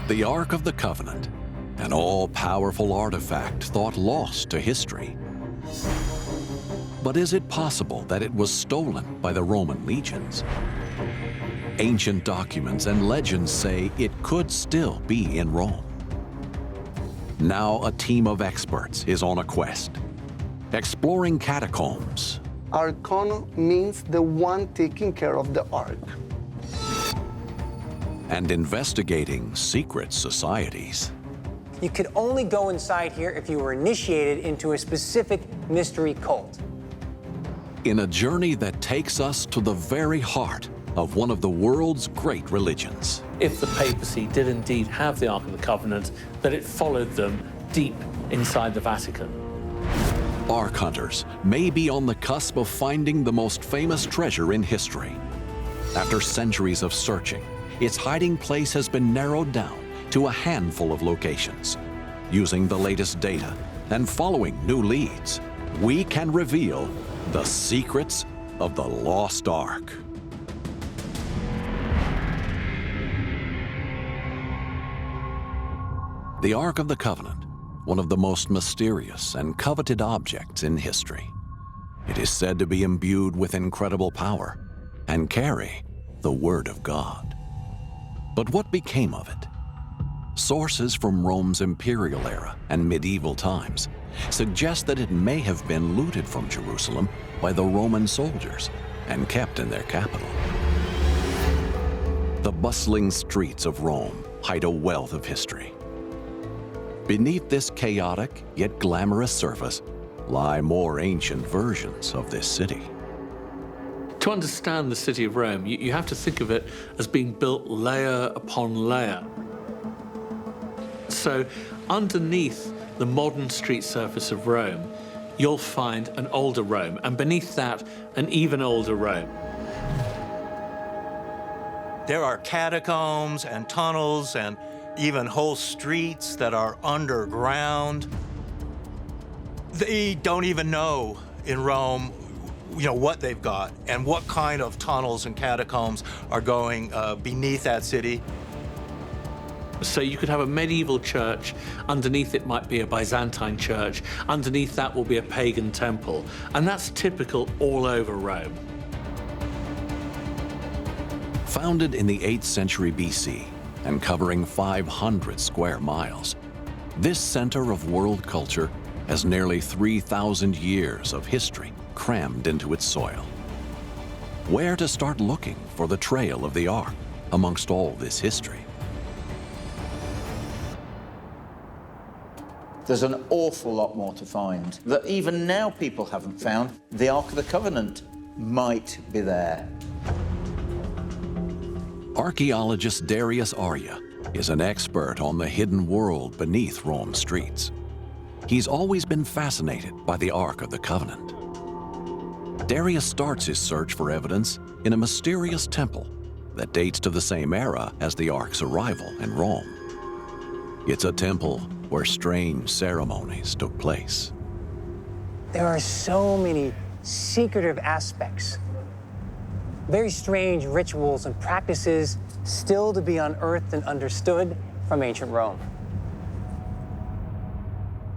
The Ark of the Covenant, an all-powerful artifact thought lost to history. But is it possible that it was stolen by the Roman legions? Ancient documents and legends say it could still be in Rome. Now a team of experts is on a quest, exploring catacombs. Archon means the one taking care of the Ark. And investigating secret societies. You could only go inside here if you were initiated into a specific mystery cult. In a journey that takes us to the very heart of one of the world's great religions. If the papacy did indeed have the Ark of the Covenant, that it followed them deep inside the Vatican. Ark hunters may be on the cusp of finding the most famous treasure in history. After centuries of searching, its hiding place has been narrowed down to a handful of locations. Using the latest data and following new leads, we can reveal the secrets of the Lost Ark. The Ark of the Covenant, one of the most mysterious and coveted objects in history. It is said to be imbued with incredible power and carry the Word of God. But what became of it? Sources from Rome's Imperial era and medieval times suggest that it may have been looted from Jerusalem by the Roman soldiers and kept in their capital. The bustling streets of Rome hide a wealth of history. Beneath this chaotic yet glamorous surface lie more ancient versions of this city. To understand the city of Rome, you have to think of it as being built layer upon layer. So underneath the modern street surface of Rome, you'll find an older Rome, and beneath that, an even older Rome. There are catacombs and tunnels and even whole streets that are underground. They don't even know in Rome, what they've got and what kind of tunnels and catacombs are going beneath that city. So you could have a medieval church, underneath it might be a Byzantine church, underneath that will be a pagan temple, and that's typical all over Rome. Founded in the 8th century BC and covering 500 square miles, this center of world culture has nearly 3,000 years of history crammed into its soil. Where to start looking for the trail of the Ark amongst all this history? There's an awful lot more to find that even now people haven't found. The Ark of the Covenant might be there. Archaeologist Darius Arya is an expert on the hidden world beneath Rome's streets. He's always been fascinated by the Ark of the Covenant. Darius starts his search for evidence in a mysterious temple that dates to the same era as the Ark's arrival in Rome. It's a temple where strange ceremonies took place. There are so many secretive aspects, very strange rituals and practices still to be unearthed and understood from ancient Rome.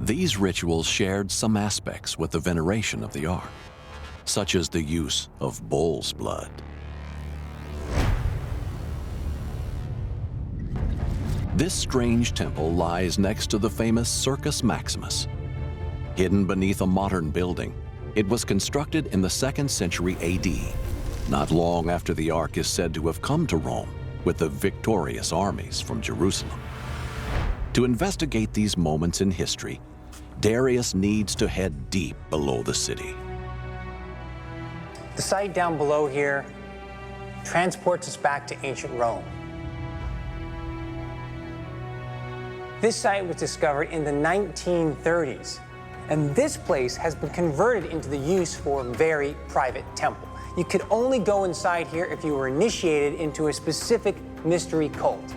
These rituals shared some aspects with the veneration of the Ark, such as the use of bull's blood. This strange temple lies next to the famous Circus Maximus. Hidden beneath a modern building, it was constructed in the 2nd century AD, not long after the Ark is said to have come to Rome with the victorious armies from Jerusalem. To investigate these moments in history, Darius needs to head deep below the city. The site down below here transports us back to ancient Rome. This site was discovered in the 1930s, and this place has been converted into the use for a very private temple. You could only go inside here if you were initiated into a specific mystery cult.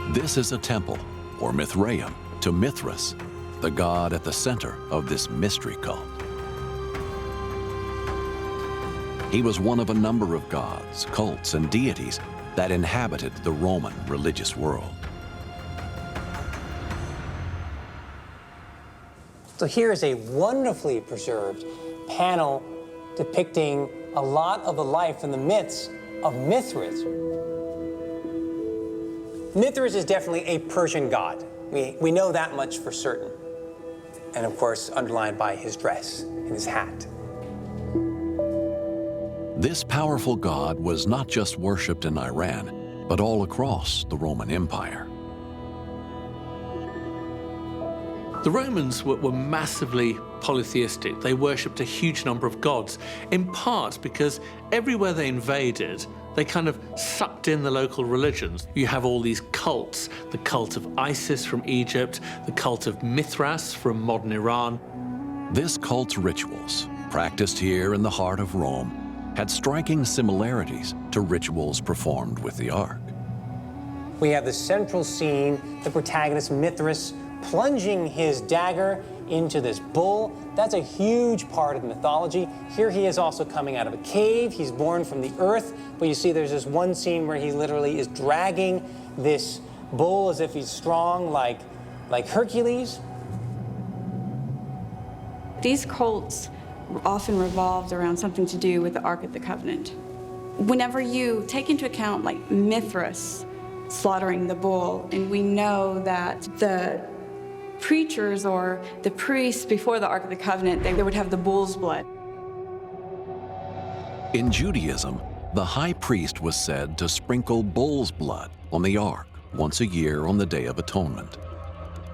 This is a temple, or Mithraeum, to Mithras, the god at the center of this mystery cult. He was one of a number of gods, cults, and deities that inhabited the Roman religious world. So here is a wonderfully preserved panel depicting a lot of the life and the myths of Mithras. Mithras is definitely a Persian god. We know that much for certain. And of course, underlined by his dress and his hat. This powerful god was not just worshipped in Iran, but all across the Roman Empire. The Romans were massively polytheistic. They worshipped a huge number of gods, in part because everywhere they invaded, they kind of sucked in the local religions. You have all these cults, the cult of Isis from Egypt, the cult of Mithras from modern Iran. This cult's rituals, practiced here in the heart of Rome, had striking similarities to rituals performed with the Ark. We have the central scene, the protagonist Mithras plunging his dagger into this bull. That's a huge part of the mythology. Here he is also coming out of a cave. He's born from the earth, but you see there's this one scene where he literally is dragging this bull as if he's strong, like Hercules. These cults often revolved around something to do with the Ark of the Covenant. Whenever you take into account like Mithras slaughtering the bull, and we know that the preachers or the priests before the Ark of the Covenant, they would have the bull's blood. In Judaism, the high priest was said to sprinkle bull's blood on the Ark once a year on the Day of Atonement.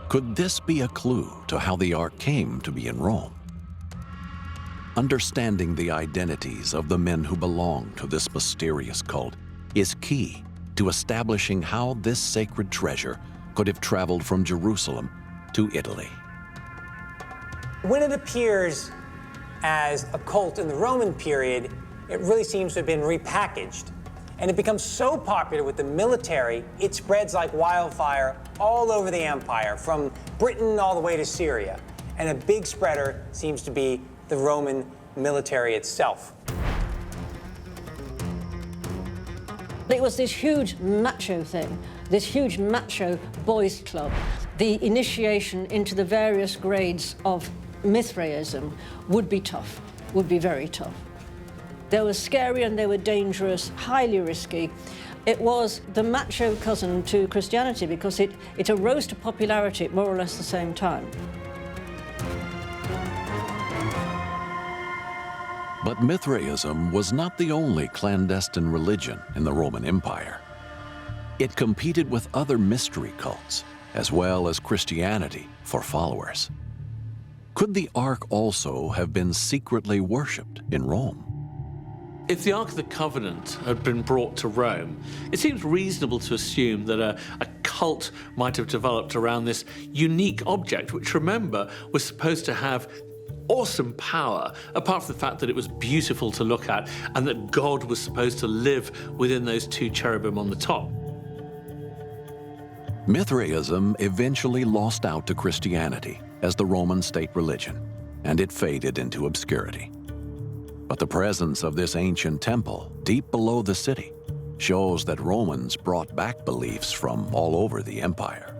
Could this be a clue to how the Ark came to be in Rome? Understanding the identities of the men who belong to this mysterious cult is key to establishing how this sacred treasure could have traveled from Jerusalem to Italy. When it appears as a cult in the Roman period, it really seems to have been repackaged. And it becomes so popular with the military, it spreads like wildfire all over the empire, from Britain all the way to Syria. And a big spreader seems to be the Roman military itself. It was this huge macho thing, this huge macho boys' club. The initiation into the various grades of Mithraism would be tough, would be very tough. They were scary and they were dangerous, highly risky. It was the macho cousin to Christianity because it arose to popularity at more or less the same time. But Mithraism was not the only clandestine religion in the Roman Empire. It competed with other mystery cults, as well as Christianity for followers. Could the Ark also have been secretly worshipped in Rome? If the Ark of the Covenant had been brought to Rome, it seems reasonable to assume that a cult might have developed around this unique object, which, remember, was supposed to have awesome power, apart from the fact that it was beautiful to look at and that God was supposed to live within those two cherubim on the top. Mithraism eventually lost out to Christianity as the Roman state religion, and it faded into obscurity. But the presence of this ancient temple deep below the city shows that Romans brought back beliefs from all over the empire.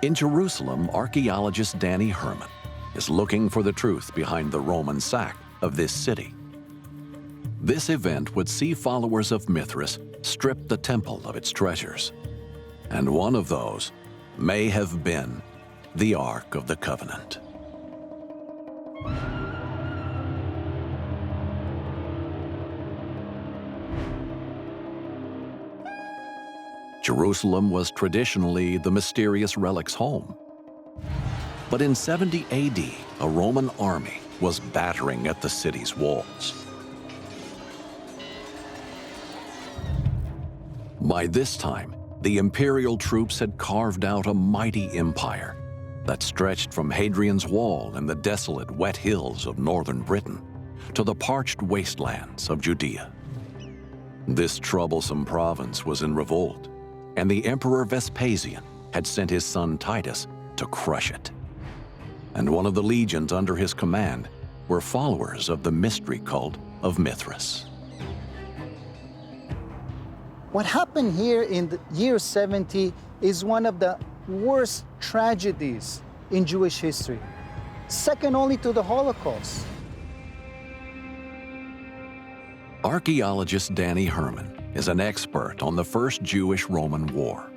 In Jerusalem, archaeologist Danny Herman is looking for the truth behind the Roman sack of this city. This event would see followers of Mithras strip the temple of its treasures, and one of those may have been the Ark of the Covenant. Jerusalem was traditionally the mysterious relic's home. But in 70 AD, a Roman army was battering at the city's walls. By this time, the Imperial troops had carved out a mighty empire that stretched from Hadrian's Wall in the desolate, wet hills of northern Britain to the parched wastelands of Judea. This troublesome province was in revolt, and the Emperor Vespasian had sent his son Titus to crush it. And one of the legions under his command were followers of the mystery cult of Mithras. What happened here in the year 70 is one of the worst tragedies in Jewish history, second only to the Holocaust. Archaeologist Danny Herman is an expert on the First Jewish-Roman War.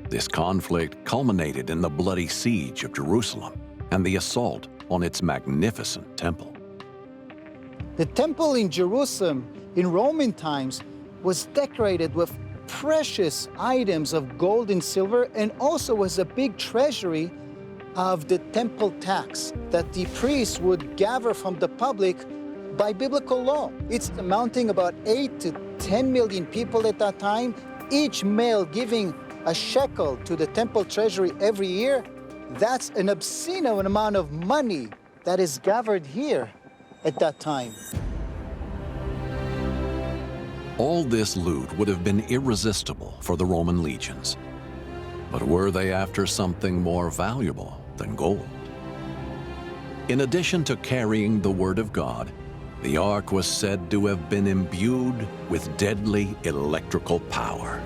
This conflict culminated in the bloody siege of Jerusalem and the assault on its magnificent temple. The temple in Jerusalem in Roman times was decorated with precious items of gold and silver, and also was a big treasury of the temple tax that the priests would gather from the public by biblical law. It's amounting about 8 to 10 million people at that time, each male giving a shekel to the temple treasury every year. That's an obscene amount of money that is gathered here at that time. All this loot would have been irresistible for the Roman legions. But were they after something more valuable than gold? In addition to carrying the Word of God, the Ark was said to have been imbued with deadly electrical power.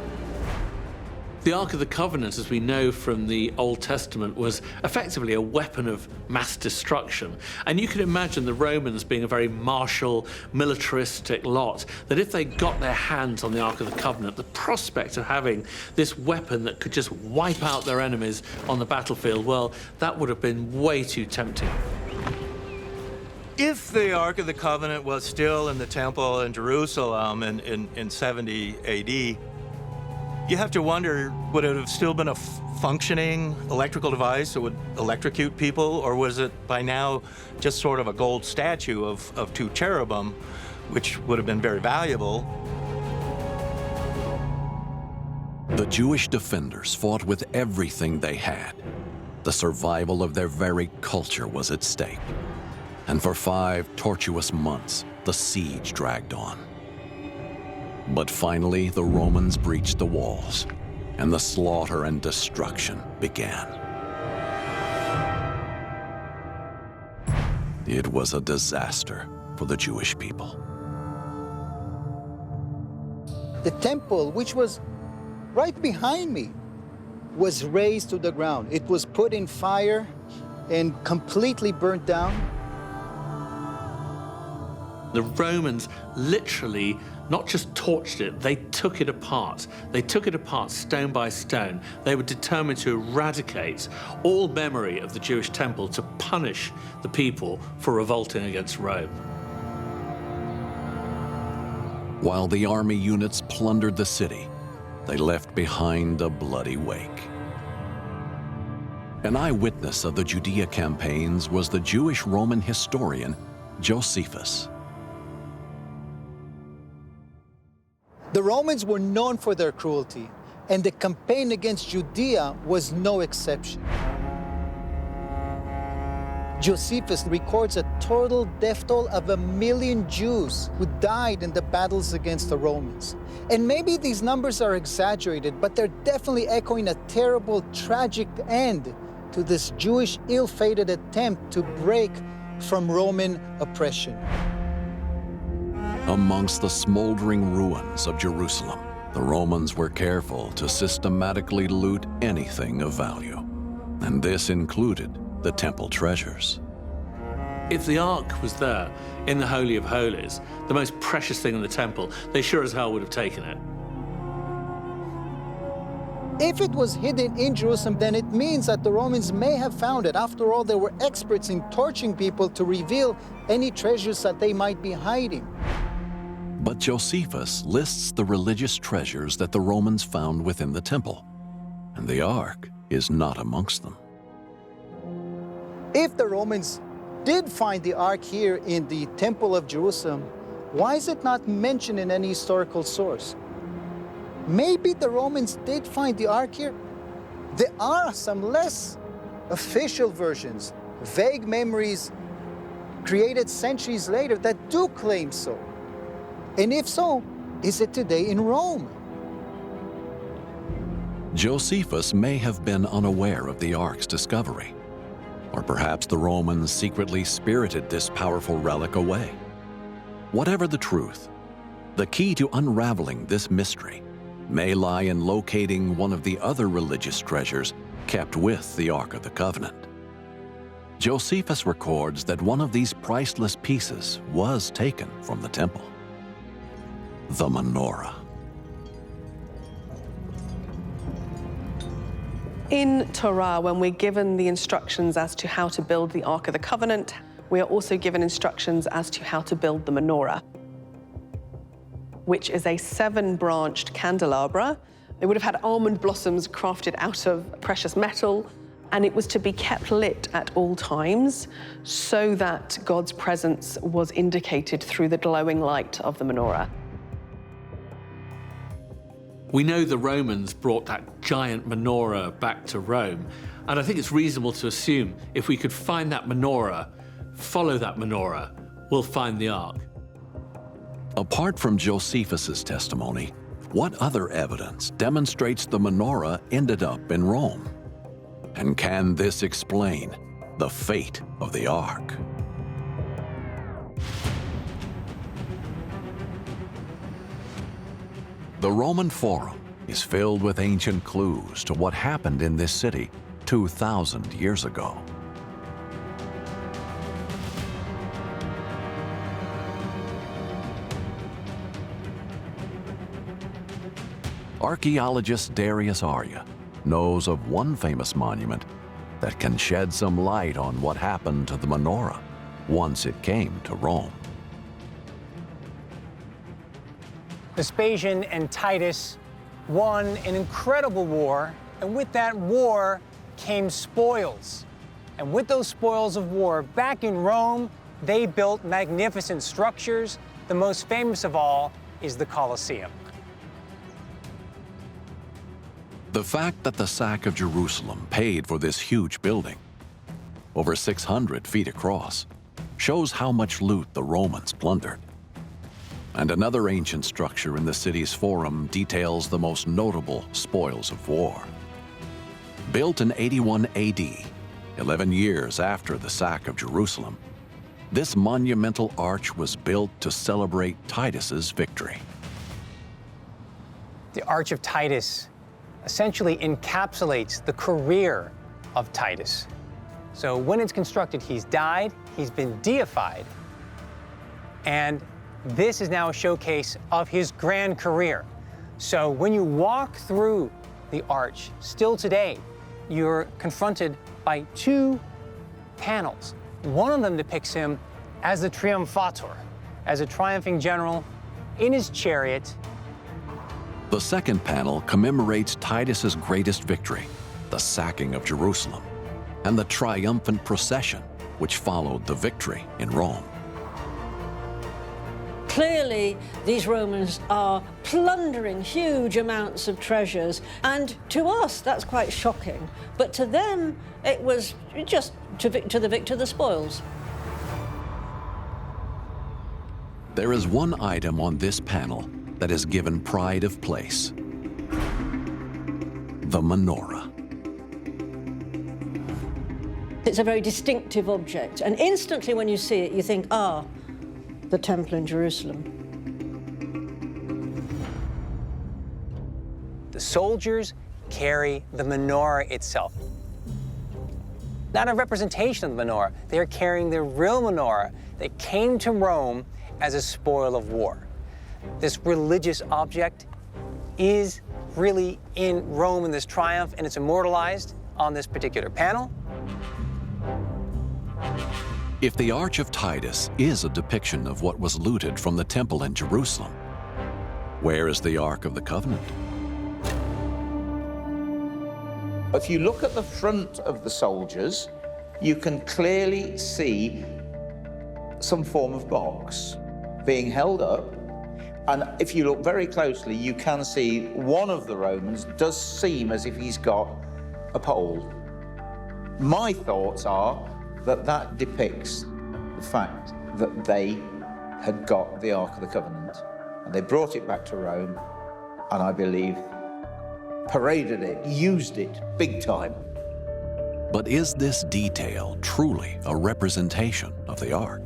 The Ark of the Covenant, as we know from the Old Testament, was effectively a weapon of mass destruction. And you can imagine the Romans being a very martial, militaristic lot, that if they got their hands on the Ark of the Covenant, the prospect of having this weapon that could just wipe out their enemies on the battlefield, well, that would have been way too tempting. If the Ark of the Covenant was still in the temple in Jerusalem in 70 AD, you have to wonder, would it have still been a functioning electrical device that would electrocute people, or was it by now just sort of a gold statue of two cherubim, which would have been very valuable? The Jewish defenders fought with everything they had. The survival of their very culture was at stake. And for 5 tortuous months, the siege dragged on. But finally, the Romans breached the walls, and the slaughter and destruction began. It was a disaster for the Jewish people. The temple, which was right behind me, was razed to the ground. It was put in fire and completely burnt down. The Romans literally not just torched it, they took it apart. They took it apart stone by stone. They were determined to eradicate all memory of the Jewish temple, to punish the people for revolting against Rome. While the army units plundered the city, they left behind a bloody wake. An eyewitness of the Judea campaigns was the Jewish Roman historian Josephus. The Romans were known for their cruelty, and the campaign against Judea was no exception. Josephus records a total death toll of 1 million Jews who died in the battles against the Romans. And maybe these numbers are exaggerated, but they're definitely echoing a terrible, tragic end to this Jewish ill-fated attempt to break from Roman oppression. Amongst the smoldering ruins of Jerusalem, the Romans were careful to systematically loot anything of value, and this included the temple treasures. If the Ark was there in the Holy of Holies, the most precious thing in the temple, they sure as hell would have taken it. If it was hidden in Jerusalem, then it means that the Romans may have found it. After all, they were experts in torturing people to reveal any treasures that they might be hiding. But Josephus lists the religious treasures that the Romans found within the temple, and the Ark is not amongst them. If the Romans did find the Ark here in the Temple of Jerusalem, why is it not mentioned in any historical source? Maybe the Romans did find the Ark here. There are some less official versions, vague memories created centuries later that do claim so. And if so, is it today in Rome? Josephus may have been unaware of the Ark's discovery, or perhaps the Romans secretly spirited this powerful relic away. Whatever the truth, the key to unraveling this mystery may lie in locating one of the other religious treasures kept with the Ark of the Covenant. Josephus records that one of these priceless pieces was taken from the temple: the menorah. In Torah, when we're given the instructions as to how to build the Ark of the Covenant, we are also given instructions as to how to build the menorah, which is a 7-branched candelabra. They would have had almond blossoms crafted out of precious metal, and it was to be kept lit at all times so that God's presence was indicated through the glowing light of the menorah. We know the Romans brought that giant menorah back to Rome, and I think it's reasonable to assume if we could find that menorah, follow that menorah, we'll find the Ark. Apart from Josephus's testimony, what other evidence demonstrates the menorah ended up in Rome? And can this explain the fate of the Ark? The Roman Forum is filled with ancient clues to what happened in this city 2,000 years ago. Archaeologist Darius Arya knows of one famous monument that can shed some light on what happened to the menorah once it came to Rome. Vespasian and Titus won an incredible war, and with that war came spoils. And with those spoils of war, back in Rome, they built magnificent structures. The most famous of all is the Colosseum. The fact that the sack of Jerusalem paid for this huge building, over 600 feet across, shows how much loot the Romans plundered. And another ancient structure in the city's forum details the most notable spoils of war. Built in 81 AD, 11 years after the sack of Jerusalem, this monumental arch was built to celebrate Titus's victory. The Arch of Titus essentially encapsulates the career of Titus. So when it's constructed, he's died, he's been deified, and this is now a showcase of his grand career. So when you walk through the arch, still today, you're confronted by 2 panels. One of them depicts him as the triumphator, as a triumphing general in his chariot. The second panel commemorates Titus's greatest victory, the sacking of Jerusalem, and the triumphant procession which followed the victory in Rome. Clearly, these Romans are plundering huge amounts of treasures, and to us, that's quite shocking. But to them, it was just to the victor the spoils. There is one item on this panel that is given pride of place: the menorah. It's a very distinctive object, and instantly when you see it, you think, ah, the temple in Jerusalem. The soldiers carry the menorah itself. Not a representation of the menorah, they are carrying the real menorah that came to Rome as a spoil of war. This religious object is really in Rome in this triumph, and it's immortalized on this particular panel. If the Arch of Titus is a depiction of what was looted from the temple in Jerusalem, where is the Ark of the Covenant? If you look at the front of the soldiers, you can clearly see some form of box being held up. And if you look very closely, you can see one of the Romans does seem as if he's got a pole. My thoughts are that that depicts the fact that they had got the Ark of the Covenant, and they brought it back to Rome, and I believe paraded it, used it big time. But is this detail truly a representation of the Ark?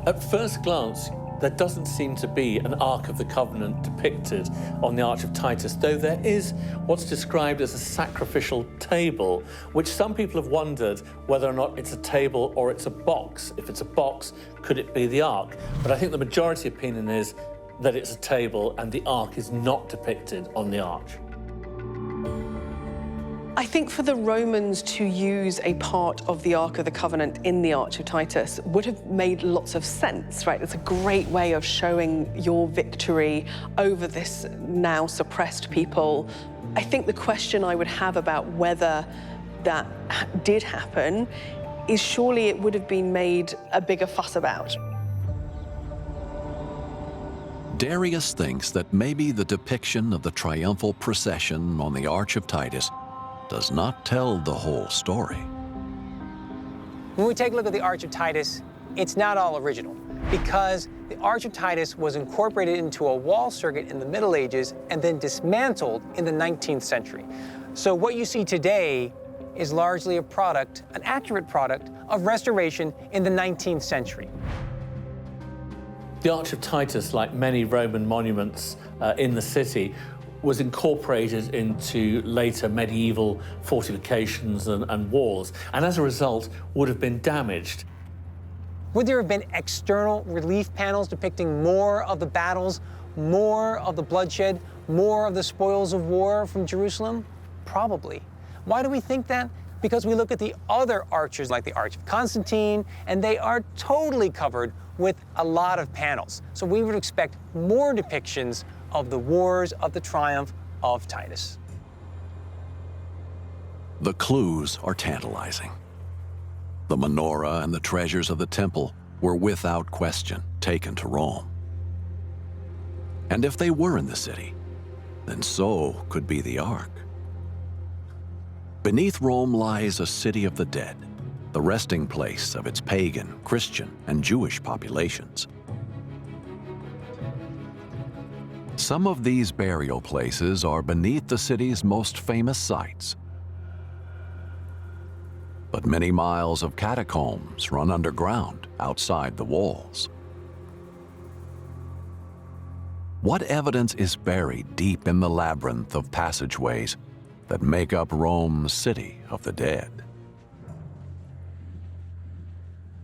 At first glance, There doesn't seem to be an Ark of the Covenant depicted on the Arch of Titus, though there is what's described as a sacrificial table, which some people have wondered whether or not it's a table or it's a box. If it's a box, could it be the Ark? But I think the majority opinion is that it's a table and the Ark is not depicted on the Arch. I think for the Romans to use a part of the Ark of the Covenant in the Arch of Titus would have made lots of sense, right? It's a great way of showing your victory over this now suppressed people. I think the question I would have about whether that did happen is surely it would have been made a bigger fuss about. Darius thinks that maybe the depiction of the triumphal procession on the Arch of Titus does not tell the whole story. When we take a look at the Arch of Titus, it's not all original, because the Arch of Titus was incorporated into a wall circuit in the Middle Ages and then dismantled in the 19th century. So what you see today is largely a product, an accurate product, of restoration in the 19th century. The Arch of Titus, like many Roman monuments in the city, was incorporated into later medieval fortifications and walls, and as a result would have been damaged. Would there have been external relief panels depicting more of the battles, more of the bloodshed, more of the spoils of war from Jerusalem? Probably. Why do we think that? Because we look at the other arches, like the Arch of Constantine, and they are totally covered with a lot of panels. So we would expect more depictions of the wars of the triumph of Titus. The clues are tantalizing. The menorah and the treasures of the temple were without question taken to Rome. And if they were in the city, then so could be the Ark. Beneath Rome lies a city of the dead, the resting place of its pagan, Christian, and Jewish populations. Some of these burial places are beneath the city's most famous sites. But many miles of catacombs run underground outside the walls. What evidence is buried deep in the labyrinth of passageways that make up Rome's city of the dead?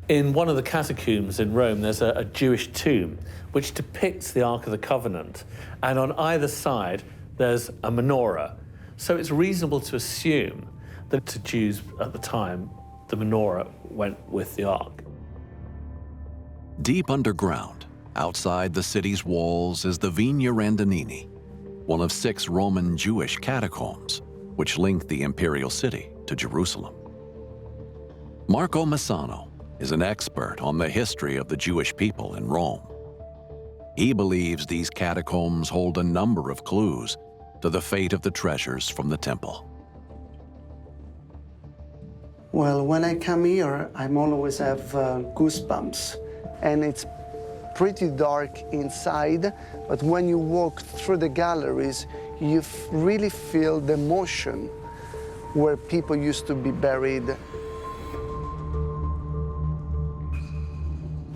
In one of the catacombs in Rome, there's a Jewish tomb which depicts the Ark of the Covenant, and on either side there's a menorah. So it's reasonable to assume that to Jews at the time, the menorah went with the Ark. Deep underground, outside the city's walls, is the Vigna Randonini, one of 6 Roman Jewish catacombs which link the Imperial city to Jerusalem. Marco Massano is an expert on the history of the Jewish people in Rome. He believes these catacombs hold a number of clues to the fate of the treasures from the temple. Well, when I come here, I always have goosebumps, and it's pretty dark inside, but when you walk through the galleries, you really feel the motion where people used to be buried.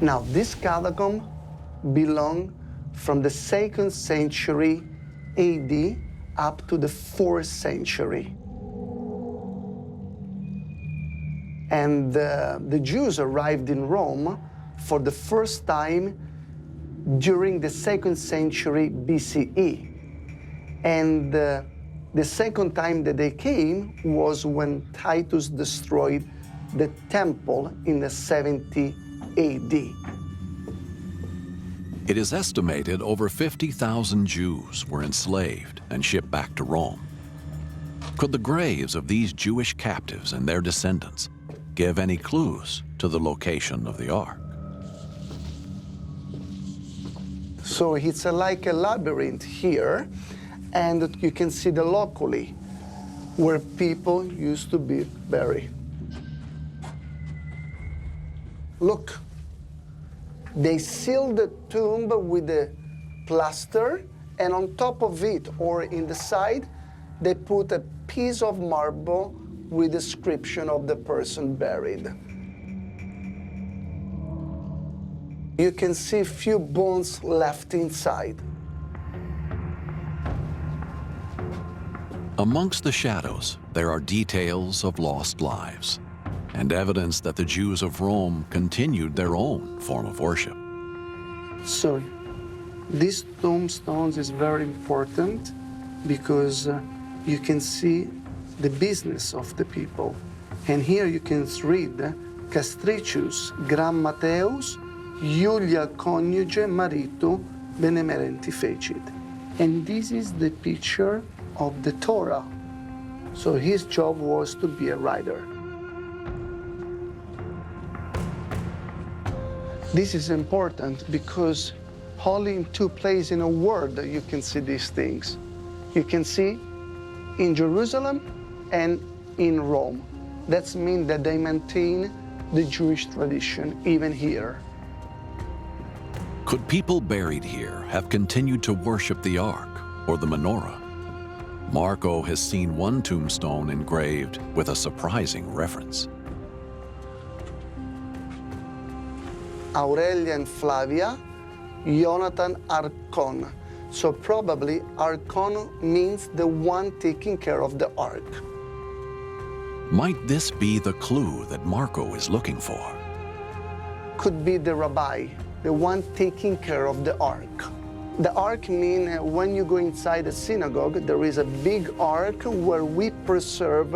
Now, this catacomb belonged from the 2nd century AD up to the 4th century. And the Jews arrived in Rome for the first time during the 2nd century BCE. And the second time that they came was when Titus destroyed the temple in the 70 AD. It is estimated over 50,000 Jews were enslaved and shipped back to Rome. Could the graves of these Jewish captives and their descendants give any clues to the location of the Ark? So it's like a labyrinth here, and you can see the locally where people used to be buried. Look, they sealed the tomb with a plaster, and on top of it, or in the side, they put a piece of marble with description of the person buried. You can see few bones left inside. Amongst the shadows, there are details of lost lives and evidence that the Jews of Rome continued their own form of worship. So, these tombstones is very important because you can see the business of the people. And here you can read Castricius, Gram Mateus, Iulia coniuge marito benemerenti fecit. And this is the picture of the Torah. So his job was to be a writer. This is important because only in two places in the world you can see these things. You can see in Jerusalem and in Rome. That means that they maintain the Jewish tradition even here. Could people buried here have continued to worship the Ark or the menorah? Marco has seen one tombstone engraved with a surprising reference. Aurelia and Flavia, Jonathan Archon. So probably Archon means the one taking care of the Ark. Might this be the clue that Marco is looking for? Could be the rabbi, the one taking care of the Ark. The Ark means when you go inside a synagogue, there is a big Ark where we preserve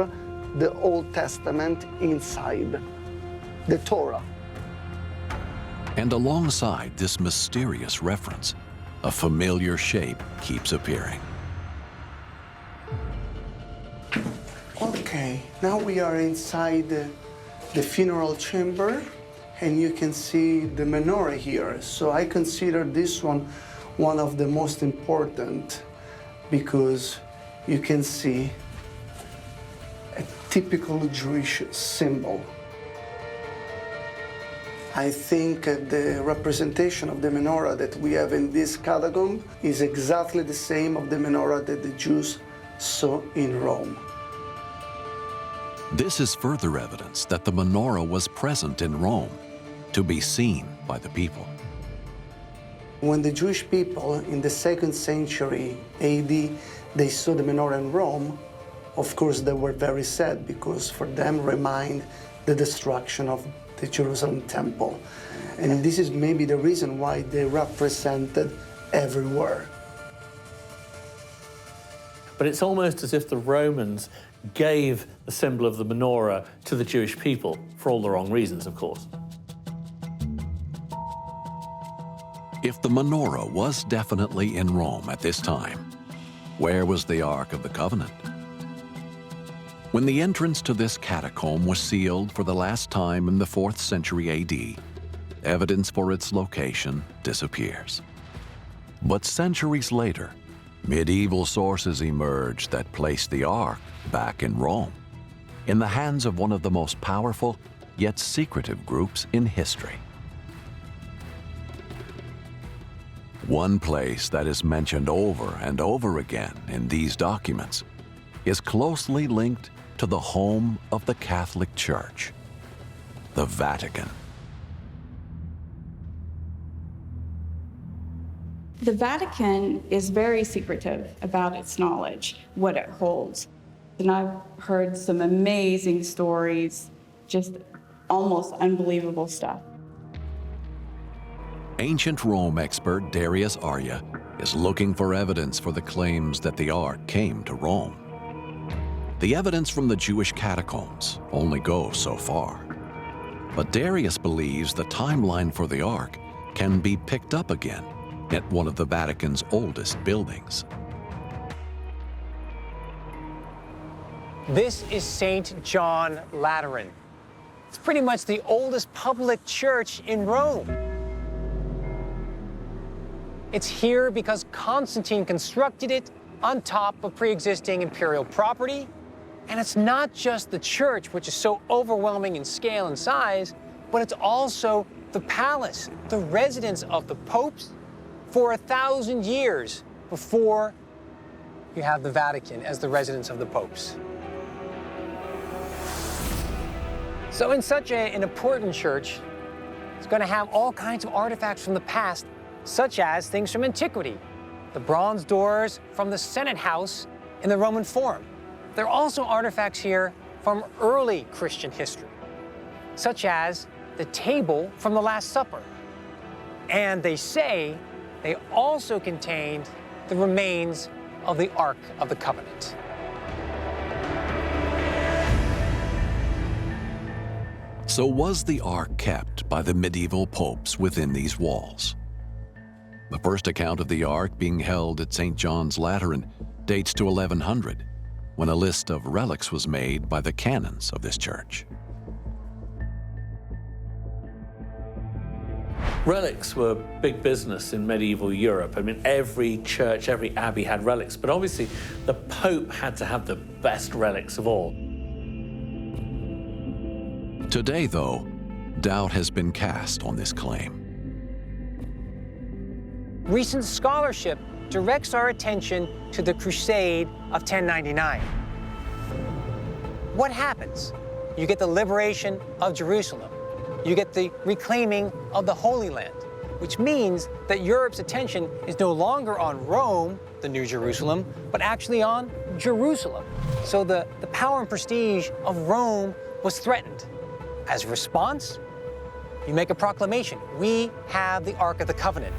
the Old Testament inside, the Torah. And alongside this mysterious reference, a familiar shape keeps appearing. Okay, now we are inside the funeral chamber, and you can see the menorah here. So I consider this one of the most important because you can see a typical Jewish symbol. I think the representation of the menorah that we have in this catacomb is exactly the same of the menorah that the Jews saw in Rome. This is further evidence that the menorah was present in Rome, to be seen by the people. When the Jewish people in the 2nd century AD, they saw the menorah in Rome, of course they were very sad because for them remind the destruction of the Jerusalem temple. And this is maybe the reason why they represented everywhere. But it's almost as if the Romans gave the symbol of the menorah to the Jewish people, for all the wrong reasons, of course. If the menorah was definitely in Rome at this time, where was the Ark of the Covenant? When the entrance to this catacomb was sealed for the last time in the 4th century AD, evidence for its location disappears. But centuries later, medieval sources emerged that placed the Ark back in Rome, in the hands of one of the most powerful yet secretive groups in history. One place that is mentioned over and over again in these documents is closely linked to the home of the Catholic Church, the Vatican. The Vatican is very secretive about its knowledge, what it holds. And I've heard some amazing stories, just almost unbelievable stuff. Ancient Rome expert Darius Arya is looking for evidence for the claims that the Ark came to Rome. The evidence from the Jewish catacombs only goes so far. But Darius believes the timeline for the Ark can be picked up again at one of the Vatican's oldest buildings. This is St. John Lateran. It's pretty much the oldest public church in Rome. It's here because Constantine constructed it on top of pre-existing imperial property. And it's not just the church, which is so overwhelming in scale and size, but it's also the palace, the residence of the popes for 1,000 years before you have the Vatican as the residence of the popes. So in such an important church, is going to have all kinds of artifacts from the past, such as things from antiquity, the bronze doors from the Senate House in the Roman Forum. There are also artifacts here from early Christian history, such as the table from the Last Supper. And they say they also contained the remains of the Ark of the Covenant. So was the Ark kept by the medieval popes within these walls? The first account of the Ark being held at St. John's Lateran dates to 1100, when a list of relics was made by the canons of this church. Relics were big business in medieval Europe. I mean, every church, every abbey had relics, but obviously the Pope had to have the best relics of all. Today, though, doubt has been cast on this claim. Recent scholarship directs our attention to the Crusade of 1099. What happens? You get the liberation of Jerusalem. You get the reclaiming of the Holy Land, which means that Europe's attention is no longer on Rome, the New Jerusalem, but actually on Jerusalem. So the power and prestige of Rome was threatened. As a response, you make a proclamation. We have the Ark of the Covenant.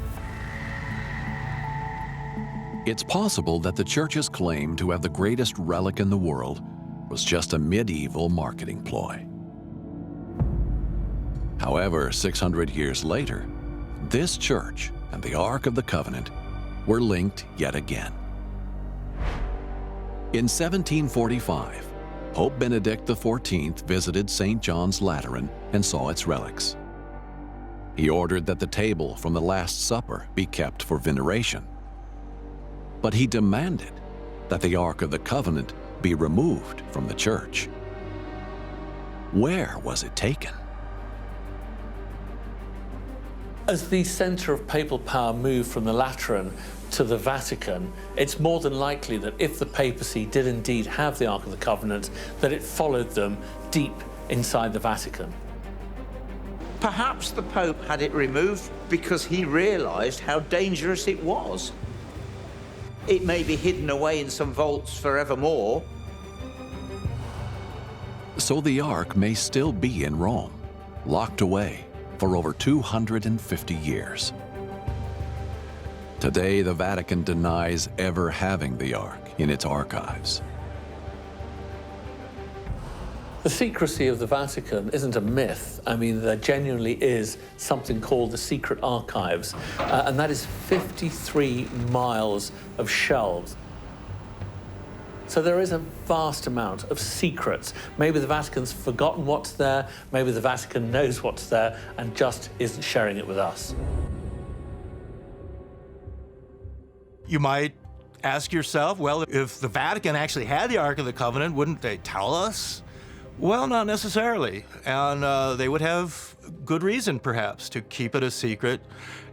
It's possible that the church's claim to have the greatest relic in the world was just a medieval marketing ploy. However, 600 years later, this church and the Ark of the Covenant were linked yet again. In 1745, Pope Benedict XIV visited St. John's Lateran and saw its relics. He ordered that the table from the Last Supper be kept for veneration. But he demanded that the Ark of the Covenant be removed from the church. Where was it taken? As the center of papal power moved from the Lateran to the Vatican, it's more than likely that if the papacy did indeed have the Ark of the Covenant, that it followed them deep inside the Vatican. Perhaps the Pope had it removed because he realized how dangerous it was. It may be hidden away in some vaults forevermore. So the Ark may still be in Rome, locked away for over 250 years. Today, the Vatican denies ever having the Ark in its archives. The secrecy of the Vatican isn't a myth. I mean, there genuinely is something called the secret archives, and that is 53 miles of shelves. So there is a vast amount of secrets. Maybe the Vatican's forgotten what's there, maybe the Vatican knows what's there and just isn't sharing it with us. You might ask yourself, well, if the Vatican actually had the Ark of the Covenant, wouldn't they tell us? Well, not necessarily, and they would have good reason, perhaps, to keep it a secret,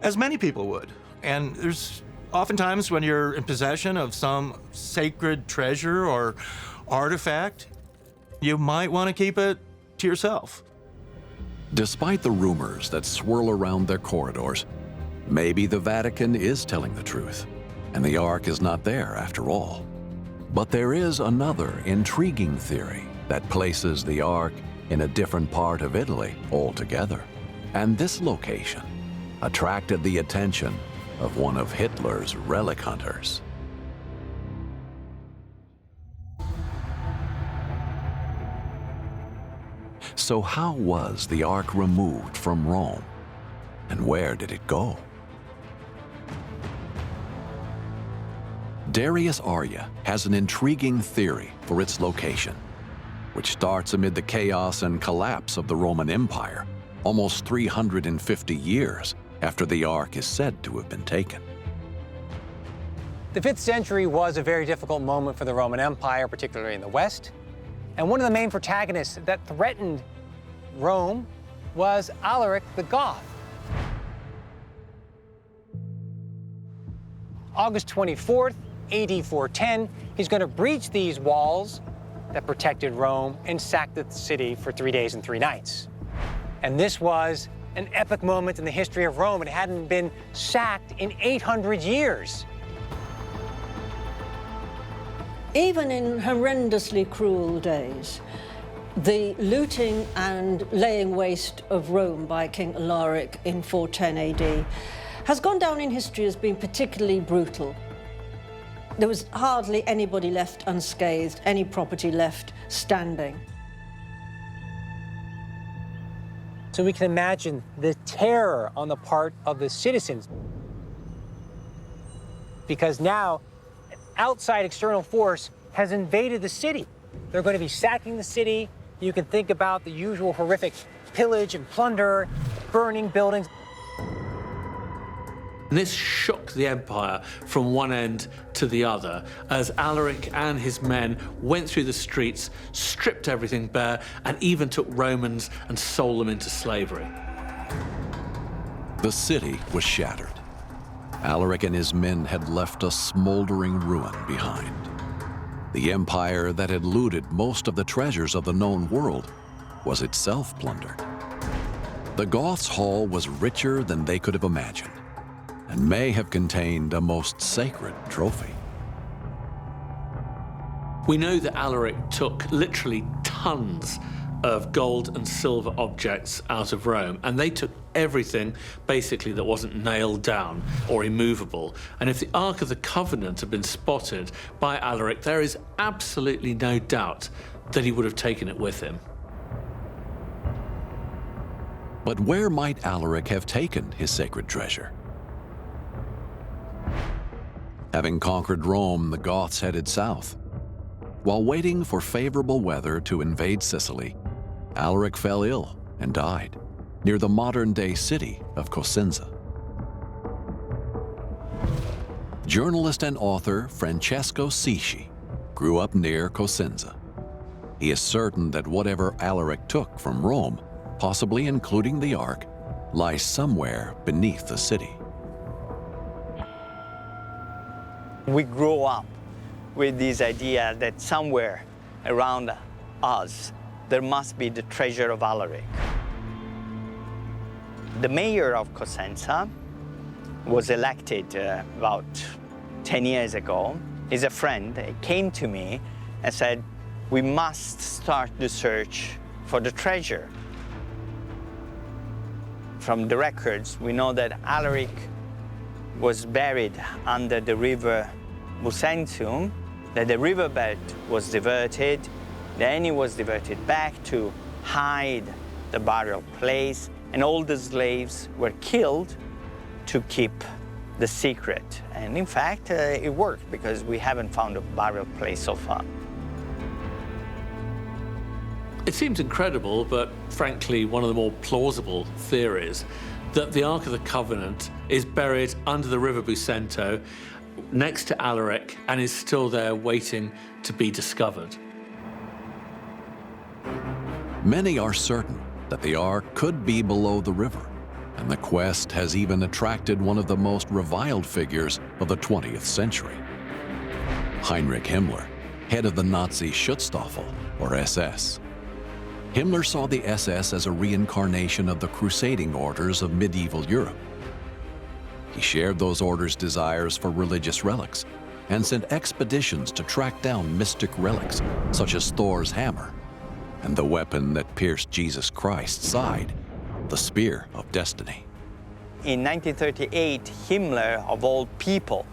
as many people would. And there's oftentimes when you're in possession of some sacred treasure or artifact, you might want to keep it to yourself. Despite the rumors that swirl around their corridors, maybe the Vatican is telling the truth, and the Ark is not there after all. But there is another intriguing theory that places the Ark in a different part of Italy altogether. And this location attracted the attention of one of Hitler's relic hunters. So how was the Ark removed from Rome? And where did it go? Darius Arya has an intriguing theory for its location, which starts amid the chaos and collapse of the Roman Empire, almost 350 years after the Ark is said to have been taken. The 5th century was a very difficult moment for the Roman Empire, particularly in the West. And one of the main protagonists that threatened Rome was Alaric the Goth. August 24th, AD 410, he's going to breach these walls that protected Rome and sack the city for 3 days and 3 nights. And this was an epic moment in the history of Rome. It hadn't been sacked in 800 years. Even in horrendously cruel days, the looting and laying waste of Rome by King Alaric in 410 AD has gone down in history as being particularly brutal. There was hardly anybody left unscathed, any property left standing. So we can imagine the terror on the part of the citizens, because now an outside external force has invaded the city. They're going to be sacking the city. You can think about the usual horrific pillage and plunder, burning buildings. And this shook the empire from one end to the other as Alaric and his men went through the streets, stripped everything bare, and even took Romans and sold them into slavery. The city was shattered. Alaric and his men had left a smoldering ruin behind. The empire that had looted most of the treasures of the known world was itself plundered. The Goths' haul was richer than they could have imagined, and may have contained a most sacred trophy. We know that Alaric took literally tons of gold and silver objects out of Rome, and they took everything basically that wasn't nailed down or immovable. And if the Ark of the Covenant had been spotted by Alaric, there is absolutely no doubt that he would have taken it with him. But where might Alaric have taken his sacred treasure? Having conquered Rome, the Goths headed south. While waiting for favorable weather to invade Sicily, Alaric fell ill and died near the modern-day city of Cosenza. Journalist and author Francesco Sisci grew up near Cosenza. He is certain that whatever Alaric took from Rome, possibly including the Ark, lies somewhere beneath the city. We grew up with this idea that somewhere around us there must be the treasure of Alaric. The mayor of Cosenza was elected about 10 years ago. He's a friend. He came to me and said, we must start the search for the treasure. From the records, we know that Alaric was buried under the river Busentum, that the riverbed was diverted, then it was diverted back to hide the burial place, and all the slaves were killed to keep the secret. And in fact, it worked, because we haven't found a burial place so far. It seems incredible, but frankly, one of the more plausible theories, that the Ark of the Covenant is buried under the river Busento, next to Alaric, and is still there waiting to be discovered. Many are certain that the Ark could be below the river, and the quest has even attracted one of the most reviled figures of the 20th century. Heinrich Himmler, head of the Nazi Schutzstaffel, or SS. Himmler saw the SS as a reincarnation of the crusading orders of medieval Europe. He shared those orders' desires for religious relics and sent expeditions to track down mystic relics such as Thor's hammer and the weapon that pierced Jesus Christ's side, the Spear of Destiny. In 1938, Himmler, of all people,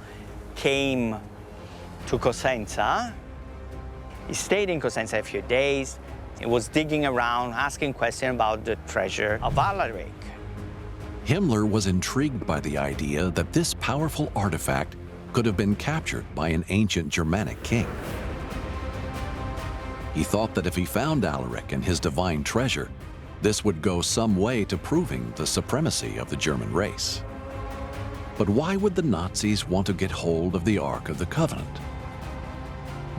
came to Cosenza. He stayed in Cosenza a few days. He was digging around, asking questions about the treasure of Alaric. Himmler was intrigued by the idea that this powerful artifact could have been captured by an ancient Germanic king. He thought that if he found Alaric and his divine treasure, this would go some way to proving the supremacy of the German race. But why would the Nazis want to get hold of the Ark of the Covenant?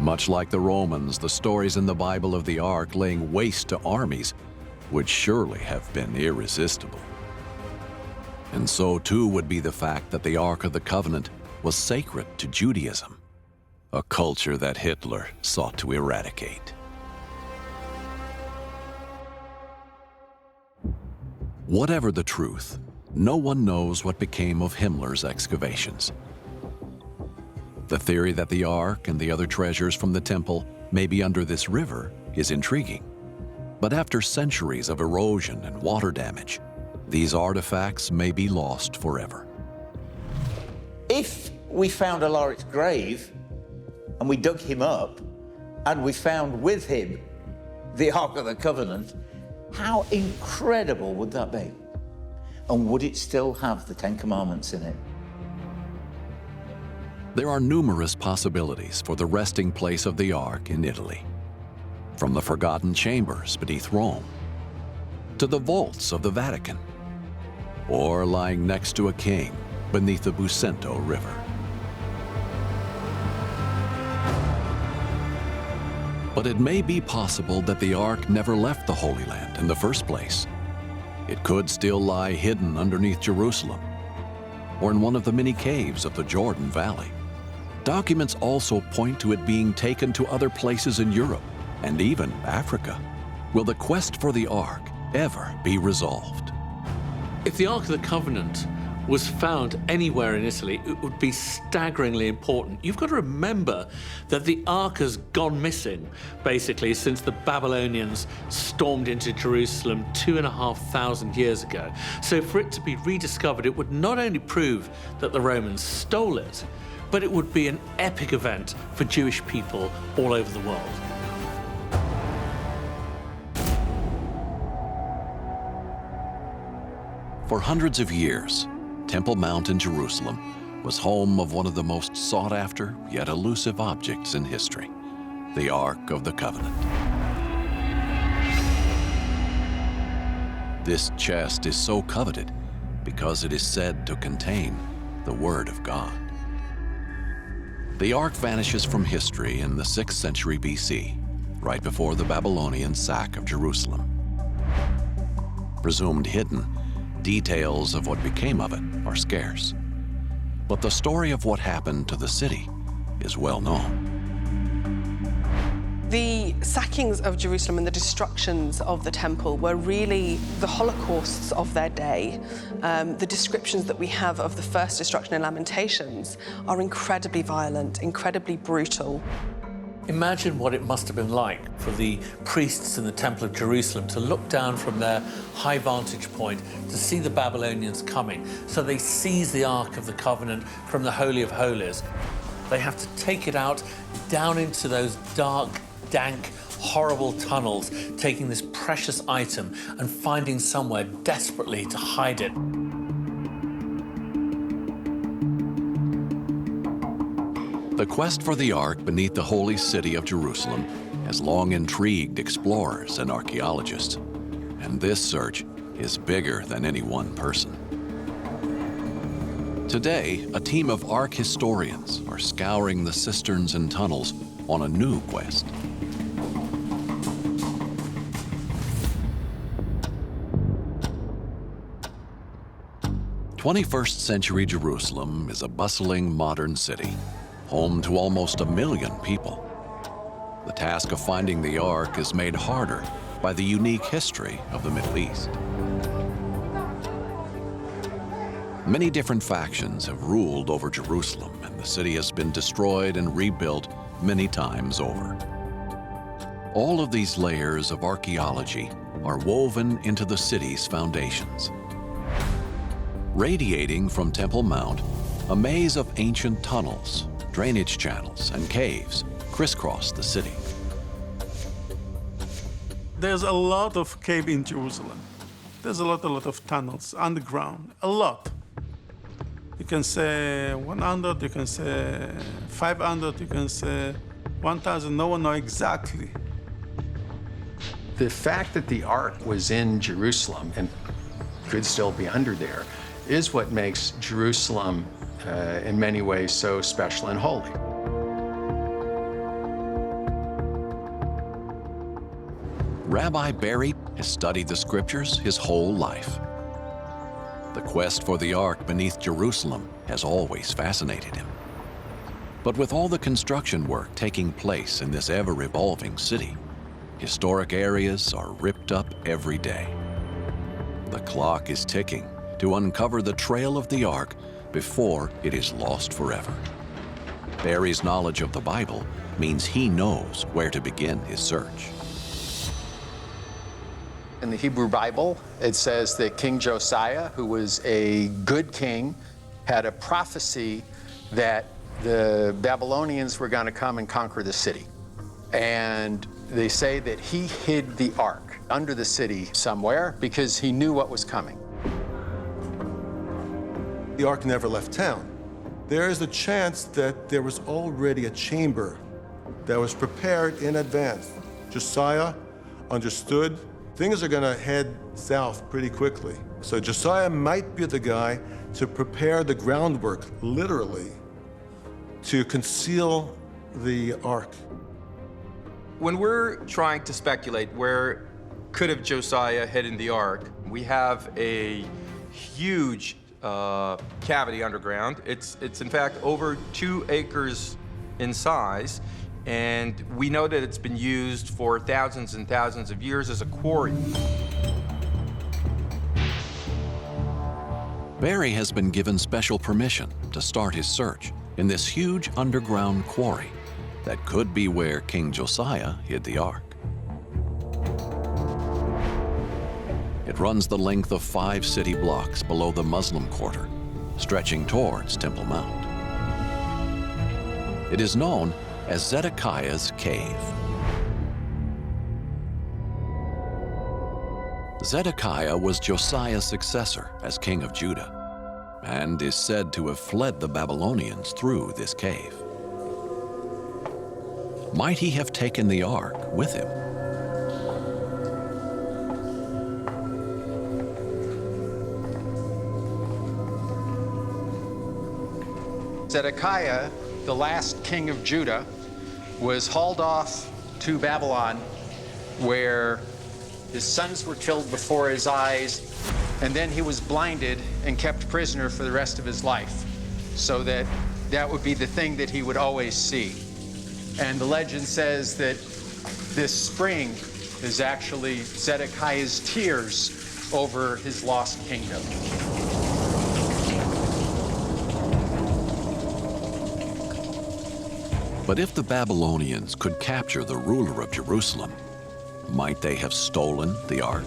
Much like the Romans, the stories in the Bible of the Ark laying waste to armies would surely have been irresistible. And so too would be the fact that the Ark of the Covenant was sacred to Judaism, a culture that Hitler sought to eradicate. Whatever the truth, no one knows what became of Himmler's excavations. The theory that the Ark and the other treasures from the temple may be under this river is intriguing. But after centuries of erosion and water damage, these artifacts may be lost forever. If we found Alaric's grave and we dug him up and we found with him the Ark of the Covenant, how incredible would that be? And would it still have the Ten Commandments in it? There are numerous possibilities for the resting place of the Ark in Italy. From the forgotten chambers beneath Rome, to the vaults of the Vatican, or lying next to a king beneath the Busento River. But it may be possible that the Ark never left the Holy Land in the first place. It could still lie hidden underneath Jerusalem, or in one of the many caves of the Jordan Valley. Documents also point to it being taken to other places in Europe and even Africa. Will the quest for the Ark ever be resolved? If the Ark of the Covenant was found anywhere in Italy, it would be staggeringly important. You've got to remember that the Ark has gone missing, basically, since the Babylonians stormed into Jerusalem 2,500 years ago. So for it to be rediscovered, it would not only prove that the Romans stole it, but it would be an epic event for Jewish people all over the world. For hundreds of years, Temple Mount in Jerusalem was home of one of the most sought-after yet elusive objects in history, the Ark of the Covenant. This chest is so coveted because it is said to contain the Word of God. The Ark vanishes from history in the 6th century BC, right before the Babylonian sack of Jerusalem. Presumed hidden, details of what became of it are scarce. But the story of what happened to the city is well known. The sackings of Jerusalem and the destructions of the temple were really the holocausts of their day. The descriptions that we have of the first destruction in Lamentations are incredibly violent, incredibly brutal. Imagine what it must have been like for the priests in the Temple of Jerusalem to look down from their high vantage point to see the Babylonians coming. So they seize the Ark of the Covenant from the Holy of Holies. They have to take it out down into those dark, dank, horrible tunnels, taking this precious item and finding somewhere desperately to hide it. The quest for the Ark beneath the holy city of Jerusalem has long intrigued explorers and archaeologists, and this search is bigger than any one person. Today, a team of Ark historians are scouring the cisterns and tunnels on a new quest. "21st-century Jerusalem is a bustling modern city, home to almost 1 million people. The task of finding the Ark is made harder by the unique history of the Middle East. Many different factions have ruled over Jerusalem, and the city has been destroyed and rebuilt many times over. All of these layers of archaeology are woven into the city's foundations. Radiating from Temple Mount, a maze of ancient tunnels, drainage channels, and caves crisscross the city. There's a lot of cave in Jerusalem. There's a lot of tunnels underground, a lot. You can say 100, you can say 500, you can say 1,000, no one knows exactly. The fact that the Ark was in Jerusalem and could still be under there is what makes Jerusalem in many ways so special and holy. Rabbi Barry has studied the scriptures his whole life. The quest for the Ark beneath Jerusalem has always fascinated him. But with all the construction work taking place in this ever-evolving city, historic areas are ripped up every day. The clock is ticking to uncover the trail of the Ark before it is lost forever. Barry's knowledge of the Bible means he knows where to begin his search. In the Hebrew Bible, it says that King Josiah, who was a good king, had a prophecy that the Babylonians were going to come and conquer the city. And they say that he hid the Ark under the city somewhere because he knew what was coming. The Ark never left town. There is a chance that there was already a chamber that was prepared in advance. Josiah understood things are going to head south pretty quickly. So Josiah might be the guy to prepare the groundwork, literally, to conceal the Ark. When we're trying to speculate where could have Josiah hidden the Ark, we have a huge cavity underground. It's in fact over 2 acres in size, and we know that it's been used for thousands and thousands of years as a quarry. Barry has been given special permission to start his search in this huge underground quarry that could be where King Josiah hid the Ark. It runs the length of 5 city blocks below the Muslim quarter, stretching towards Temple Mount. It is known as Zedekiah's Cave. Zedekiah was Josiah's successor as king of Judah, and is said to have fled the Babylonians through this cave. Might he have taken the Ark with him? Zedekiah, the last king of Judah, was hauled off to Babylon, where his sons were killed before his eyes, and then he was blinded and kept prisoner for the rest of his life, so that that would be the thing that he would always see. And the legend says that this spring is actually Zedekiah's tears over his lost kingdom. But if the Babylonians could capture the ruler of Jerusalem, might they have stolen the Ark?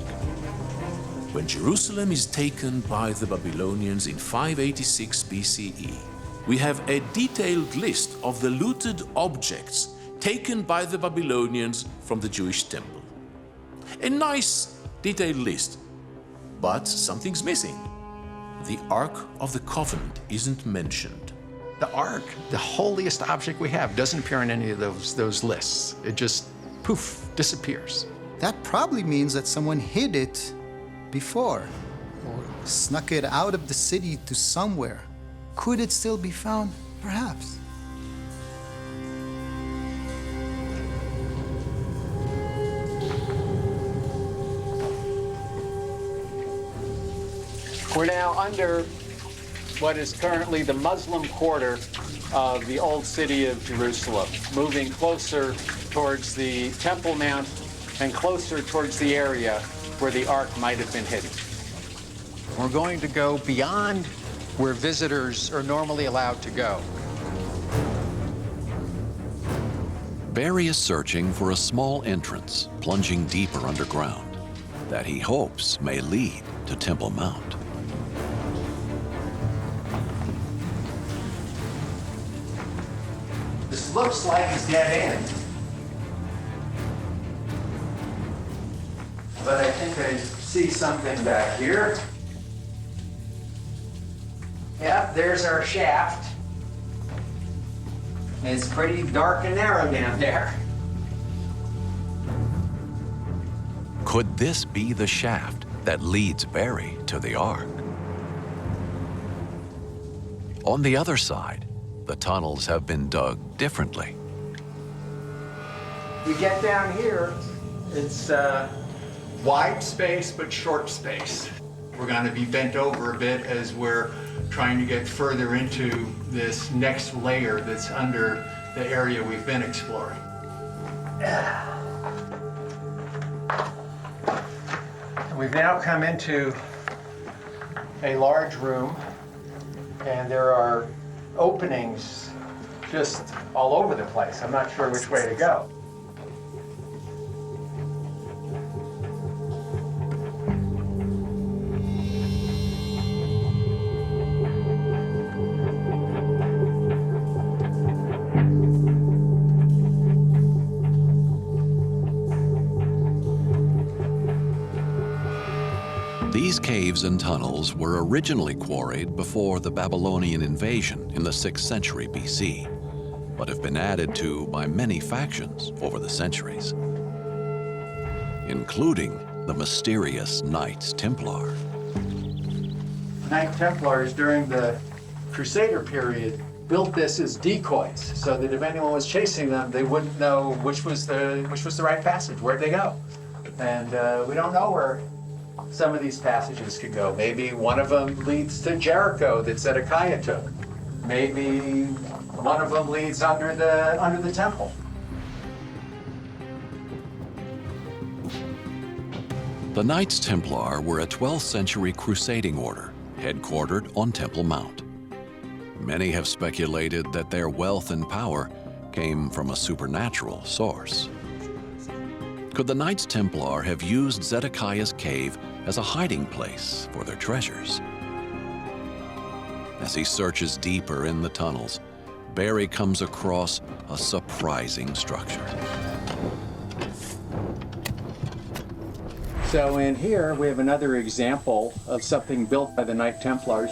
When Jerusalem is taken by the Babylonians in 586 BCE, we have a detailed list of the looted objects taken by the Babylonians from the Jewish temple. A nice, detailed list, but something's missing. The Ark of the Covenant isn't mentioned. The Ark, the holiest object we have, doesn't appear in any of those lists. It just, poof, disappears. That probably means that someone hid it before, or snuck it out of the city to somewhere. Could it still be found? Perhaps. We're now under what is currently the Muslim quarter of the old city of Jerusalem, moving closer towards the Temple Mount and closer towards the area where the Ark might have been hidden. We're going to go beyond where visitors are normally allowed to go. Barry is searching for a small entrance plunging deeper underground that he hopes may lead to Temple Mount. This looks like a dead end. But I think I see something back here. Yep, there's our shaft. It's pretty dark and narrow down there. Could this be the shaft that leads Barry to the Ark? On the other side, the tunnels have been dug differently. We get down here, it's wide space but short space. We're going to be bent over a bit as we're trying to get further into this next layer that's under the area we've been exploring. We've now come into a large room, and there are openings just all over the place. I'm not sure which way to go. These caves and tunnels were originally quarried before the Babylonian invasion in the 6th century BC, but have been added to by many factions over the centuries, including the mysterious Knights Templar. Knight Templars during the Crusader period built this as decoys so that if anyone was chasing them, they wouldn't know which was the right passage, where'd they go. And we don't know where some of these passages could go. Maybe one of them leads to Jericho that Zedekiah took. Maybe one of them leads under the temple. The Knights Templar were a 12th century crusading order headquartered on Temple Mount. Many have speculated that their wealth and power came from a supernatural source. Could the Knights Templar have used Zedekiah's cave as a hiding place for their treasures? As he searches deeper in the tunnels, Barry comes across a surprising structure. So in here, we have another example of something built by the Knight Templars.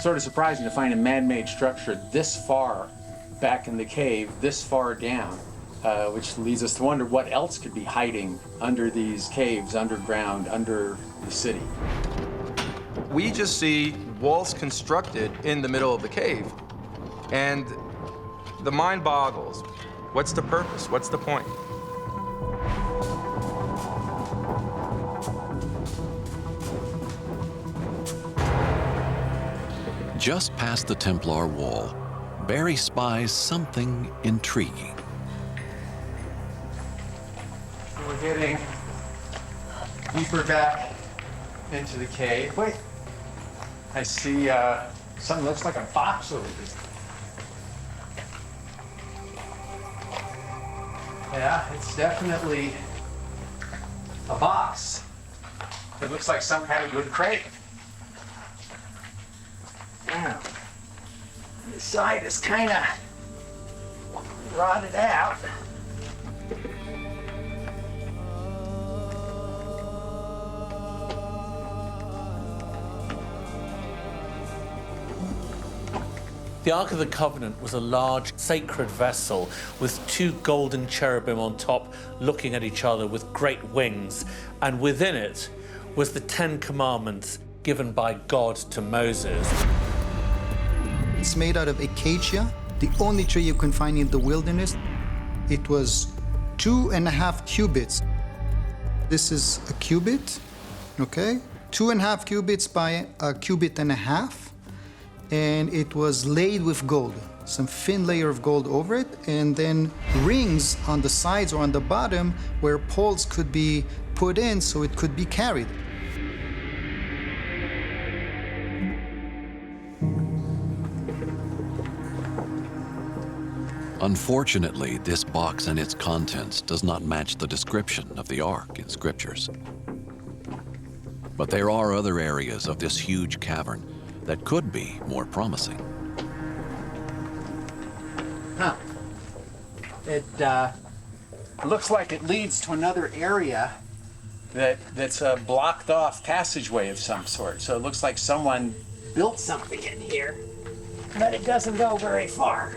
Sort of surprising to find a man-made structure this far back in the cave, this far down, which leads us to wonder what else could be hiding under these caves, underground, under the city. We just see walls constructed in the middle of the cave, and the mind boggles. What's the purpose? What's the point? Just past the Templar wall, Barry spies something intriguing. We're getting deeper back into the cave. Wait, I see something that looks like a box over there. Yeah, it's definitely a box. It looks like some kind of good crate. Wow. The side is kind of rotted out. The Ark of the Covenant was a large sacred vessel with two golden cherubim on top looking at each other with great wings, and within it was the 10 Commandments given by God to Moses. It's made out of acacia, the only tree you can find in the wilderness. It was 2.5 cubits. This is a cubit, okay? 2.5 cubits by a cubit and a half. And it was laid with gold, some thin layer of gold over it, and then rings on the sides or on the bottom where poles could be put in so it could be carried. Unfortunately, this box and its contents does not match the description of the Ark in scriptures. But there are other areas of this huge cavern that could be more promising. Huh. It looks like it leads to another area that's a blocked off passageway of some sort. So it looks like someone built something in here, but it doesn't go very far.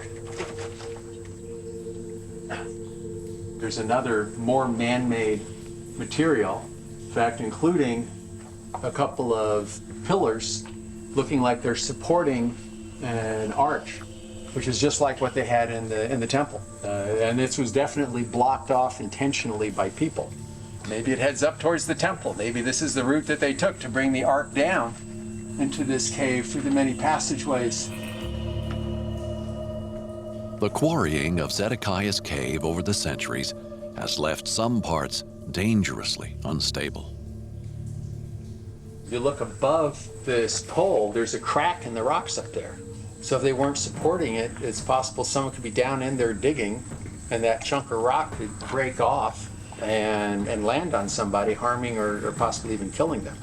There's another more man-made material, in fact, including a couple of pillars looking like they're supporting an arch, which is just like what they had in the temple. And this was definitely blocked off intentionally by people. Maybe it heads up towards the temple. Maybe this is the route that they took to bring the ark down into this cave through the many passageways. The quarrying of Zedekiah's cave over the centuries has left some parts dangerously unstable. You look above this pole, there's a crack in the rocks up there. So if they weren't supporting it, it's possible someone could be down in there digging, and that chunk of rock could break off and land on somebody, harming or possibly even killing them.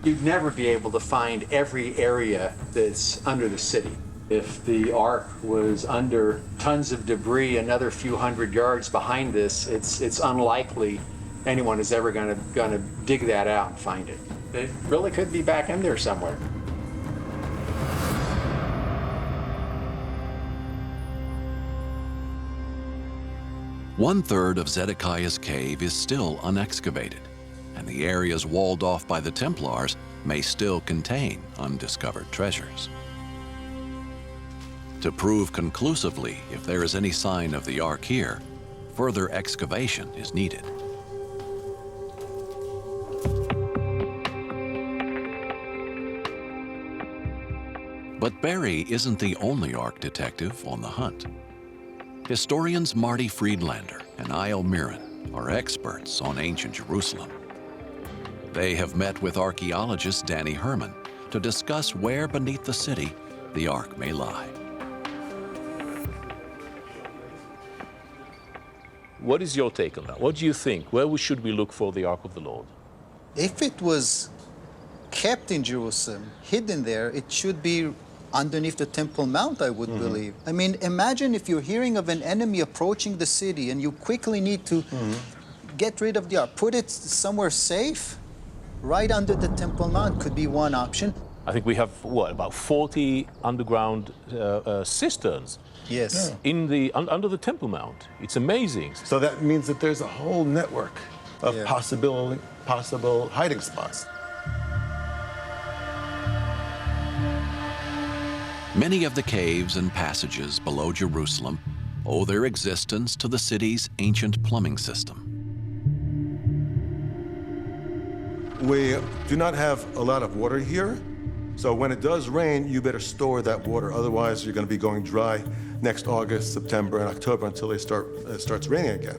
You'd never be able to find every area that's under the city. If the Ark was under tons of debris another few hundred yards behind this, it's unlikely anyone is ever gonna dig that out and find it. It really could be back in there somewhere. One-third of Zedekiah's cave is still unexcavated, and the areas walled off by the Templars may still contain undiscovered treasures. To prove conclusively if there is any sign of the Ark here, further excavation is needed. But Barry isn't the only Ark detective on the hunt. Historians Marty Friedlander and Isle Mirren are experts on ancient Jerusalem. They have met with archaeologist Danny Herman to discuss where beneath the city the Ark may lie. What is your take on that? What do you think? Where should we look for the Ark of the Lord? If it was kept in Jerusalem, hidden there, it should be underneath the Temple Mount, I would believe. I mean, imagine if you're hearing of an enemy approaching the city and you quickly need to get rid of the Ark. Put it somewhere safe, right under the Temple Mount could be one option. I think we have, what, about 40 underground cisterns. Yes. In the under the Temple Mount. It's amazing. So that means that there's a whole network of possible hiding spots. Many of the caves and passages below Jerusalem owe their existence to the city's ancient plumbing system. We do not have a lot of water here, so when it does rain, you better store that water. Otherwise, you're going to be going dry next August, September, and October until it starts raining again.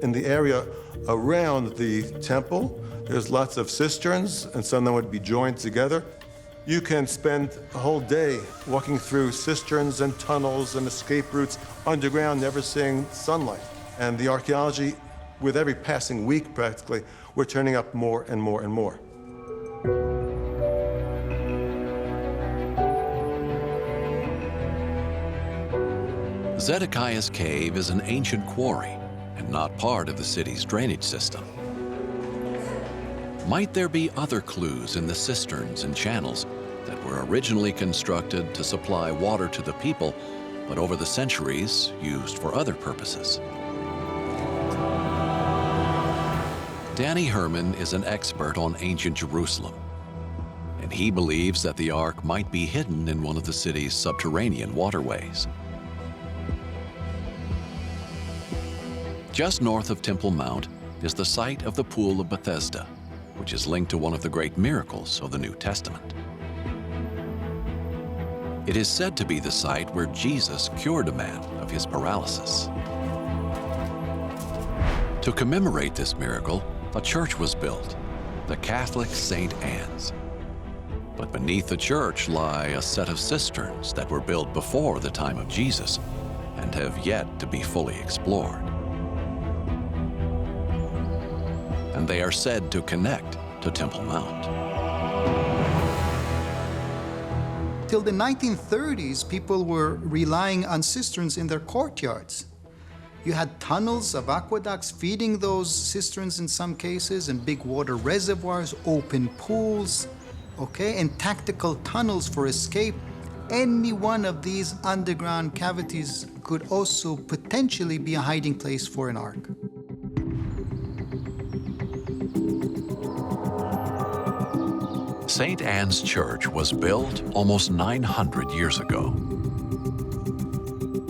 In the area around the temple, there's lots of cisterns, and some of them would be joined together. You can spend a whole day walking through cisterns and tunnels and escape routes underground, never seeing sunlight. And the archaeology, with every passing week practically, we're turning up more and more and more. Zedekiah's cave is an ancient quarry and not part of the city's drainage system. Might there be other clues in the cisterns and channels that were originally constructed to supply water to the people, but over the centuries used for other purposes? Danny Herman is an expert on ancient Jerusalem, and he believes that the Ark might be hidden in one of the city's subterranean waterways. Just north of Temple Mount is the site of the Pool of Bethesda, which is linked to one of the great miracles of the New Testament. It is said to be the site where Jesus cured a man of his paralysis. To commemorate this miracle, a church was built, the Catholic St. Anne's. But beneath the church lie a set of cisterns that were built before the time of Jesus and have yet to be fully explored. And they are said to connect to Temple Mount. Till the 1930s, people were relying on cisterns in their courtyards. You had tunnels of aqueducts feeding those cisterns in some cases, and big water reservoirs, open pools, and tactical tunnels for escape. Any one of these underground cavities could also potentially be a hiding place for an Ark. St. Anne's Church was built almost 900 years ago.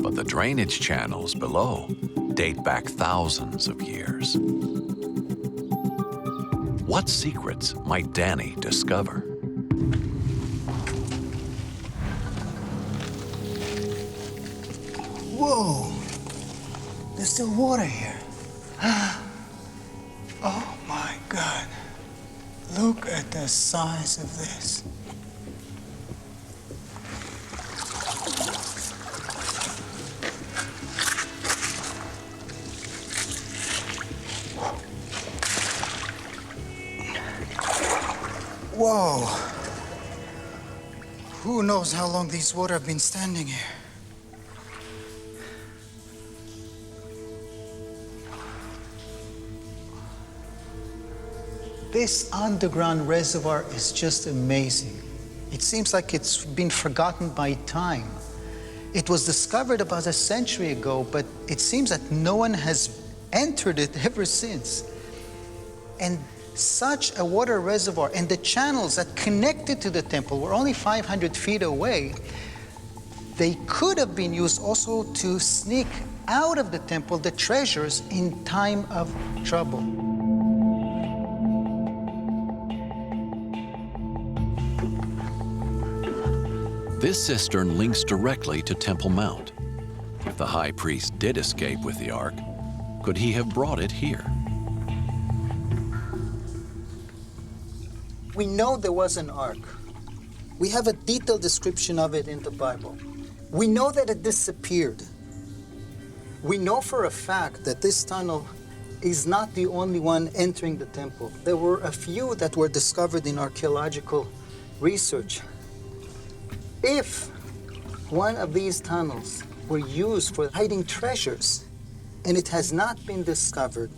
But the drainage channels below date back thousands of years. What secrets might Danny discover? Whoa, there's still water here. Oh my God, look. Look at the size of this. Whoa. Who knows how long these water have been standing here? This underground reservoir is just amazing. It seems like it's been forgotten by time. It was discovered about a century ago, but it seems that no one has entered it ever since. And such a water reservoir and the channels that connected to the temple were only 500 feet away. They could have been used also to sneak out of the temple the treasures in time of trouble. This cistern links directly to Temple Mount. If the high priest did escape with the ark, could he have brought it here? We know there was an ark. We have a detailed description of it in the Bible. We know that it disappeared. We know for a fact that this tunnel is not the only one entering the temple. There were a few that were discovered in archaeological research. If one of these tunnels were used for hiding treasures and it has not been discovered,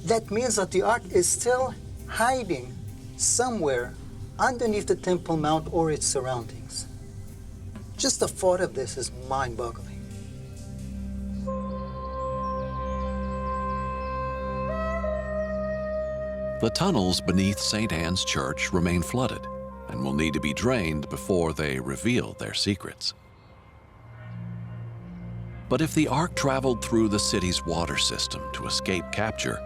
that means that the ark is still hiding somewhere underneath the Temple Mount or its surroundings. Just the thought of this is mind-boggling. The tunnels beneath St. Anne's Church remain flooded and will need to be drained before they reveal their secrets. But if the ark traveled through the city's water system to escape capture,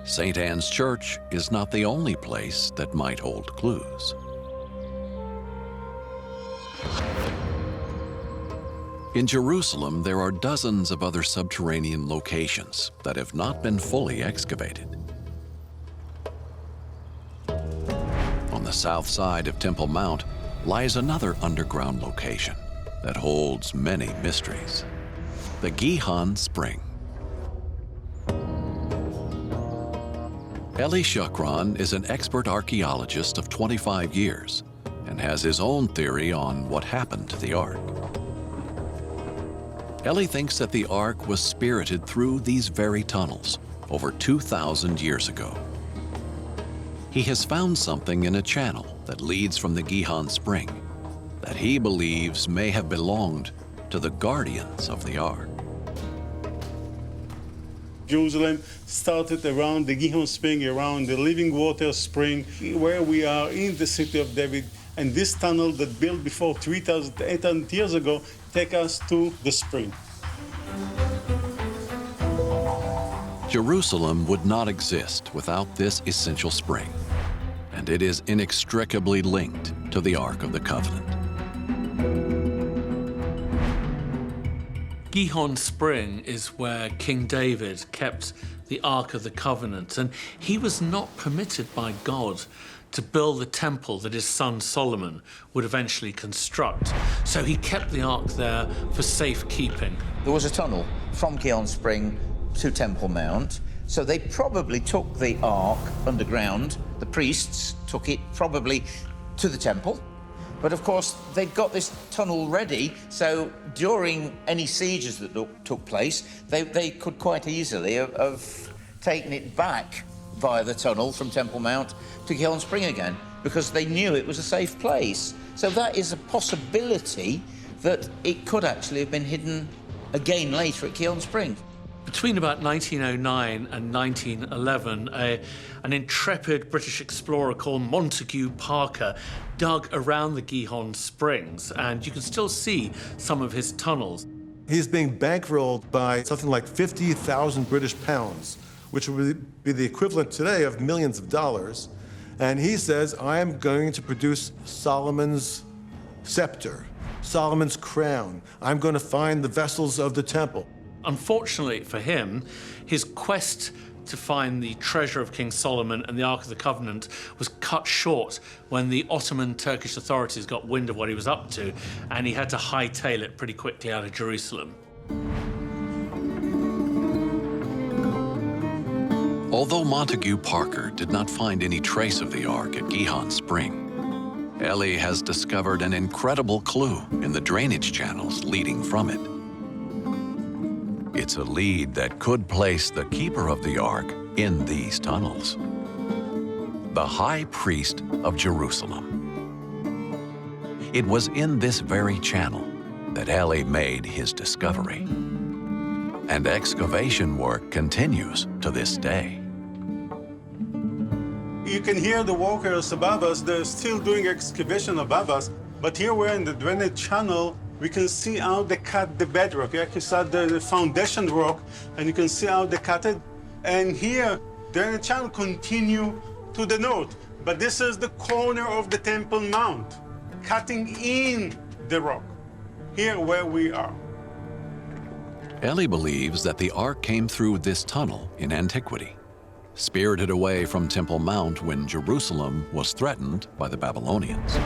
St. Anne's Church is not the only place that might hold clues. In Jerusalem, there are dozens of other subterranean locations that have not been fully excavated. On the south side of Temple Mount lies another underground location that holds many mysteries: the Gihon Spring. Eli Shukran is an expert archaeologist of 25 years and has his own theory on what happened to the ark. Eli thinks that the ark was spirited through these very tunnels over 2,000 years ago. He has found something in a channel that leads from the Gihon Spring that he believes may have belonged to the guardians of the ark. Jerusalem started around the Gihon Spring, around the living water spring, where we are in the city of David. And this tunnel that built before 3,800 years ago take us to the spring. Jerusalem would not exist without this essential spring, and it is inextricably linked to the Ark of the Covenant. Gihon Spring is where King David kept the Ark of the Covenant, and he was not permitted by God to build the temple that his son Solomon would eventually construct. So he kept the Ark there for safekeeping. There was a tunnel from Gihon Spring to Temple Mount, so they probably took the Ark underground. The priests took it probably to the temple. But of course, they'd got this tunnel ready, so during any sieges that took place, they could quite easily have taken it back via the tunnel from Temple Mount to Gihon Spring again, because they knew it was a safe place. So that is a possibility that it could actually have been hidden again later at Gihon Spring. Between about 1909 and 1911, an intrepid British explorer called Montague Parker dug around the Gihon Springs, and you can still see some of his tunnels. He's being bankrolled by something like 50,000 British pounds, which would be the equivalent today of millions of dollars. And he says, I am going to produce Solomon's scepter, Solomon's crown. I'm going to find the vessels of the temple. Unfortunately for him, his quest to find the treasure of King Solomon and the Ark of the Covenant was cut short when the Ottoman Turkish authorities got wind of what he was up to, and he had to hightail it pretty quickly out of Jerusalem. Although Montague Parker did not find any trace of the Ark at Gihon Spring, Ellie has discovered an incredible clue in the drainage channels leading from it. It's a lead that could place the keeper of the Ark in these tunnels. The High Priest of Jerusalem. It was in this very channel that Ellie made his discovery. And excavation work continues to this day. You can hear the workers above us. They're still doing excavation above us. But here we're in the drainage channel. We can see how they cut the bedrock. You can see the foundation rock, and you can see how they cut it. And here, the drainage channel continue to the north. But this is the corner of the Temple Mount, cutting in the rock, here where we are. Ellie believes that the Ark came through this tunnel in antiquity, spirited away from Temple Mount when Jerusalem was threatened by the Babylonians.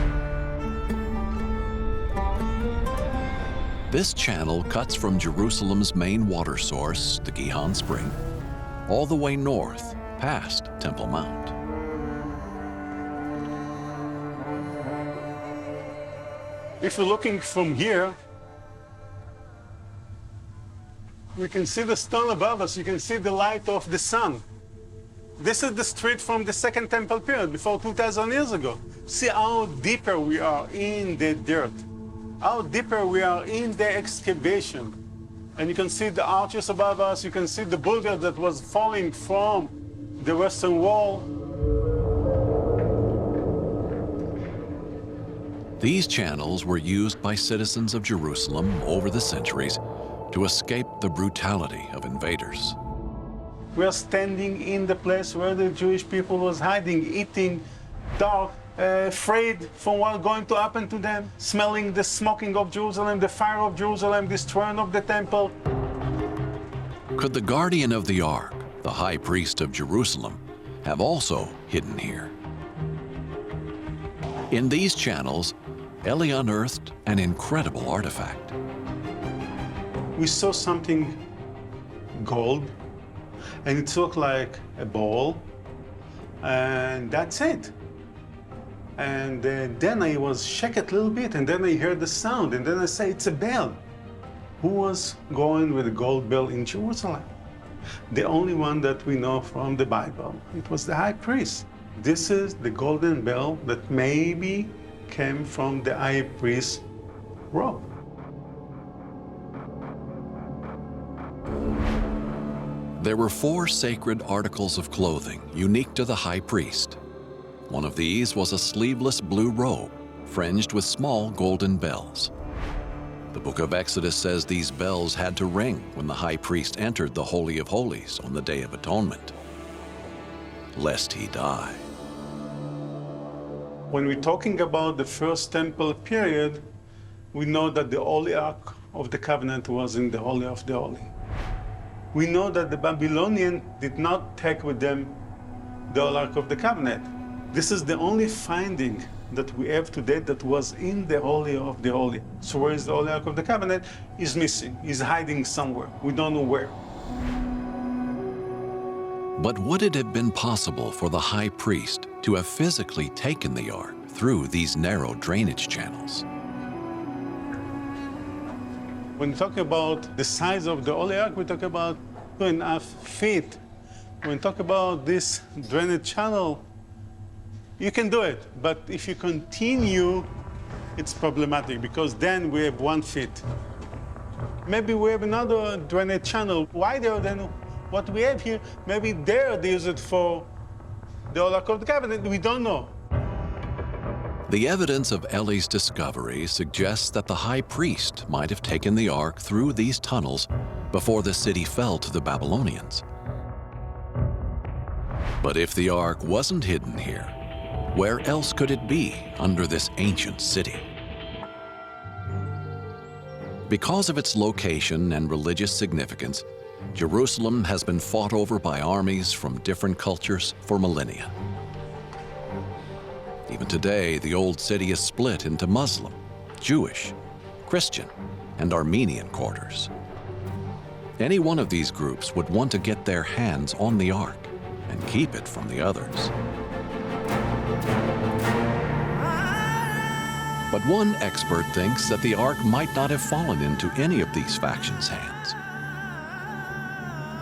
This channel cuts from Jerusalem's main water source, the Gihon Spring, all the way north past Temple Mount. If you're looking from here, we can see the stone above us. You can see the light of the sun. This is the street from the Second Temple period, before 2,000 years ago. See how deeper we are in the dirt, how deeper we are in the excavation. And you can see the arches above us. You can see the boulder that was falling from the western wall. These channels were used by citizens of Jerusalem over the centuries to escape the brutality of invaders. We are standing in the place where the Jewish people was hiding, eating dark, afraid from what's going to happen to them, smelling the smoking of Jerusalem, the fire of Jerusalem, destroying of the temple. Could the guardian of the Ark, the high priest of Jerusalem, have also hidden here? In these channels, Ellie unearthed an incredible artifact. We saw something gold, and it looked like a ball, and that's it. And then I was shocked a little bit, and then I heard the sound, and then I say, it's a bell. Who was going with a gold bell in Jerusalem? The only one that we know from the Bible. It was the high priest. This is the golden bell that maybe came from the high priest's robe. There were 4 sacred articles of clothing unique to the high priest. One of these was a sleeveless blue robe, fringed with small golden bells. The book of Exodus says these bells had to ring when the high priest entered the Holy of Holies on the Day of Atonement, lest he die. When we're talking about the First Temple period, we know that the Holy Ark of the Covenant was in the Holy of the Holy. We know that the Babylonians did not take with them the Holy Ark of the Covenant. This is the only finding that we have today that was in the Holy of the Holy. So where is the Holy Ark of the Covenant? Is missing, is hiding somewhere. We don't know where. But would it have been possible for the high priest to have physically taken the Ark through these narrow drainage channels? When we talk about the size of the Holy Ark, we talk about 2.5 feet. When we talk about this drainage channel, you can do it, but if you continue, it's problematic because then we have 1 foot. Maybe we have another drainage channel wider than what we have here. Maybe there they use it for the Holy Ark of the Covenant. We don't know. The evidence of Ellie's discovery suggests that the high priest might have taken the Ark through these tunnels before the city fell to the Babylonians. But if the Ark wasn't hidden here, where else could it be under this ancient city? Because of its location and religious significance, Jerusalem has been fought over by armies from different cultures for millennia. Even today, the old city is split into Muslim, Jewish, Christian, and Armenian quarters. Any one of these groups would want to get their hands on the Ark and keep it from the others. But one expert thinks that the Ark might not have fallen into any of these factions' hands.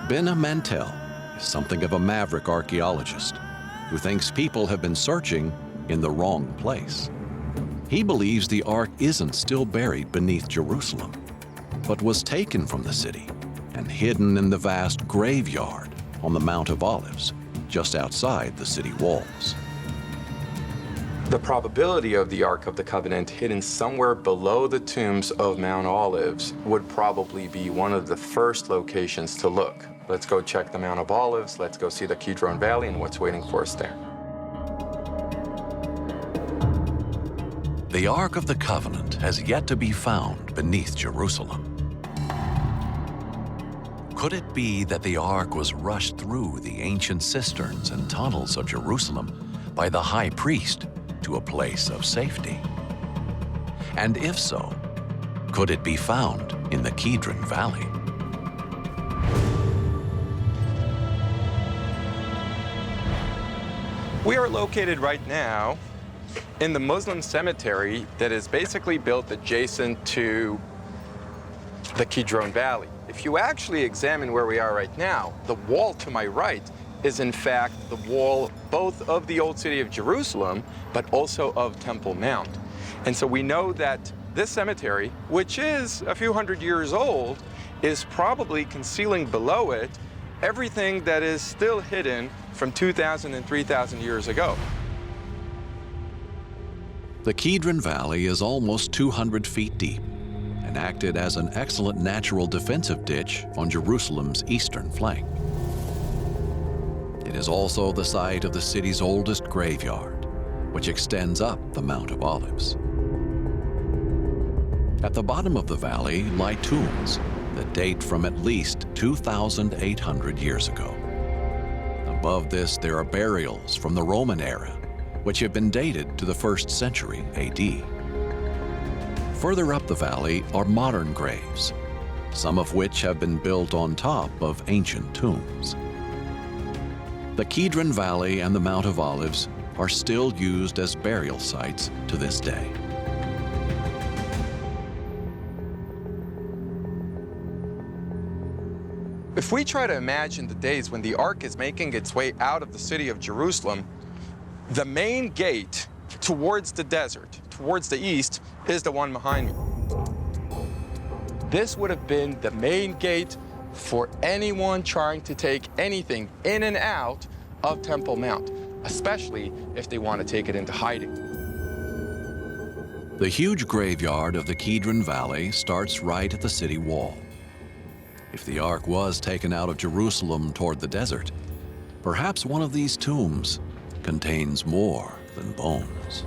Ben Mantel is something of a maverick archaeologist who thinks people have been searching in the wrong place. He believes the Ark isn't still buried beneath Jerusalem, but was taken from the city and hidden in the vast graveyard on the Mount of Olives, just outside the city walls. The probability of the Ark of the Covenant hidden somewhere below the tombs of Mount Olives would probably be one of the first locations to look. Let's go check the Mount of Olives, let's go see the Kidron Valley and what's waiting for us there. The Ark of the Covenant has yet to be found beneath Jerusalem. Could it be that the Ark was rushed through the ancient cisterns and tunnels of Jerusalem by the high priest to a place of safety? And if so, could it be found in the Kidron Valley? We are located right now in the Muslim cemetery that is basically built adjacent to the Kidron Valley. If you actually examine where we are right now, the wall to my right is in fact the wall both of the old city of Jerusalem, but also of Temple Mount. And so we know that this cemetery, which is a few hundred years old, is probably concealing below it everything that is still hidden from 2,000 and 3,000 years ago. The Kidron Valley is almost 200 feet deep and acted as an excellent natural defensive ditch on Jerusalem's eastern flank. It is also the site of the city's oldest graveyard, which extends up the Mount of Olives. At the bottom of the valley lie tombs that date from at least 2,800 years ago. Above this, there are burials from the Roman era, which have been dated to the 1st century AD. Further up the valley are modern graves, some of which have been built on top of ancient tombs. The Kidron Valley and the Mount of Olives are still used as burial sites to this day. If we try to imagine the days when the Ark is making its way out of the city of Jerusalem, the main gate towards the desert, towards the east, is the one behind me. This would have been the main gate for anyone trying to take anything in and out of Temple Mount, especially if they want to take it into hiding. The huge graveyard of the Kidron Valley starts right at the city wall. If the Ark was taken out of Jerusalem toward the desert, perhaps one of these tombs contains more than bones.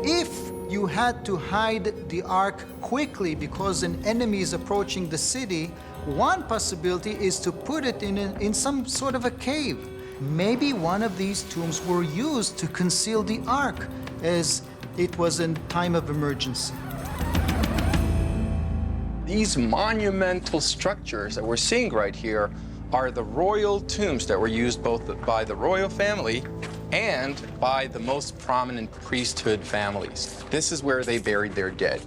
If you had to hide the Ark quickly because an enemy is approaching the city, one possibility is to put it in some sort of a cave. Maybe one of these tombs were used to conceal the Ark, as it was in time of emergency. These monumental structures that we're seeing right here are the royal tombs that were used both by the royal family and by the most prominent priesthood families. This is where they buried their dead.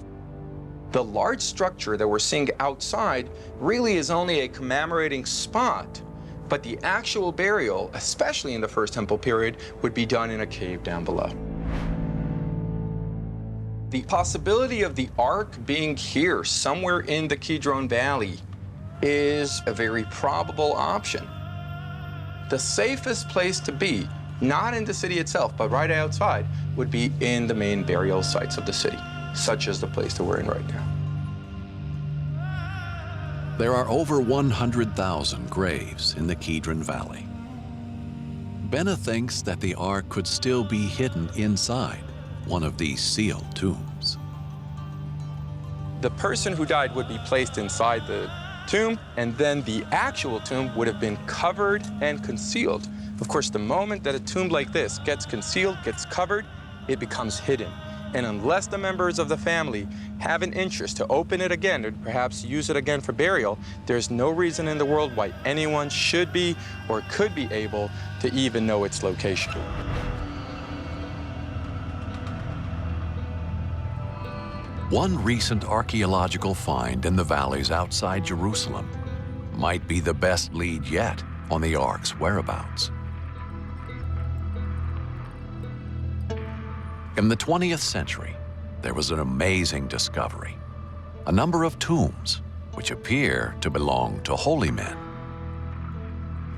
The large structure that we're seeing outside really is only a commemorating spot, but the actual burial, especially in the First Temple period, would be done in a cave down below. The possibility of the Ark being here, somewhere in the Kidron Valley, is a very probable option. The safest place to be, not in the city itself, but right outside, would be in the main burial sites of the city, such as the place that we're in right now. There are over 100,000 graves in the Kidron Valley. Benna thinks that the Ark could still be hidden inside one of these sealed tombs. The person who died would be placed inside the tomb, and then the actual tomb would have been covered and concealed. Of course, the moment that a tomb like this gets concealed, gets covered, it becomes hidden. And unless the members of the family have an interest to open it again or perhaps use it again for burial, there's no reason in the world why anyone should be or could be able to even know its location. One recent archaeological find in the valleys outside Jerusalem might be the best lead yet on the Ark's whereabouts. In the 20th century, there was an amazing discovery: a number of tombs which appear to belong to holy men.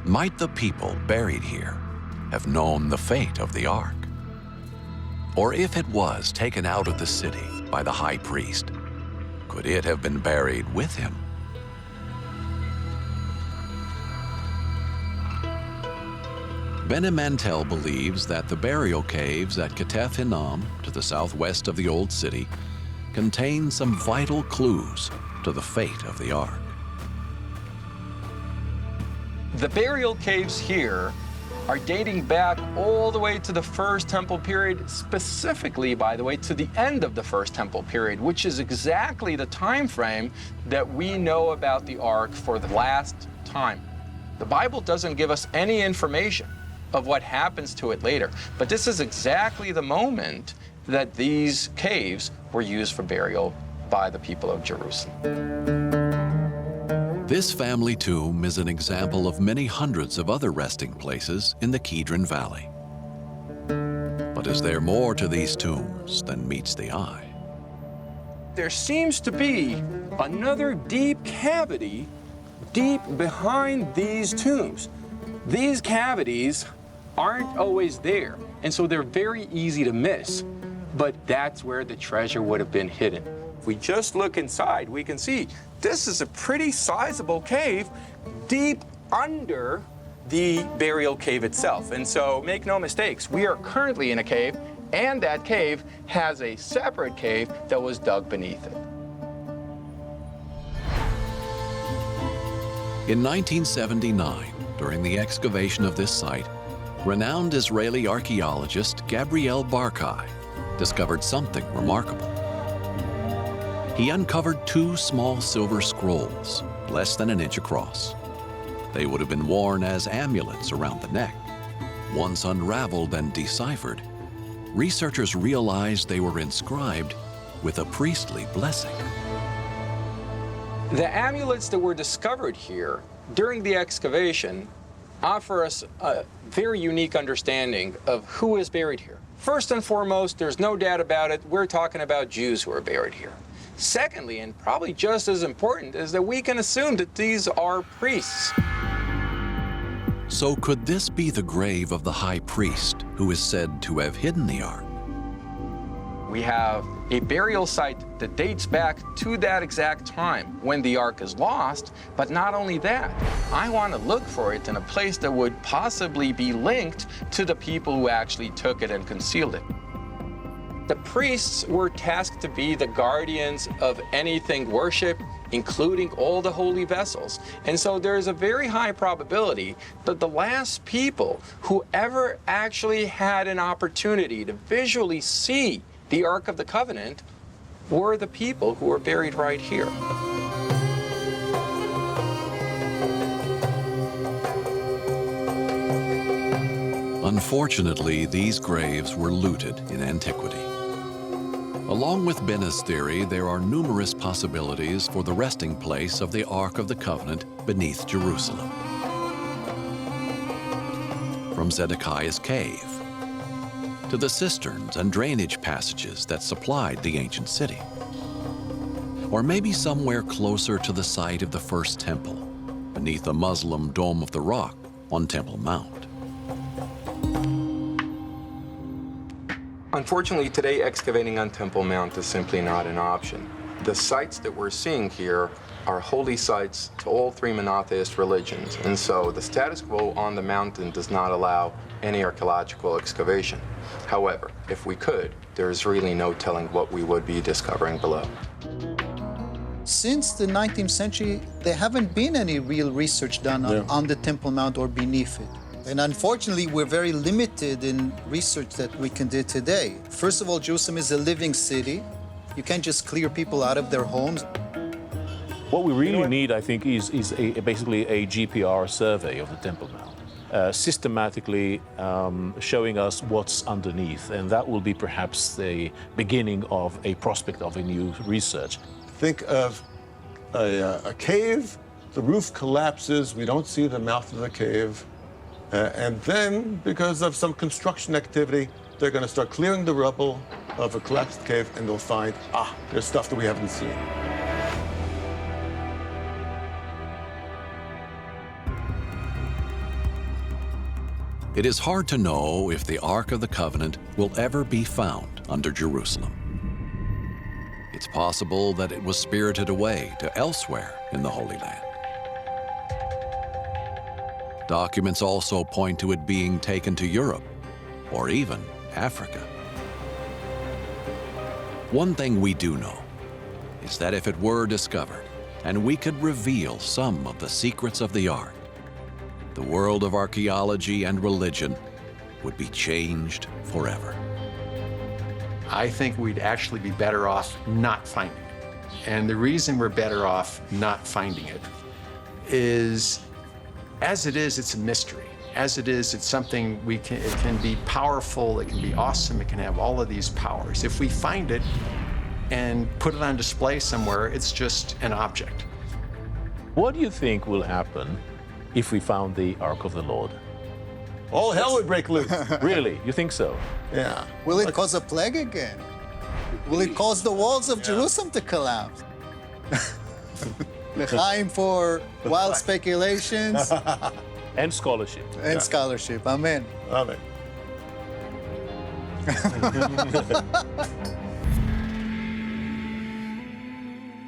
Might the people buried here have known the fate of the Ark? Or if it was taken out of the city by the high priest, could it have been buried with him? Benemantel believes that the burial caves at Ketef Hinnom, to the southwest of the Old City, contain some vital clues to the fate of the Ark. The burial caves here are dating back all the way to the First Temple period, specifically, by the way, to the end of the First Temple period, which is exactly the time frame that we know about the Ark for the last time. The Bible doesn't give us any information of what happens to it later, but this is exactly the moment that these caves were used for burial by the people of Jerusalem. This family tomb is an example of many hundreds of other resting places in the Kidron Valley. But is there more to these tombs than meets the eye? There seems to be another deep cavity deep behind these tombs. These cavities aren't always there, and so they're very easy to miss, but that's where the treasure would have been hidden. If we just look inside, we can see this is a pretty sizable cave deep under the burial cave itself. And so make no mistakes, we are currently in a cave, and that cave has a separate cave that was dug beneath it. In 1979, during the excavation of this site, renowned Israeli archaeologist Gabriel Barkai discovered something remarkable. He uncovered two small silver scrolls, less than an inch across. They would have been worn as amulets around the neck. Once unraveled and deciphered, researchers realized they were inscribed with a priestly blessing. The amulets that were discovered here during the excavation offer us a very unique understanding of who is buried here. First and foremost, there's no doubt about it, we're talking about Jews who are buried here. Secondly, and probably just as important, is that we can assume that these are priests. So could this be the grave of the high priest who is said to have hidden the Ark? We have a burial site that dates back to that exact time when the Ark is lost, but not only that, I want to look for it in a place that would possibly be linked to the people who actually took it and concealed it. The priests were tasked to be the guardians of anything worship, including all the holy vessels. And so there's a very high probability that the last people who ever actually had an opportunity to visually see the Ark of the Covenant were the people who were buried right here. Unfortunately, these graves were looted in antiquity. Along with Benna's theory, there are numerous possibilities for the resting place of the Ark of the Covenant beneath Jerusalem. From Zedekiah's cave, to the cisterns and drainage passages that supplied the ancient city. Or maybe somewhere closer to the site of the First Temple, beneath the Muslim Dome of the Rock on Temple Mount. Unfortunately, today excavating on Temple Mount is simply not an option. The sites that we're seeing here are holy sites to all three monotheist religions, and so the status quo on the mountain does not allow any archaeological excavation. However, if we could, there's really no telling what we would be discovering below. Since the 19th century, there haven't been any real research done on the Temple Mount or beneath it. And unfortunately, we're very limited in research that we can do today. First of all, Jerusalem is a living city. You can't just clear people out of their homes. What we really need, I think, is basically a GPR survey of the Temple Mount, systematically showing us what's underneath, and that will be perhaps the beginning of a prospect of a new research. Think of a cave, the roof collapses, we don't see the mouth of the cave, and then, because of some construction activity, they're going to start clearing the rubble of a collapsed cave, and they'll find, there's stuff that we haven't seen. It is hard to know if the Ark of the Covenant will ever be found under Jerusalem. It's possible that it was spirited away to elsewhere in the Holy Land. Documents also point to it being taken to Europe or even Africa. One thing we do know is that if it were discovered and we could reveal some of the secrets of the Ark, the world of archaeology and religion would be changed forever. I think we'd actually be better off not finding it. And the reason we're better off not finding it is, as it is, it's a mystery. As it is, it's something it can be powerful, it can be awesome, it can have all of these powers. If we find it and put it on display somewhere, it's just an object. What do you think will happen if we found the Ark of the Lord? All hell would break loose. Really? You think so? Yeah. Will it cause a plague again? Will it cause the walls of Jerusalem to collapse? L'chaim for wild speculations. And scholarship. And scholarship. Amen. Amen.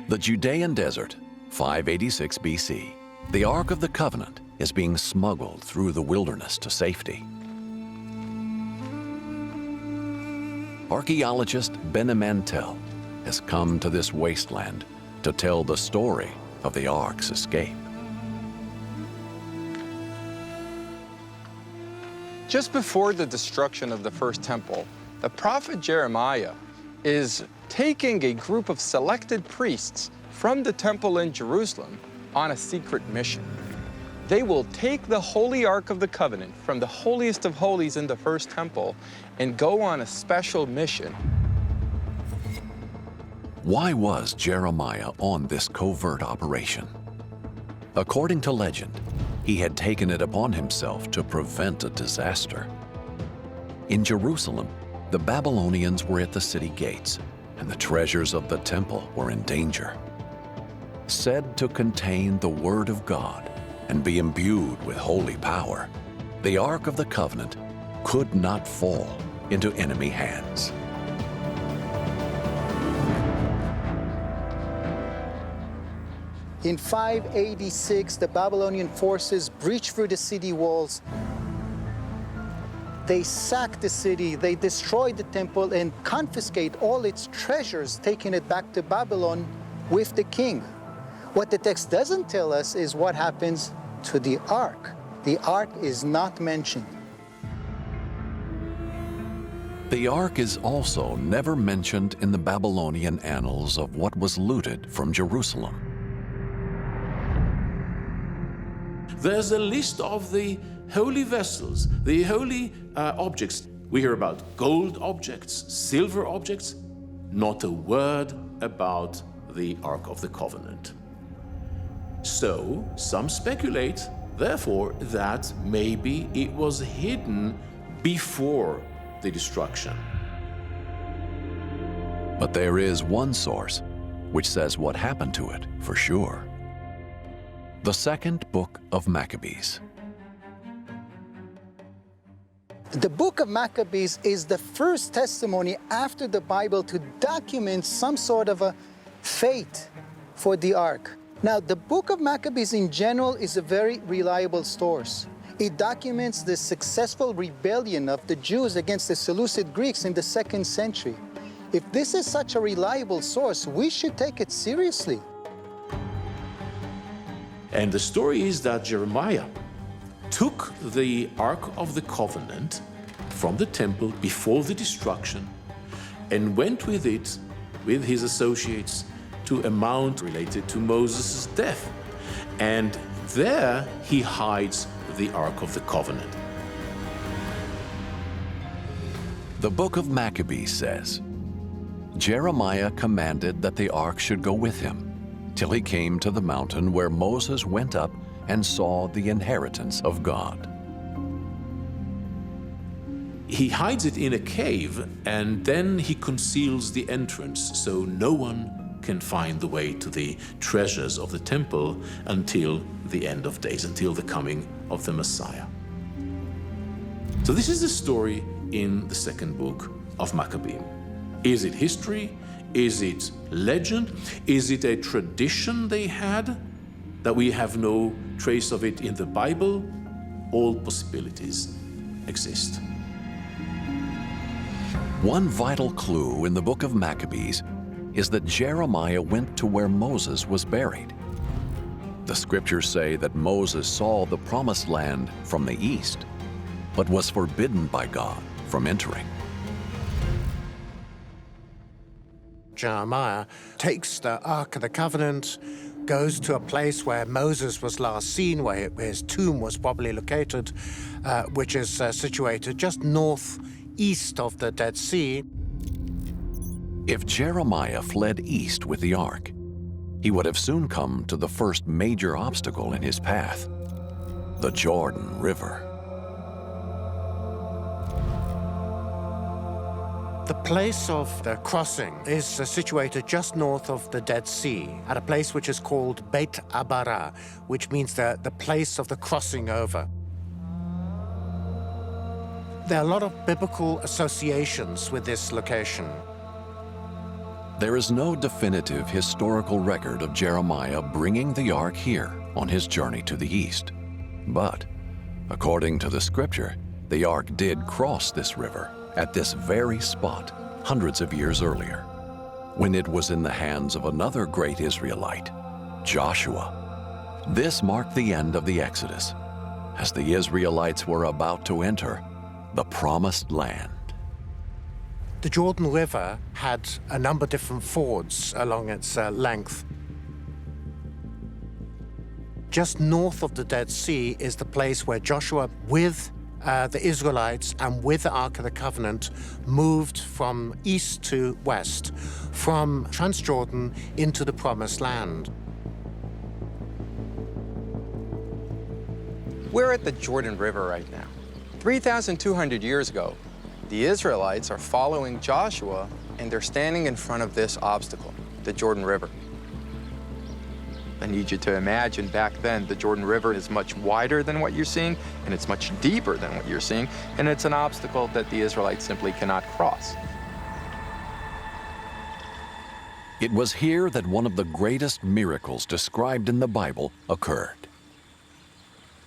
The Judean desert, 586 BC. The Ark of the Covenant is being smuggled through the wilderness to safety. Archaeologist Benny Mantell has come to this wasteland to tell the story of the Ark's escape. Just before the destruction of the first temple, the prophet Jeremiah is taking a group of selected priests from the temple in Jerusalem on a secret mission. They will take the Holy Ark of the Covenant from the holiest of holies in the first temple and go on a special mission. Why was Jeremiah on this covert operation? According to legend, he had taken it upon himself to prevent a disaster. In Jerusalem, the Babylonians were at the city gates, and the treasures of the temple were in danger. Said to contain the Word of God and be imbued with holy power, the Ark of the Covenant could not fall into enemy hands. In 586, the Babylonian forces breached through the city walls. They sacked the city, they destroyed the temple and confiscate all its treasures, taking it back to Babylon with the king. What the text doesn't tell us is what happens to the Ark. The Ark is not mentioned. The Ark is also never mentioned in the Babylonian annals of what was looted from Jerusalem. There's a list of the holy vessels, the holy objects. We hear about gold objects, silver objects, not a word about the Ark of the Covenant. So some speculate, therefore, that maybe it was hidden before the destruction. But there is one source which says what happened to it for sure. The second book of Maccabees. The book of Maccabees is the first testimony after the Bible to document some sort of a fate for the Ark. Now, the book of Maccabees in general is a very reliable source. It documents the successful rebellion of the Jews against the Seleucid Greeks in the 2nd century. If this is such a reliable source, we should take it seriously. And the story is that Jeremiah took the Ark of the Covenant from the temple before the destruction and went with it, with his associates, to a mount related to Moses' death. And there he hides the Ark of the Covenant. The book of Maccabees says, Jeremiah commanded that the ark should go with him, till he came to the mountain where Moses went up and saw the inheritance of God. He hides it in a cave, and then he conceals the entrance, so no one can find the way to the treasures of the temple until the end of days, until the coming of the Messiah. So this is the story in the second book of Maccabees. Is it history? Is it legend? Is it a tradition they had that we have no trace of it in the Bible? All possibilities exist. One vital clue in the book of Maccabees is that Jeremiah went to where Moses was buried. The scriptures say that Moses saw the promised land from the east, but was forbidden by God from entering. Jeremiah takes the Ark of the Covenant, goes to a place where Moses was last seen, where his tomb was probably located, which is situated just northeast of the Dead Sea. If Jeremiah fled east with the ark, he would have soon come to the first major obstacle in his path, the Jordan River. The place of the crossing is situated just north of the Dead Sea, at a place which is called Beit Abara, which means the place of the crossing over. There are a lot of biblical associations with this location. There is no definitive historical record of Jeremiah bringing the ark here on his journey to the east. But, according to the scripture, the ark did cross this river at this very spot hundreds of years earlier, when it was in the hands of another great Israelite, Joshua. This marked the end of the Exodus, as the Israelites were about to enter the Promised Land. The Jordan River had a number of different fords along its length. Just north of the Dead Sea is the place where Joshua, with the Israelites and with the Ark of the Covenant, moved from east to west, from Transjordan into the Promised Land. We're at the Jordan River right now. 3,200 years ago, the Israelites are following Joshua, and they're standing in front of this obstacle, the Jordan River. I need you to imagine back then, the Jordan River is much wider than what you're seeing, and it's much deeper than what you're seeing, and it's an obstacle that the Israelites simply cannot cross. It was here that one of the greatest miracles described in the Bible occurred.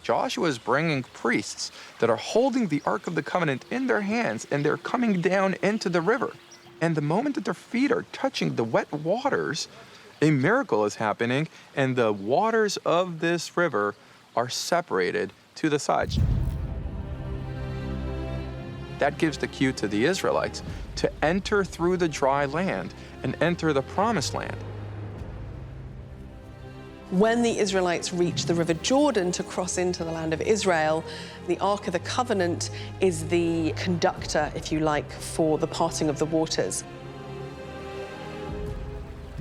Joshua is bringing priests that are holding the Ark of the Covenant in their hands, and they're coming down into the river. And the moment that their feet are touching the wet waters, a miracle is happening, and the waters of this river are separated to the sides. That gives the cue to the Israelites to enter through the dry land and enter the Promised Land. When the Israelites reach the River Jordan to cross into the land of Israel, the Ark of the Covenant is the conductor, if you like, for the parting of the waters.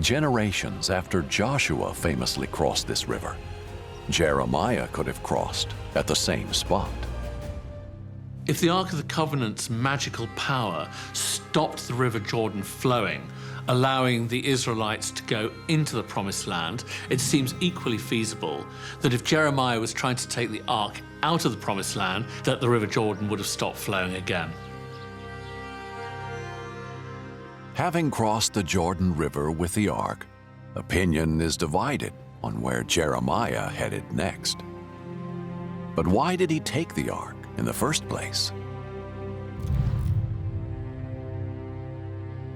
Generations after Joshua famously crossed this river, Jeremiah could have crossed at the same spot. If the Ark of the Covenant's magical power stopped the River Jordan flowing, allowing the Israelites to go into the Promised Land, it seems equally feasible that if Jeremiah was trying to take the Ark out of the Promised Land, that the River Jordan would have stopped flowing again. Having crossed the Jordan River with the Ark, opinion is divided on where Jeremiah headed next. But why did he take the Ark in the first place?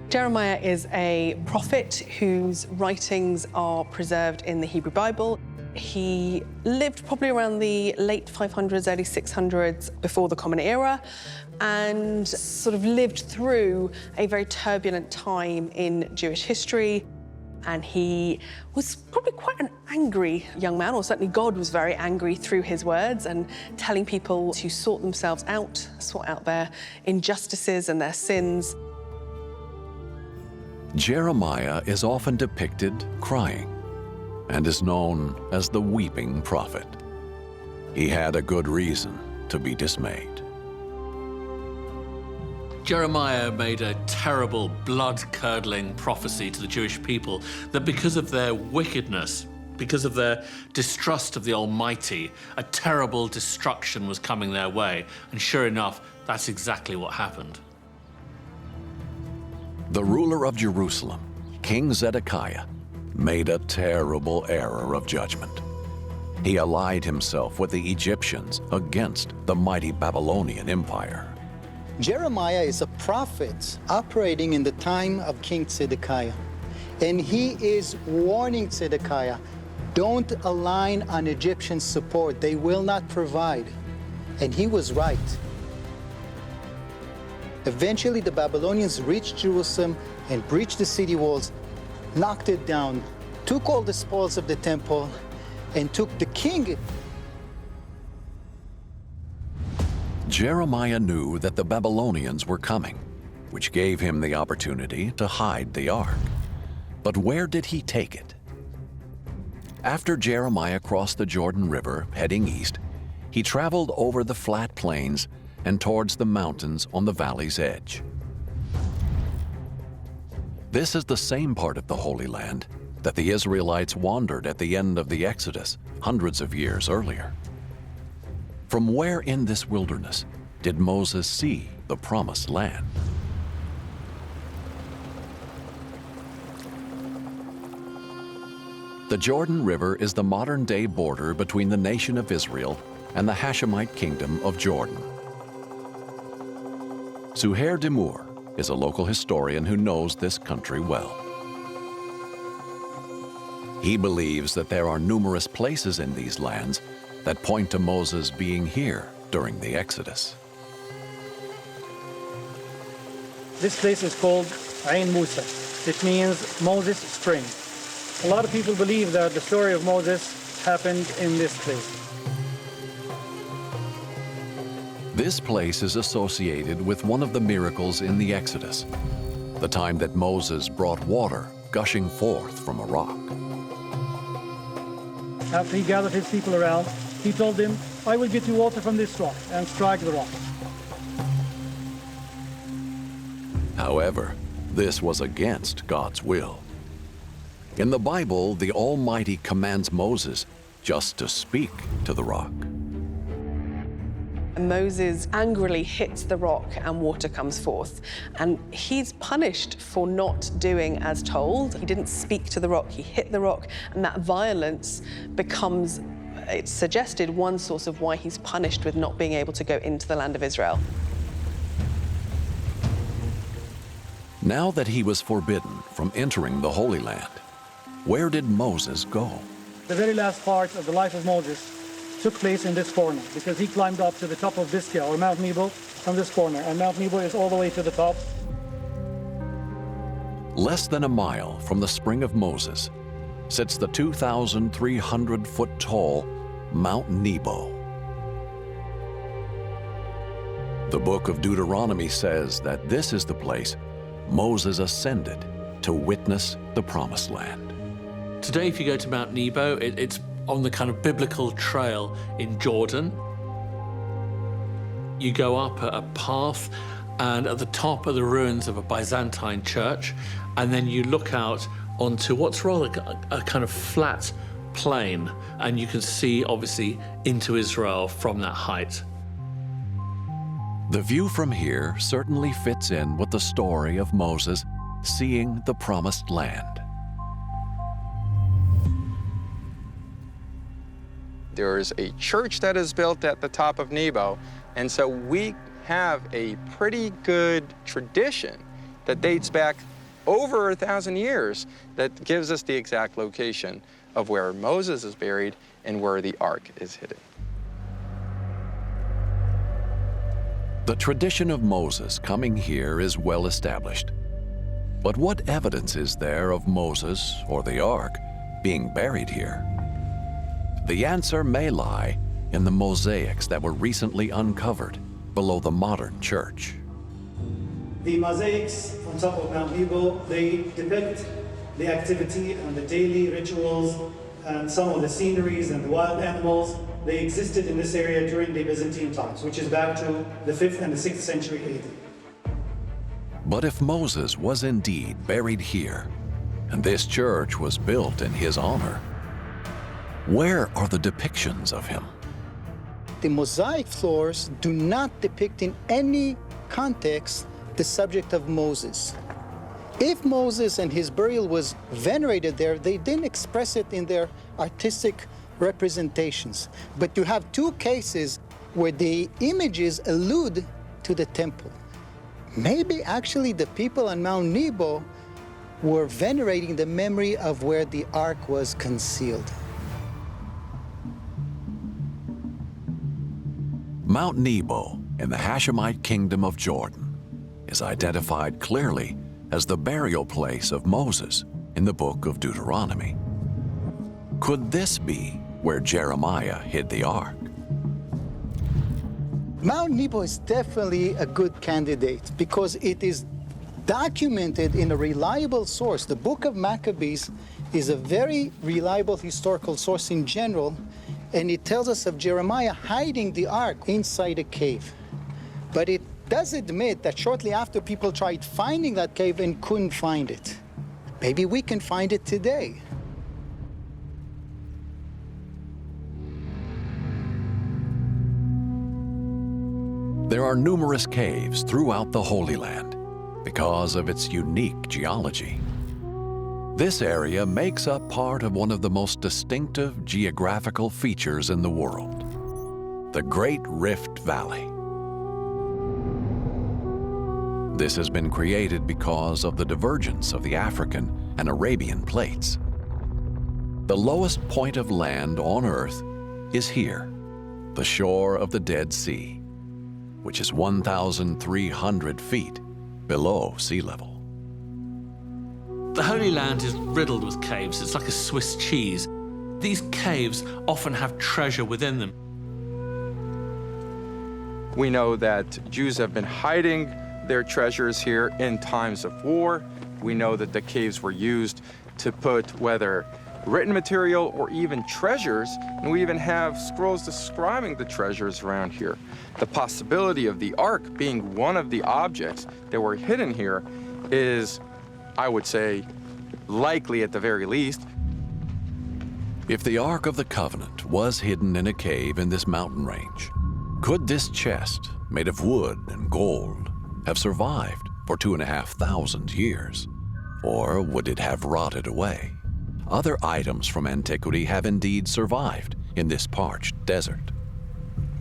Jeremiah is a prophet whose writings are preserved in the Hebrew Bible. He lived probably around the late 500s, early 600s, before the Common Era, and sort of lived through a very turbulent time in Jewish history. And he was probably quite an angry young man, or certainly God was very angry through his words and telling people to sort themselves out, sort out their injustices and their sins. Jeremiah is often depicted crying and is known as the weeping prophet. He had a good reason to be dismayed. Jeremiah made a terrible, blood-curdling prophecy to the Jewish people that because of their wickedness, because of their distrust of the Almighty, a terrible destruction was coming their way. And sure enough, that's exactly what happened. The ruler of Jerusalem, King Zedekiah, made a terrible error of judgment. He allied himself with the Egyptians against the mighty Babylonian Empire. Jeremiah is a prophet operating in the time of King Zedekiah. And he is warning Zedekiah, don't align on Egyptian support. They will not provide. And he was right. Eventually, the Babylonians reached Jerusalem and breached the city walls, knocked it down, took all the spoils of the temple, and took the king. Jeremiah knew that the Babylonians were coming, which gave him the opportunity to hide the ark. But where did he take it? After Jeremiah crossed the Jordan River, heading east, he traveled over the flat plains and towards the mountains on the valley's edge. This is the same part of the Holy Land that the Israelites wandered at the end of the Exodus hundreds of years earlier. From where in this wilderness did Moses see the Promised Land? The Jordan River is the modern-day border between the nation of Israel and the Hashemite kingdom of Jordan. Suhair Demur is a local historian who knows this country well. He believes that there are numerous places in these lands that point to Moses being here during the Exodus. This place is called Ain Musa. It means Moses' spring. A lot of people believe that the story of Moses happened in this place. This place is associated with one of the miracles in the Exodus, the time that Moses brought water gushing forth from a rock. After he gathered his people around, he told them, I will get you water from this rock, and strike the rock. However, this was against God's will. In the Bible, the Almighty commands Moses just to speak to the rock. Moses angrily hits the rock and water comes forth. And he's punished for not doing as told. He didn't speak to the rock, he hit the rock, and that violence becomes, it's suggested, one source of why he's punished with not being able to go into the land of Israel. Now that he was forbidden from entering the Holy Land, where did Moses go? The very last part of the life of Moses took place in this corner, because he climbed up to the top of this hill, or Mount Nebo, from this corner, and Mount Nebo is all the way to the top. Less than a mile from the Spring of Moses sits the 2,300-foot tall Mount Nebo. The book of Deuteronomy says that this is the place Moses ascended to witness the Promised Land. Today, if you go to Mount Nebo, it's on the kind of biblical trail in Jordan. You go up a path, and at the top are the ruins of a Byzantine church, and then you look out onto what's rather a kind of flat plain, and you can see, obviously, into Israel from that height. The view from here certainly fits in with the story of Moses seeing the Promised Land. There is a church that is built at the top of Nebo, and so we have a pretty good tradition that dates back over 1,000 years that gives us the exact location of where Moses is buried and where the ark is hidden. The tradition of Moses coming here is well established. But what evidence is there of Moses or the ark being buried here? The answer may lie in the mosaics that were recently uncovered below the modern church. The mosaics on top of Mount Nebo, they depict the activity and the daily rituals and some of the sceneries and the wild animals. They existed in this area during the Byzantine times, which is back to the 5th and the 6th century AD. But if Moses was indeed buried here, and this church was built in his honor, where are the depictions of him? The mosaic floors do not depict in any context the subject of Moses. If Moses and his burial was venerated there, they didn't express it in their artistic representations. But you have two cases where the images allude to the temple. Maybe actually the people on Mount Nebo were venerating the memory of where the ark was concealed. Mount Nebo in the Hashemite kingdom of Jordan is identified clearly as the burial place of Moses in the book of Deuteronomy. Could this be where Jeremiah hid the ark? Mount Nebo is definitely a good candidate because it is documented in a reliable source. The book of Maccabees is a very reliable historical source in general, and it tells us of Jeremiah hiding the ark inside a cave. But it does admit that shortly after, people tried finding that cave and couldn't find it. Maybe we can find it today. There are numerous caves throughout the Holy Land because of its unique geology. This area makes up part of one of the most distinctive geographical features in the world, the Great Rift Valley. This has been created because of the divergence of the African and Arabian plates. The lowest point of land on Earth is here, the shore of the Dead Sea, which is 1,300 feet below sea level. The Holy Land is riddled with caves. It's like a Swiss cheese. These caves often have treasure within them. We know that Jews have been hiding their treasures here in times of war. We know that the caves were used to put whether written material or even treasures, and we even have scrolls describing the treasures around here. The possibility of the ark being one of the objects that were hidden here is, I would say, likely at the very least. If the Ark of the Covenant was hidden in a cave in this mountain range, could this chest, made of wood and gold, have survived for 2,500 years? Or would it have rotted away? Other items from antiquity have indeed survived in this parched desert.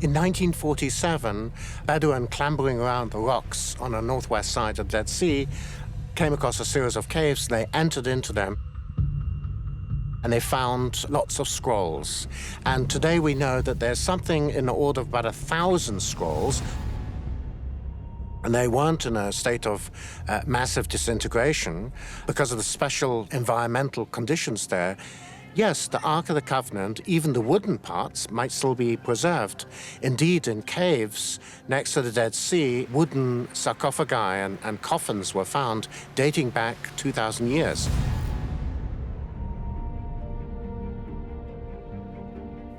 In 1947, Bedouin clambering around the rocks on the northwest side of the Dead Sea came across a series of caves. They entered into them, and they found lots of scrolls. And today we know that there's something in the order of about 1,000 scrolls, and they weren't in a state of massive disintegration because of the special environmental conditions there. Yes, the Ark of the Covenant, even the wooden parts, might still be preserved. Indeed, in caves next to the Dead Sea, wooden sarcophagi and coffins were found dating back 2,000 years.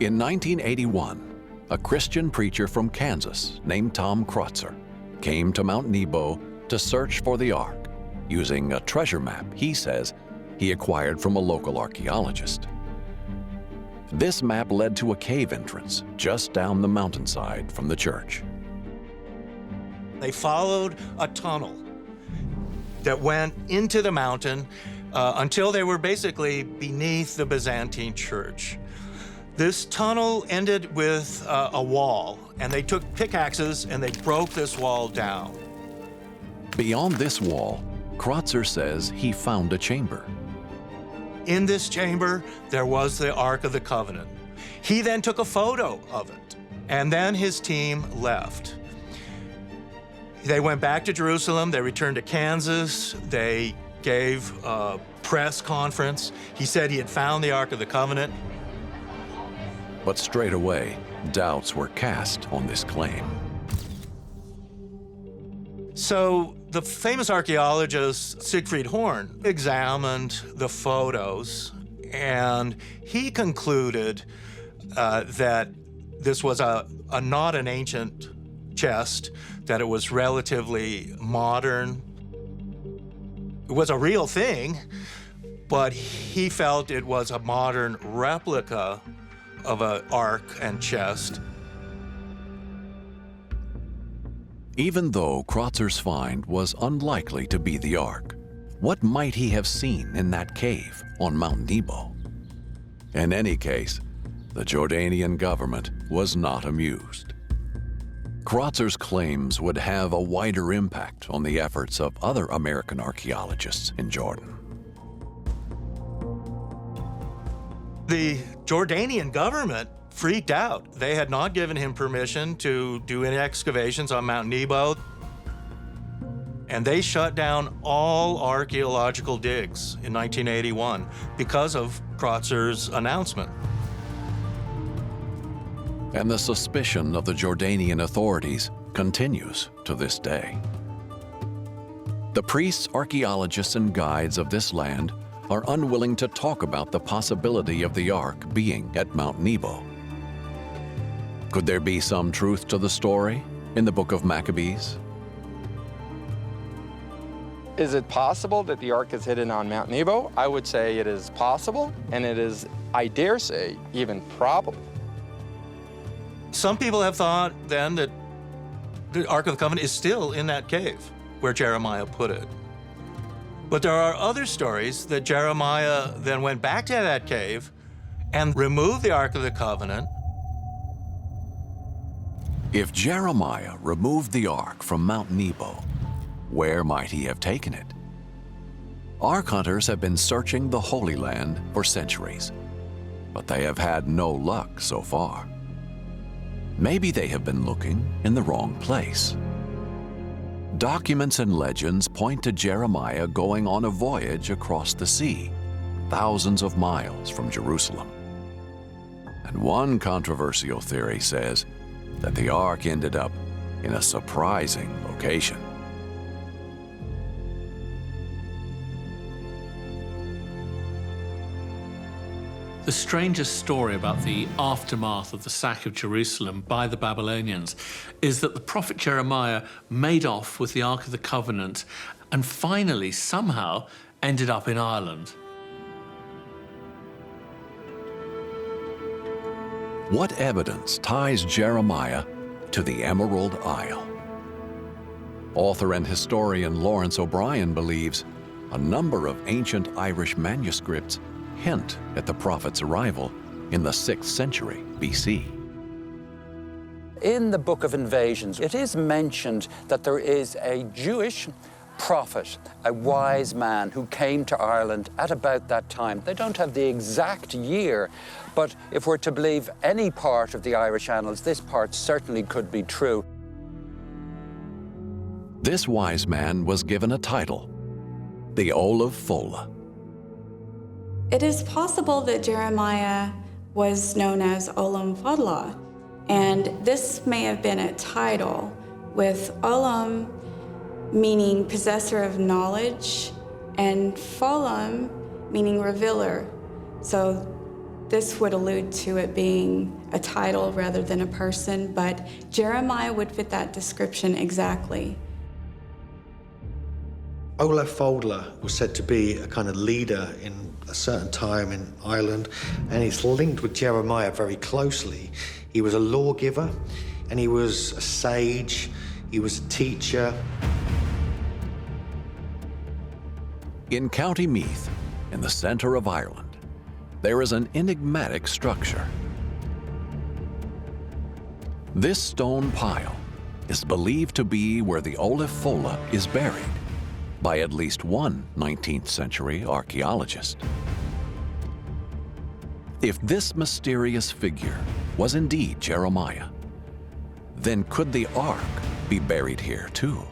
In 1981, a Christian preacher from Kansas named Tom Crotzer came to Mount Nebo to search for the Ark using a treasure map he says he acquired from a local archaeologist. This map led to a cave entrance just down the mountainside from the church. They followed a tunnel that went into the mountain until they were basically beneath the Byzantine church. This tunnel ended with a wall, and they took pickaxes and they broke this wall down. Beyond this wall Crotzer says he found a chamber. In this chamber, there was the Ark of the Covenant. He then took a photo of it, and then his team left. They went back to Jerusalem, they returned to Kansas, they gave a press conference. He said he had found the Ark of the Covenant. But straight away, doubts were cast on this claim. So the famous archaeologist Siegfried Horn examined the photos, and he concluded that this was not an ancient chest, that it was relatively modern. It was a real thing, but he felt it was a modern replica of an ark and chest. Even though Crotzer's find was unlikely to be the Ark, what might he have seen in that cave on Mount Nebo? In any case, the Jordanian government was not amused. Crotzer's claims would have a wider impact on the efforts of other American archaeologists in Jordan. The Jordanian government freaked out. They had not given him permission to do any excavations on Mount Nebo, and they shut down all archaeological digs in 1981 because of Crotzer's announcement. And the suspicion of the Jordanian authorities continues to this day. The priests, archaeologists, and guides of this land are unwilling to talk about the possibility of the Ark being at Mount Nebo. Could there be some truth to the story in the book of Maccabees? Is it possible that the Ark is hidden on Mount Nebo? I would say it is possible, and it is, I dare say, even probable. Some people have thought then that the Ark of the Covenant is still in that cave where Jeremiah put it. But there are other stories that Jeremiah then went back to that cave and removed the Ark of the Covenant. If Jeremiah removed the Ark from Mount Nebo, where might he have taken it? Ark hunters have been searching the Holy Land for centuries, but they have had no luck so far. Maybe they have been looking in the wrong place. Documents and legends point to Jeremiah going on a voyage across the sea, thousands of miles from Jerusalem. And one controversial theory says that the Ark ended up in a surprising location. The strangest story about the aftermath of the sack of Jerusalem by the Babylonians is that the prophet Jeremiah made off with the Ark of the Covenant and finally somehow ended up in Ireland. What evidence ties Jeremiah to the Emerald Isle? Author and historian Lawrence O'Brien believes a number of ancient Irish manuscripts hint at the prophet's arrival in the 6th century BC. In the Book of Invasions, it is mentioned that there is a Jewish prophet, a wise man who came to Ireland at about that time. They don't have the exact year, but if we're to believe any part of the Irish annals, this part certainly could be true. This wise man was given a title, the Olaf Fola. It is possible that Jeremiah was known as Olam Fadla, and this may have been a title, with Olam meaning possessor of knowledge, and Folam meaning revealer. So this would allude to it being a title rather than a person, but Jeremiah would fit that description exactly. Olaf Fodler was said to be a kind of leader in a certain time in Ireland, and it's linked with Jeremiah very closely. He was a lawgiver, and he was a sage, he was a teacher. In County Meath, in the center of Ireland, there is an enigmatic structure. This stone pile is believed to be where the Olaf Fola is buried. by at least one 19th century archaeologist. If this mysterious figure was indeed Jeremiah, then could the Ark be buried here too?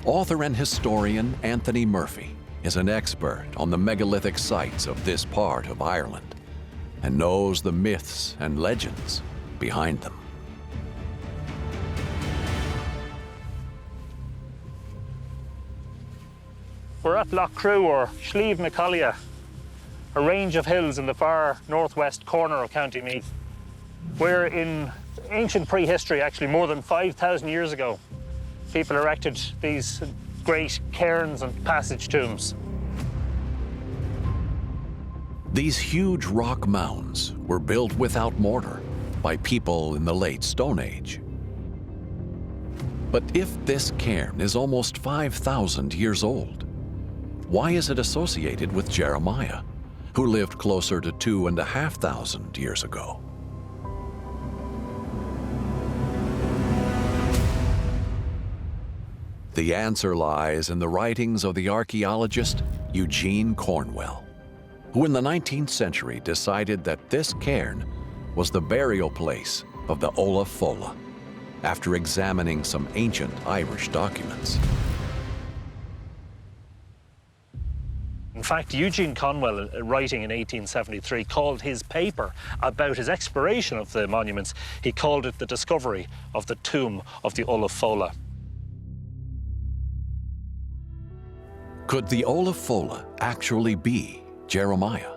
Author and historian Anthony Murphy is an expert on the megalithic sites of this part of Ireland and knows the myths and legends behind them. We're at Loch Crew, or Slieve Macalia, a range of hills in the far northwest corner of County Meath, where in ancient prehistory, actually more than 5,000 years ago, people erected these great cairns and passage tombs. These huge rock mounds were built without mortar by people in the late Stone Age. But if this cairn is almost 5,000 years old, why is it associated with Jeremiah, who lived closer to 2,500 years ago? The answer lies in the writings of the archaeologist Eugene Cornwell, who in the 19th century decided that this cairn was the burial place of the Ola Fola, after examining some ancient Irish documents. In fact, Eugene Cornwell, writing in 1873, called his paper about his exploration of the monuments, he called it the discovery of the tomb of the Ola Fola. Could the Ola Fola actually be Jeremiah?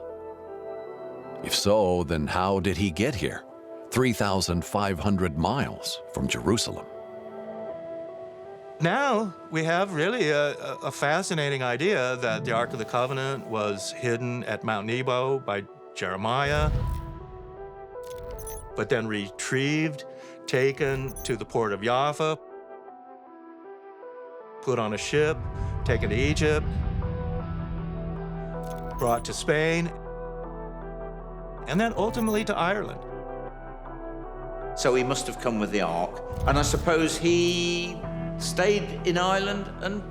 If so, then how did he get here, 3,500 miles from Jerusalem? Now we have really a fascinating idea that the Ark of the Covenant was hidden at Mount Nebo by Jeremiah, but then retrieved, taken to the port of Jaffa, put on a ship, taken to Egypt, brought to Spain, and then ultimately to Ireland. So he must have come with the Ark, and I suppose he stayed in Ireland and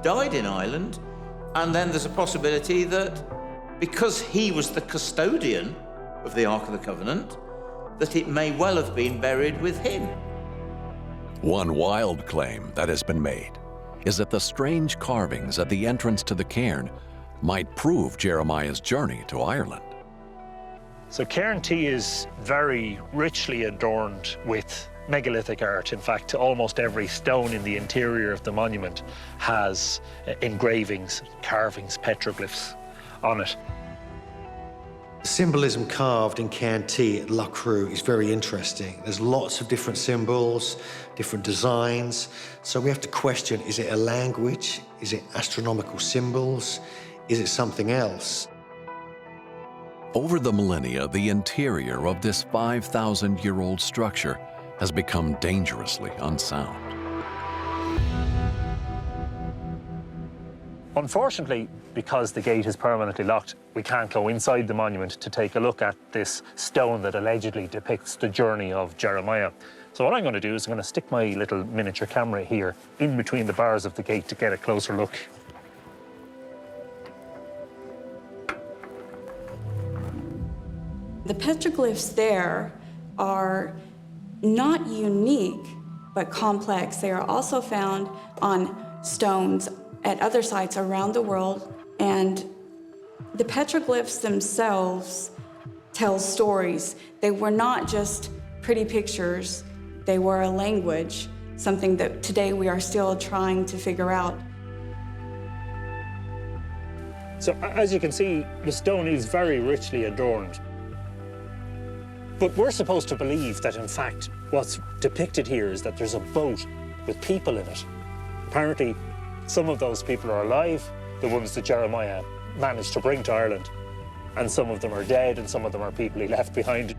died in Ireland, and then there's a possibility that because he was the custodian of the Ark of the Covenant, that it may well have been buried with him. One wild claim that has been made is that the strange carvings at the entrance to the cairn might prove Jeremiah's journey to Ireland. So Cairn Tea is very richly adorned with megalithic art. In fact, almost every stone in the interior of the monument has engravings, carvings, petroglyphs on it. The symbolism carved in Cairn Tea at Loch Crew is very interesting. There's lots of different symbols, different designs. So we have to question, is it a language? Is it astronomical symbols? Is it something else? Over the millennia, the interior of this 5,000-year-old structure has become dangerously unsound. Unfortunately, because the gate is permanently locked, we can't go inside the monument to take a look at this stone that allegedly depicts the journey of Jeremiah. So what I'm going to do is I'm going to stick my little miniature camera here in between the bars of the gate to get a closer look. The petroglyphs there are not unique, but complex. They are also found on stones at other sites around the world, and the petroglyphs themselves tell stories. They were not just pretty pictures, they were a language, something that today we are still trying to figure out. So as you can see, the stone is very richly adorned. But we're supposed to believe that, in fact, what's depicted here is that there's a boat with people in it. Apparently, some of those people are alive, the ones that Jeremiah managed to bring to Ireland, and some of them are dead, and some of them are people he left behind.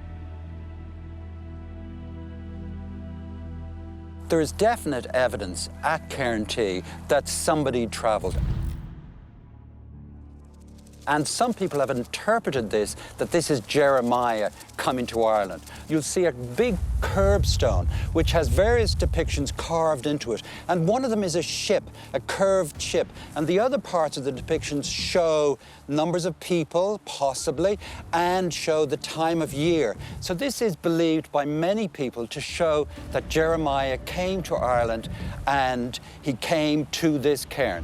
There is definite evidence at Cairn Tea that somebody travelled. And some people have interpreted this, that this is Jeremiah coming to Ireland. You'll see a big curbstone, which has various depictions carved into it. And one of them is a ship, a curved ship. And the other parts of the depictions show numbers of people, possibly, and show the time of year. So this is believed by many people to show that Jeremiah came to Ireland and he came to this cairn.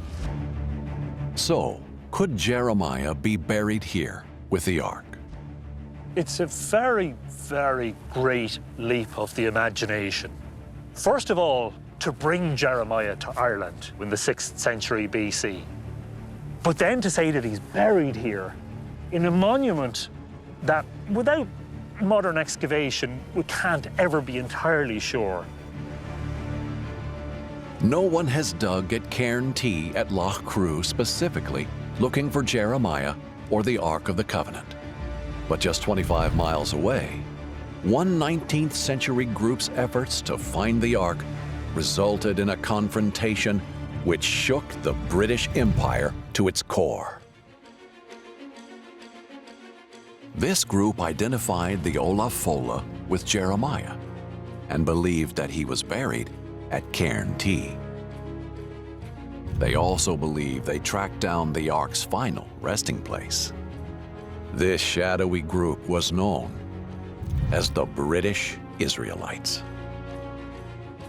So, could Jeremiah be buried here with the Ark? It's a very, very great leap of the imagination. First of all, to bring Jeremiah to Ireland in the 6th century BC. But then to say that he's buried here in a monument that, without modern excavation, we can't ever be entirely sure. No one has dug at Cairn Tea at Loch Crew specifically looking for Jeremiah or the Ark of the Covenant. But just 25 miles away, one 19th century group's efforts to find the Ark resulted in a confrontation which shook the British Empire to its core. This group identified the Olaf Fola with Jeremiah and believed that he was buried at Cairn Tea. They also believe they tracked down the Ark's final resting place. This shadowy group was known as the British Israelites.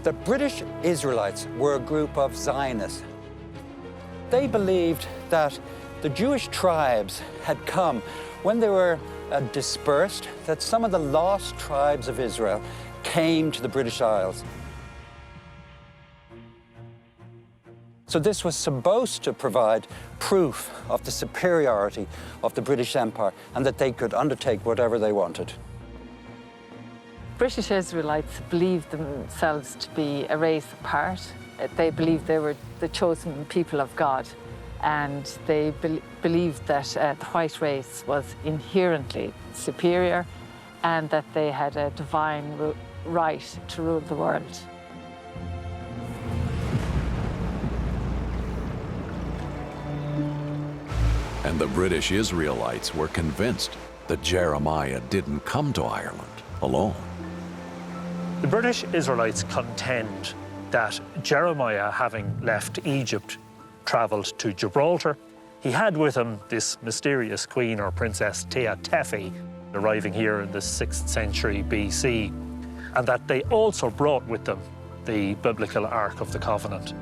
The British Israelites were a group of Zionists. They believed that the Jewish tribes had come when they were dispersed, that some of the lost tribes of Israel came to the British Isles. So this was supposed to provide proof of the superiority of the British Empire and that they could undertake whatever they wanted. British Israelites believed themselves to be a race apart. They believed they were the chosen people of God, and they believed that the white race was inherently superior and that they had a divine right to rule the world. And the British Israelites were convinced that Jeremiah didn't come to Ireland alone. The British Israelites contend that Jeremiah, having left Egypt, travelled to Gibraltar. He had with him this mysterious queen or princess Tea Tephi, arriving here in the 6th century BC, and that they also brought with them the biblical Ark of the Covenant.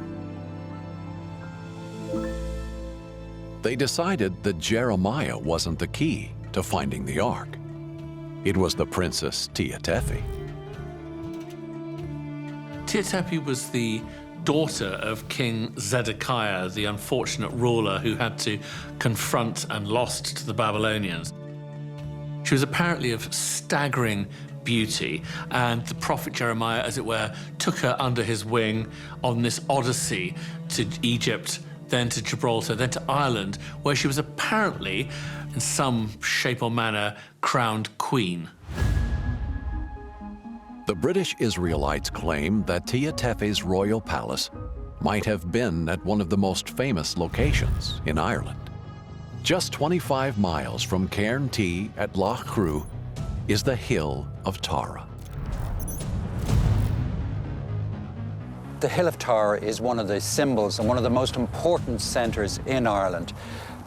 They decided that Jeremiah wasn't the key to finding the Ark. It was the princess Tea Tephi. Tea Tephi was the daughter of King Zedekiah, the unfortunate ruler who had to confront and lost to the Babylonians. She was apparently of staggering beauty, and the prophet Jeremiah, as it were, took her under his wing on this odyssey to Egypt, then to Gibraltar, then to Ireland, where she was apparently, in some shape or manner, crowned queen. The British Israelites claim that Tea Tephi's royal palace might have been at one of the most famous locations in Ireland. Just 25 miles from Cairn Tea at Loch Crew is the Hill of Tara. The Hill of Tara is one of the symbols and one of the most important centres in Ireland.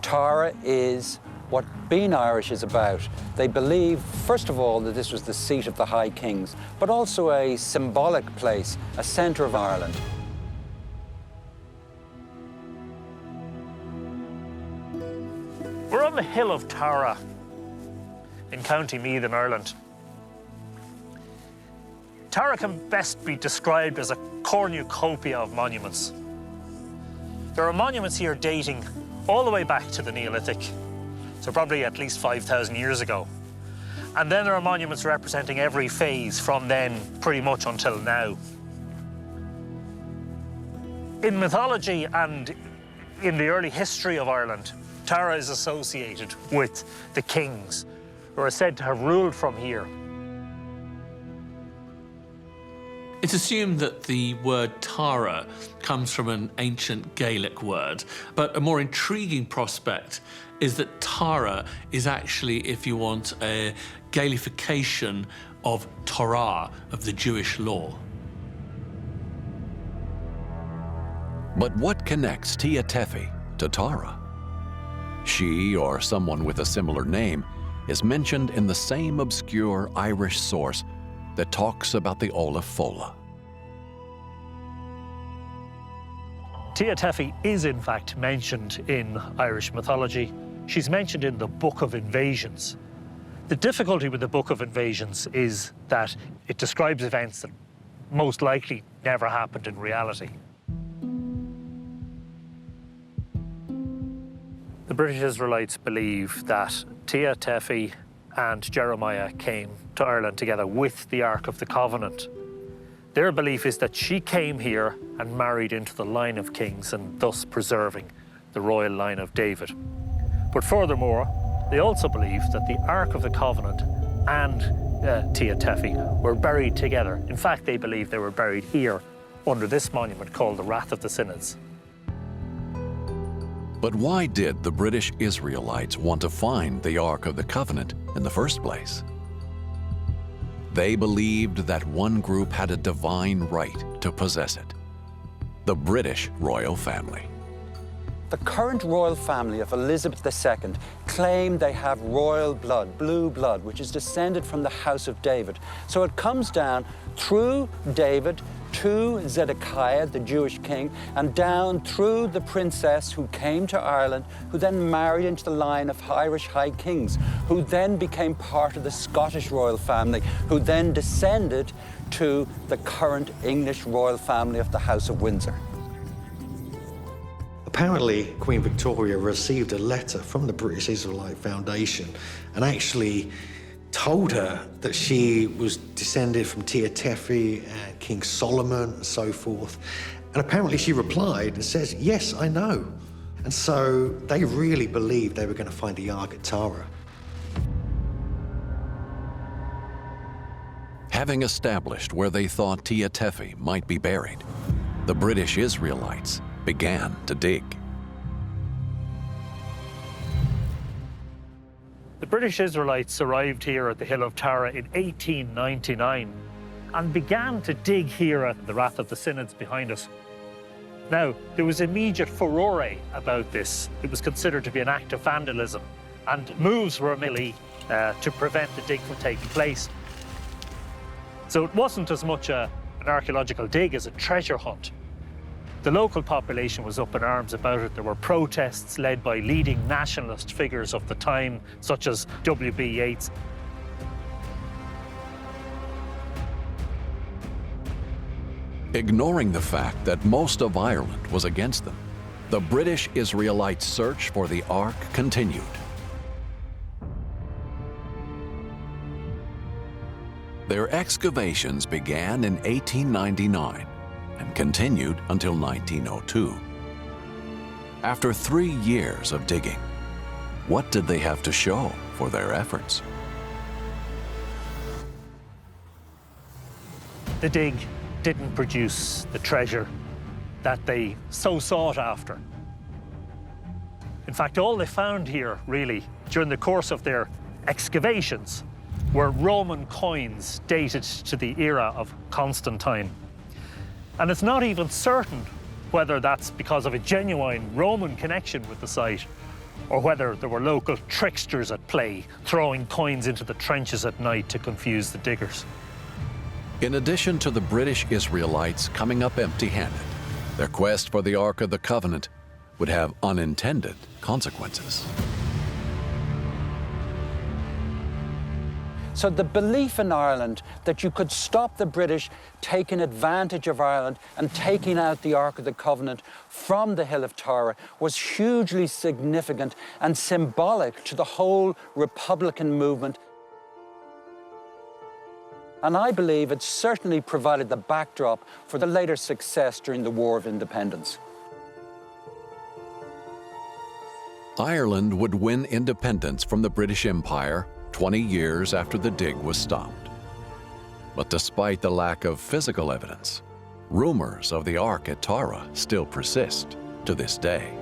Tara is what being Irish is about. They believe, first of all, that this was the seat of the High Kings, but also a symbolic place, a centre of Ireland. We're on the Hill of Tara in County Meath in Ireland. Tara can best be described as a cornucopia of monuments. There are monuments here dating all the way back to the Neolithic, so probably at least 5,000 years ago. And then there are monuments representing every phase from then pretty much until now. In mythology and in the early history of Ireland, Tara is associated with the kings who are said to have ruled from here. It's assumed that the word Tara comes from an ancient Gaelic word, but a more intriguing prospect is that Tara is actually, if you want, a Gaelification of Torah, of the Jewish law. But what connects Tea Tephi to Tara? She, or someone with a similar name, is mentioned in the same obscure Irish source that talks about the Olaf Fola. Tea Tephi is in fact mentioned in Irish mythology. She's mentioned in the Book of Invasions. The difficulty with the Book of Invasions is that it describes events that most likely never happened in reality. The British Israelites believe that Tea Tephi and Jeremiah came to Ireland together with the Ark of the Covenant. Their belief is that she came here and married into the line of kings and thus preserving the royal line of David. But furthermore, they also believe that the Ark of the Covenant and Tea Tephi were buried together. In fact, they believe they were buried here under this monument called the Wrath of the Synods. But why did the British Israelites want to find the Ark of the Covenant in the first place? They believed that one group had a divine right to possess it: the British royal family. The current royal family of Elizabeth II claim they have royal blood, blue blood, which is descended from the House of David. So it comes down through David to Zedekiah, the Jewish king, and down through the princess who came to Ireland, who then married into the line of Irish high kings, who then became part of the Scottish royal family, who then descended to the current English royal family of the House of Windsor. Apparently, Queen Victoria received a letter from the British Israelite Foundation and actually told her that she was descended from Tea Tephi and King Solomon and so forth. And apparently she replied and says, "Yes, I know." And so they really believed they were going to find the Ark at Tara. Having established where they thought Tea Tephi might be buried, the British Israelites began to dig. The British Israelites arrived here at the Hill of Tara in 1899 and began to dig here at the Wrath of the Synods behind us. Now, there was immediate furore about this. It was considered to be an act of vandalism, and moves were made to prevent the dig from taking place. So it wasn't as much an archaeological dig as a treasure hunt. The local population was up in arms about it. There were protests led by leading nationalist figures of the time, such as W.B. Yeats. Ignoring the fact that most of Ireland was against them, the British Israelites' search for the Ark continued. Their excavations began in 1899 and continued until 1902. After 3 years of digging, what did they have to show for their efforts? The dig didn't produce the treasure that they so sought after. In fact, all they found here, really, during the course of their excavations, were Roman coins dated to the era of Constantine. And it's not even certain whether that's because of a genuine Roman connection with the site, or whether there were local tricksters at play, throwing coins into the trenches at night to confuse the diggers. In addition to the British Israelites coming up empty-handed, their quest for the Ark of the Covenant would have unintended consequences. So the belief in Ireland that you could stop the British taking advantage of Ireland and taking out the Ark of the Covenant from the Hill of Tara was hugely significant and symbolic to the whole Republican movement. And I believe it certainly provided the backdrop for the later success during the War of Independence. Ireland would win independence from the British Empire 20 years after the dig was stopped. But despite the lack of physical evidence, rumors of the Ark at Tara still persist to this day.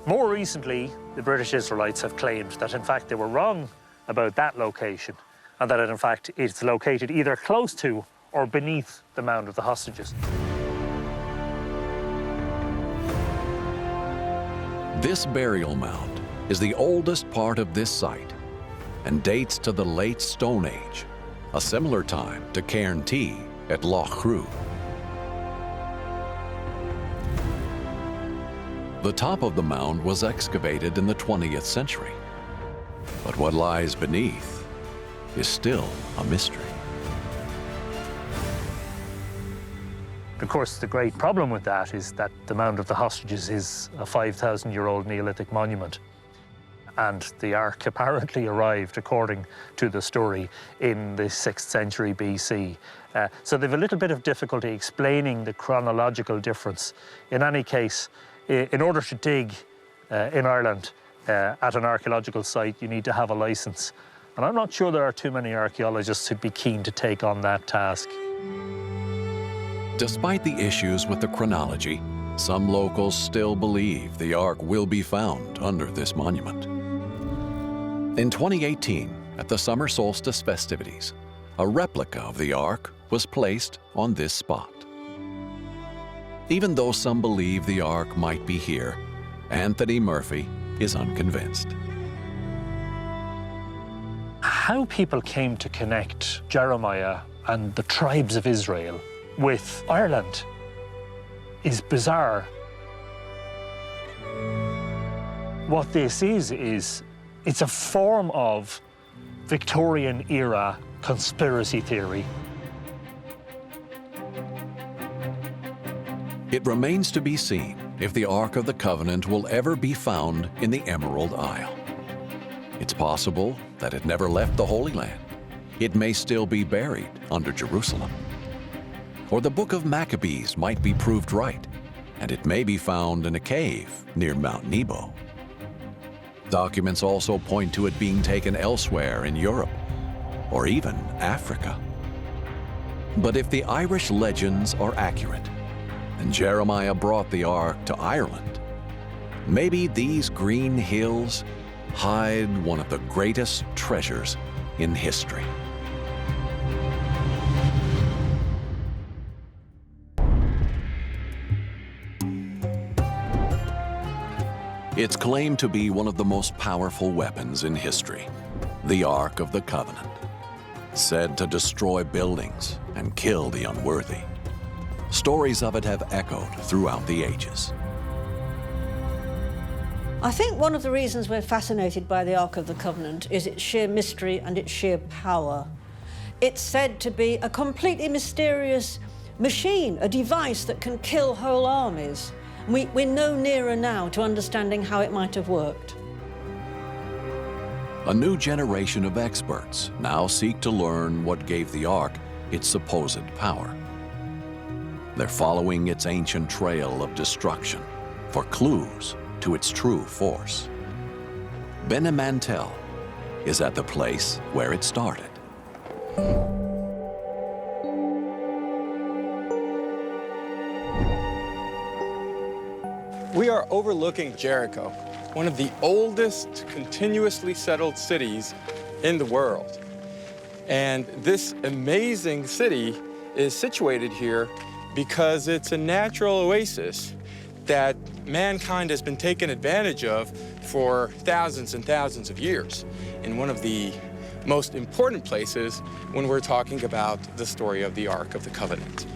More recently, the British Israelites have claimed that in fact they were wrong about that location, and that in fact it's located either close to or beneath the Mound of the Hostages. This burial mound is the oldest part of this site and dates to the late Stone Age, a similar time to Cairn Tea at Loch Crew. The top of the mound was excavated in the 20th century, but what lies beneath is still a mystery. Of course, the great problem with that is that the Mound of the Hostages is a 5,000-year-old Neolithic monument. And the Ark apparently arrived, according to the story, in the 6th century BC. So they've a little bit of difficulty explaining the chronological difference. In any case, in order to dig in Ireland at an archaeological site, you need to have a license. And I'm not sure there are too many archaeologists who'd be keen to take on that task. Despite the issues with the chronology, some locals still believe the Ark will be found under this monument. In 2018, at the summer solstice festivities, a replica of the Ark was placed on this spot. Even though some believe the Ark might be here, Anthony Murphy is unconvinced. How people came to connect Jeremiah and the tribes of Israel with Ireland is bizarre. What this is it's a form of Victorian-era conspiracy theory. It remains to be seen if the Ark of the Covenant will ever be found in the Emerald Isle. It's possible that it never left the Holy Land. It may still be buried under Jerusalem. Or the Book of Maccabees might be proved right, and it may be found in a cave near Mount Nebo. Documents also point to it being taken elsewhere in Europe, or even Africa. But if the Irish legends are accurate, and Jeremiah brought the Ark to Ireland, maybe these green hills hide one of the greatest treasures in history. It's claimed to be one of the most powerful weapons in history, the Ark of the Covenant, said to destroy buildings and kill the unworthy. Stories of it have echoed throughout the ages. I think one of the reasons we're fascinated by the Ark of the Covenant is its sheer mystery and its sheer power. It's said to be a completely mysterious machine, a device that can kill whole armies. We're no nearer now to understanding how it might have worked. A new generation of experts now seek to learn what gave the Ark its supposed power. They're following its ancient trail of destruction for clues to its true force. Ben Mantel is at the place where it started. We are overlooking Jericho, one of the oldest continuously settled cities in the world. And this amazing city is situated here because it's a natural oasis that mankind has been taken advantage of for thousands and thousands of years, and one of the most important places when we're talking about the story of the Ark of the Covenant.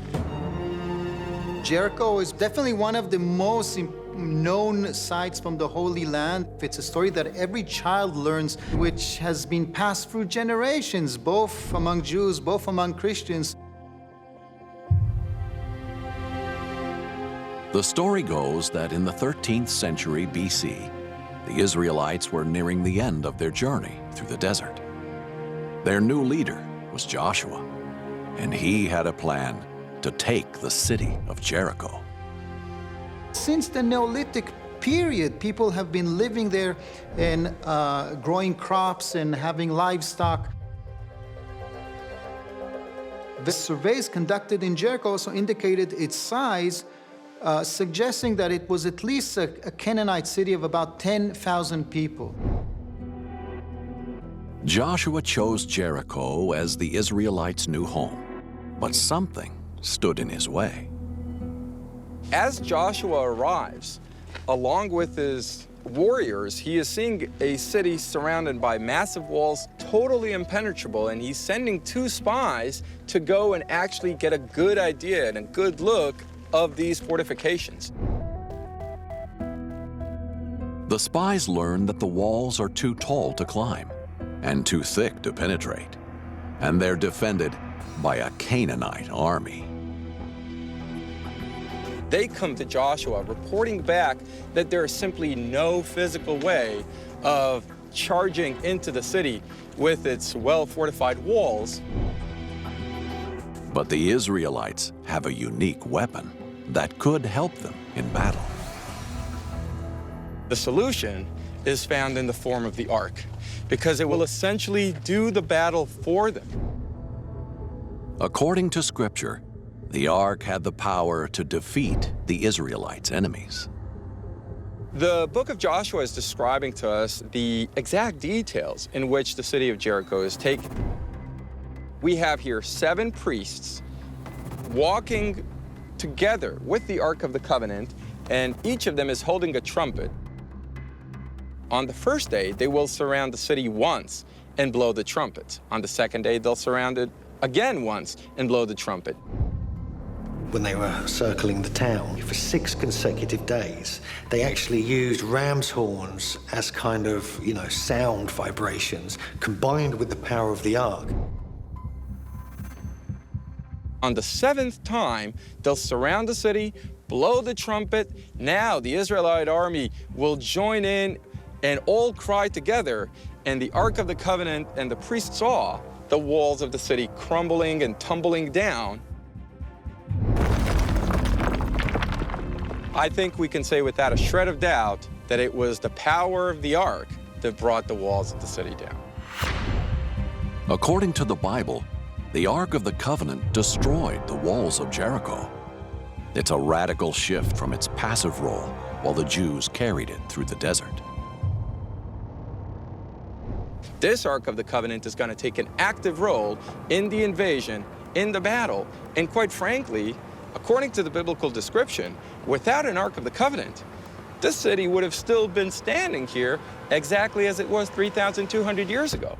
Jericho is definitely one of the most known sites from the Holy Land. It's a story that every child learns, which has been passed through generations, both among Jews, both among Christians. The story goes that in the 13th century BC, the Israelites were nearing the end of their journey through the desert. Their new leader was Joshua, and he had a plan to take the city of Jericho. Since the Neolithic period, people have been living there and growing crops and having livestock. The surveys conducted in Jericho also indicated its size, suggesting that it was at least a Canaanite city of about 10,000 people. Joshua chose Jericho as the Israelites' new home, but something stood in his way. As Joshua arrives, along with his warriors, he is seeing a city surrounded by massive walls, totally impenetrable, and he's sending 2 spies to go and actually get a good idea and a good look of these fortifications. The spies learn that the walls are too tall to climb and too thick to penetrate, and they're defended by a Canaanite army. They come to Joshua reporting back that there is simply no physical way of charging into the city with its well-fortified walls. But the Israelites have a unique weapon that could help them in battle. The solution is found in the form of the ark, because it will essentially do the battle for them. According to Scripture, the ark had the power to defeat the Israelites' enemies. The book of Joshua is describing to us the exact details in which the city of Jericho is taken. We have here 7 priests walking together with the Ark of the Covenant, and each of them is holding a trumpet. On the first day, they will surround the city once and blow the trumpet. On the second day, they'll surround it again once and blow the trumpet. When they were circling the town for 6 consecutive days, they actually used ram's horns as kind of, sound vibrations combined with the power of the ark. On the 7th time, they'll surround the city, blow the trumpet. Now the Israelite army will join in and all cry together, and the Ark of the Covenant and the priests saw the walls of the city crumbling and tumbling down. I think we can say without a shred of doubt that it was the power of the Ark that brought the walls of the city down. According to the Bible, the Ark of the Covenant destroyed the walls of Jericho. It's a radical shift from its passive role while the Jews carried it through the desert. This Ark of the Covenant is going to take an active role in the invasion, in the battle, and quite frankly, according to the biblical description, without an Ark of the Covenant, this city would have still been standing here exactly as it was 3,200 years ago.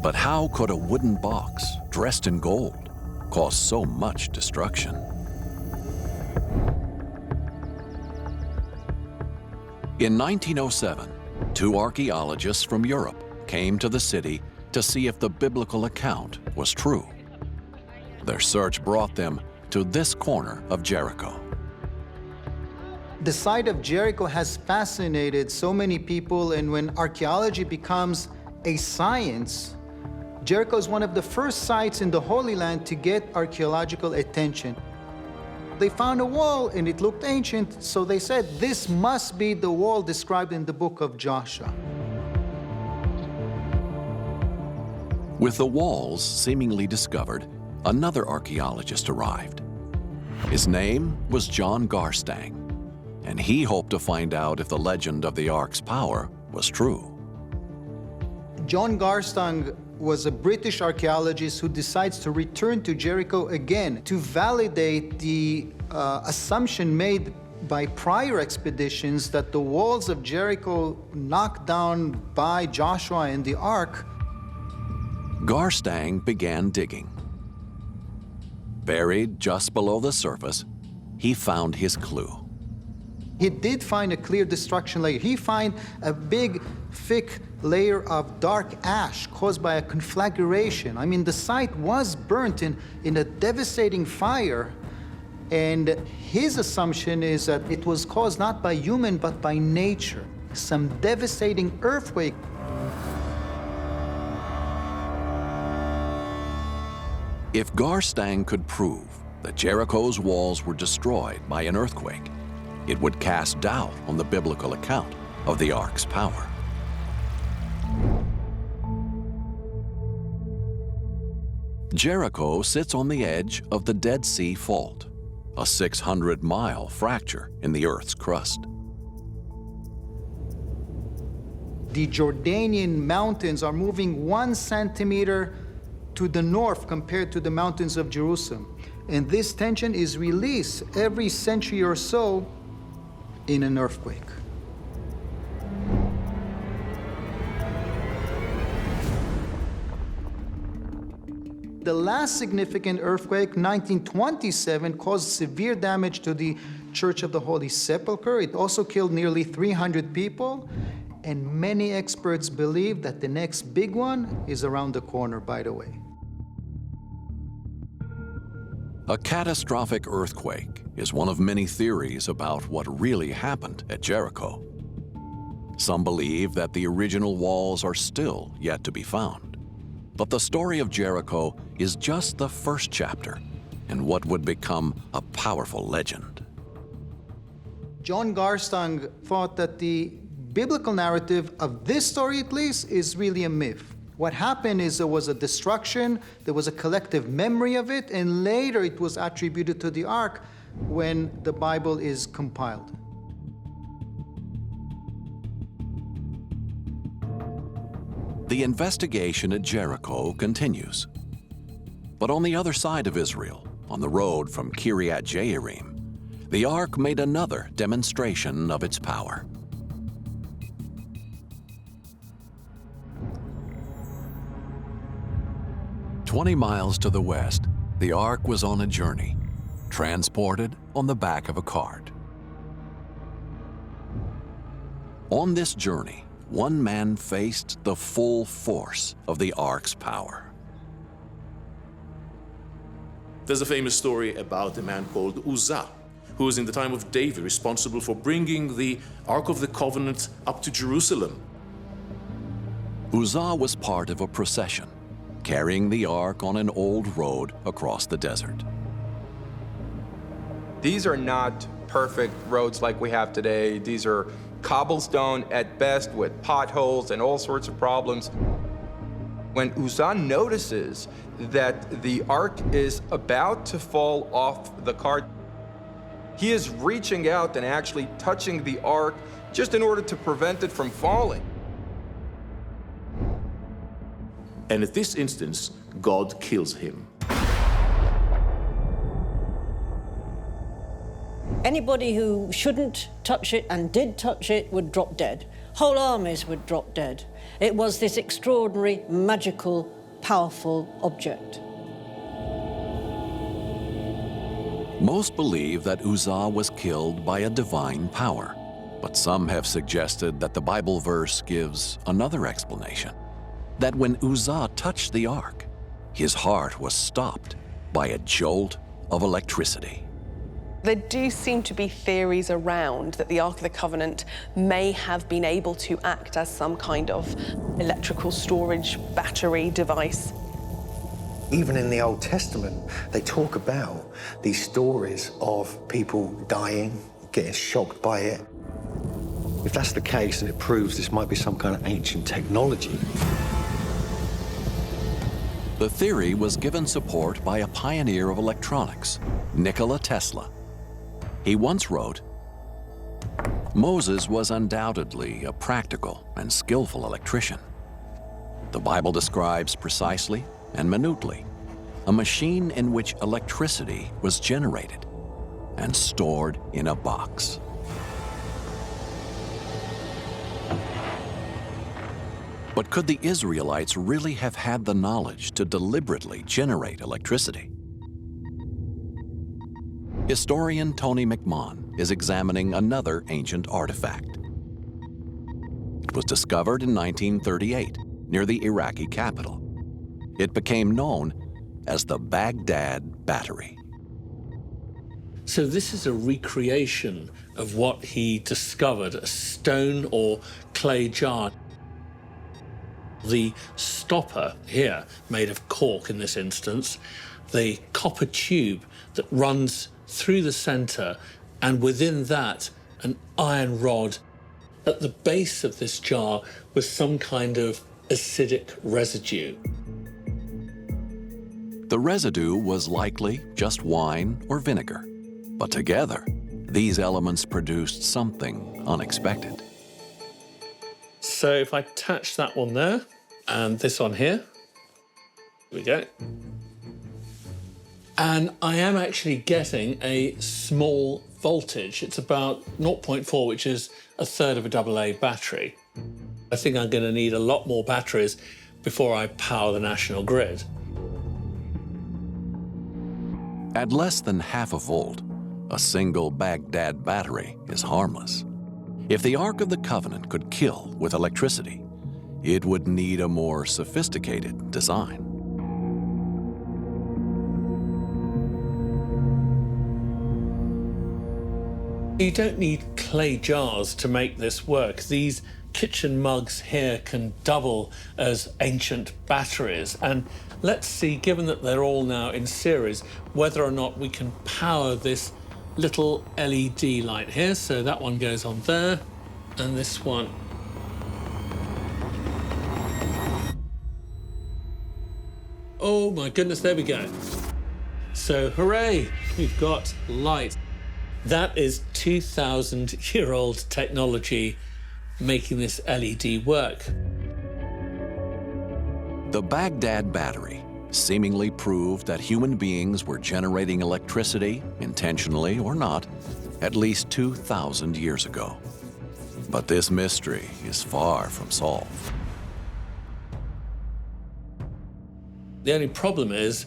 But how could a wooden box dressed in gold cause so much destruction? In 1907, 2 archaeologists from Europe came to the city to see if the biblical account was true. Their search brought them to this corner of Jericho. The site of Jericho has fascinated so many people, and when archaeology becomes a science, Jericho is one of the first sites in the Holy Land to get archaeological attention. They found a wall and it looked ancient, so they said, this must be the wall described in the book of Joshua. With the walls seemingly discovered, another archaeologist arrived. His name was John Garstang, and he hoped to find out if the legend of the Ark's power was true. John Garstang was a British archaeologist who decides to return to Jericho again to validate the assumption made by prior expeditions that the walls of Jericho knocked down by Joshua and the Ark. Garstang began digging. Buried just below the surface, he found his clue. He did find a clear destruction layer. He found a big, thick layer of dark ash caused by a conflagration. I mean, the site was burnt in a devastating fire, and his assumption is that it was caused not by human, but by nature. Some devastating earthquake. If Garstang could prove that Jericho's walls were destroyed by an earthquake, it would cast doubt on the biblical account of the ark's power. Jericho sits on the edge of the Dead Sea Fault, a 600-mile fracture in the Earth's crust. The Jordanian mountains are moving 1 centimeter to the north compared to the mountains of Jerusalem. And this tension is released every century or so in an earthquake. The last significant earthquake, 1927, caused severe damage to the Church of the Holy Sepulchre. It also killed nearly 300 people. And many experts believe that the next big one is around the corner, by the way. A catastrophic earthquake is one of many theories about what really happened at Jericho. Some believe that the original walls are still yet to be found. But the story of Jericho is just the first chapter in what would become a powerful legend. John Garstang thought that the biblical narrative of this story, at least, is really a myth. What happened is there was a destruction, there was a collective memory of it, and later it was attributed to the ark when the Bible is compiled. The investigation at Jericho continues. But on the other side of Israel, on the road from Kiryat Jearim, the ark made another demonstration of its power. "20 miles to the west, the ark was on a journey, transported on the back of a cart. On this journey, one man faced the full force of the ark's power. There's a famous story about a man called Uzzah, who was in the time of David responsible for bringing the Ark of the Covenant up to Jerusalem. Uzzah was part of a procession, carrying the ark on an old road across the desert. These are not perfect roads like we have today. These are cobblestone at best with potholes and all sorts of problems. When Uzzah notices that the ark is about to fall off the cart, he is reaching out and actually touching the ark just in order to prevent it from falling. And at this instance, God kills him. Anybody who shouldn't touch it and did touch it would drop dead. Whole armies would drop dead. It was this extraordinary, magical, powerful object. Most believe that Uzzah was killed by a divine power, but some have suggested that the Bible verse gives another explanation, that when Uzzah touched the ark, his heart was stopped by a jolt of electricity. There do seem to be theories around that the Ark of the Covenant may have been able to act as some kind of electrical storage battery device. Even in the Old Testament, they talk about these stories of people dying, getting shocked by it. If that's the case, then it proves this might be some kind of ancient technology. The theory was given support by a pioneer of electronics, Nikola Tesla. He once wrote, "Moses was undoubtedly a practical and skillful electrician. The Bible describes precisely and minutely a machine in which electricity was generated and stored in a box." But could the Israelites really have had the knowledge to deliberately generate electricity? Historian Tony McMahon is examining another ancient artifact. It was discovered in 1938 near the Iraqi capital. It became known as the Baghdad Battery. So this is a recreation of what he discovered, a stone or clay jar. The stopper here, made of cork in this instance, the copper tube that runs through the center, and within that, an iron rod. At the base of this jar was some kind of acidic residue. The residue was likely just wine or vinegar, but together, these elements produced something unexpected. So if I attach that one there, and this one here, here we go. And I am actually getting a small voltage. It's about 0.4, which is a third of a AA battery. I think I'm going to need a lot more batteries before I power the national grid. At less than half a volt, a single Baghdad battery is harmless. If the Ark of the Covenant could kill with electricity, it would need a more sophisticated design. You don't need clay jars to make this work. These kitchen mugs here can double as ancient batteries. And let's see, given that they're all now in series, whether or not we can power this little LED light here. So that one goes on there, and this one. Oh my goodness, there we go. So hooray, we've got light. That is 2,000-year-old technology making this LED work. The Baghdad battery seemingly proved that human beings were generating electricity, intentionally or not, at least 2,000 years ago. But this mystery is far from solved. The only problem is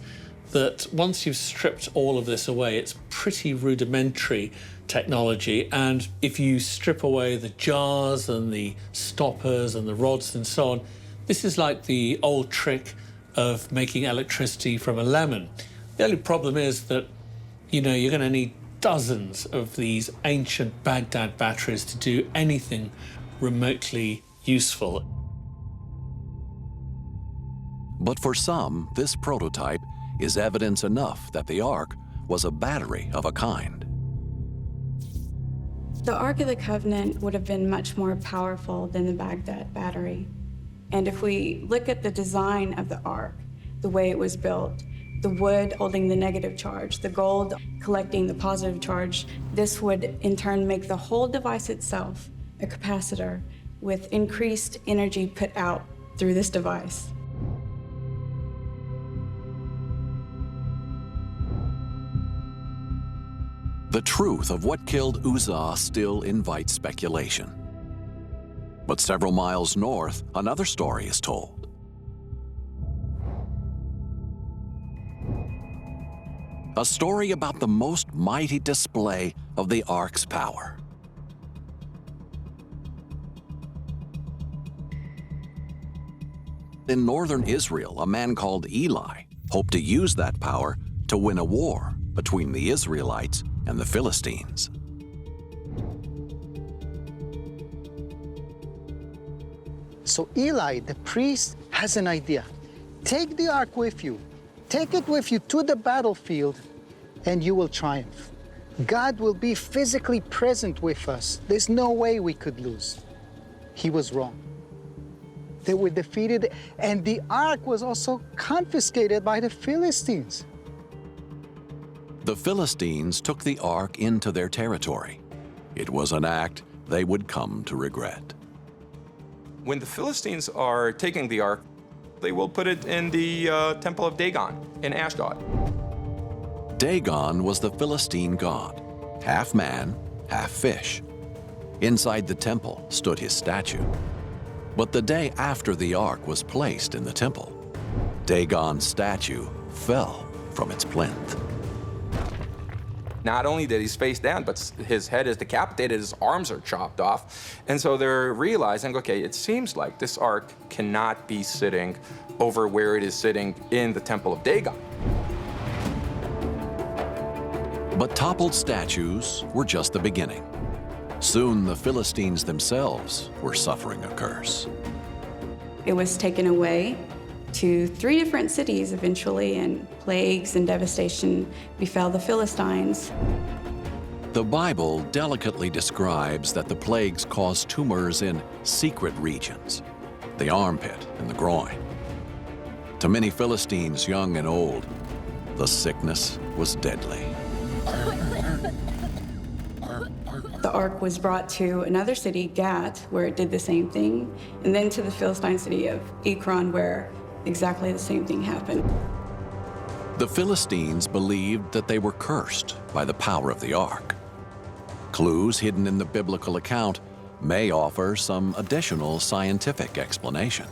that once you've stripped all of this away, it's pretty rudimentary technology. And if you strip away the jars and the stoppers and the rods and so on, this is like the old trick of making electricity from a lemon. The only problem is that, you know, you're going to need dozens of these ancient Baghdad batteries to do anything remotely useful. But for some, this prototype is evidence enough that the Ark was a battery of a kind. The Ark of the Covenant would have been much more powerful than the Baghdad battery. And if we look at the design of the Ark, the way it was built, the wood holding the negative charge, the gold collecting the positive charge, this would in turn make the whole device itself a capacitor with increased energy put out through this device. The truth of what killed Uzzah still invites speculation. But several miles north, another story is told. A story about the most mighty display of the Ark's power. In northern Israel, a man called Eli hoped to use that power to win a war between the Israelites and the Philistines. So Eli, the priest, has an idea. Take the ark with you. Take it with you to the battlefield, and you will triumph. God will be physically present with us. There's no way we could lose. He was wrong. They were defeated, and the ark was also confiscated by the Philistines. The Philistines took the ark into their territory. It was an act they would come to regret. When the Philistines are taking the ark, they will put it in the temple of Dagon in Ashdod. Dagon was the Philistine god, half man, half fish. Inside the temple stood his statue. But the day after the ark was placed in the temple, Dagon's statue fell from its plinth. Not only did he face down, but his head is decapitated, his arms are chopped off. And so they're realizing, okay, it seems like this ark cannot be sitting over where it is sitting in the temple of Dagon. But toppled statues were just the beginning. Soon the Philistines themselves were suffering a curse. It was taken away, to 3 different cities eventually, and plagues and devastation befell the Philistines. The Bible delicately describes that the plagues caused tumors in secret regions, the armpit and the groin. To many Philistines, young and old, the sickness was deadly. The ark was brought to another city, Gath, where it did the same thing, and then to the Philistine city of Ekron, where exactly the same thing happened. The Philistines believed that they were cursed by the power of the ark. Clues hidden in the biblical account may offer some additional scientific explanation.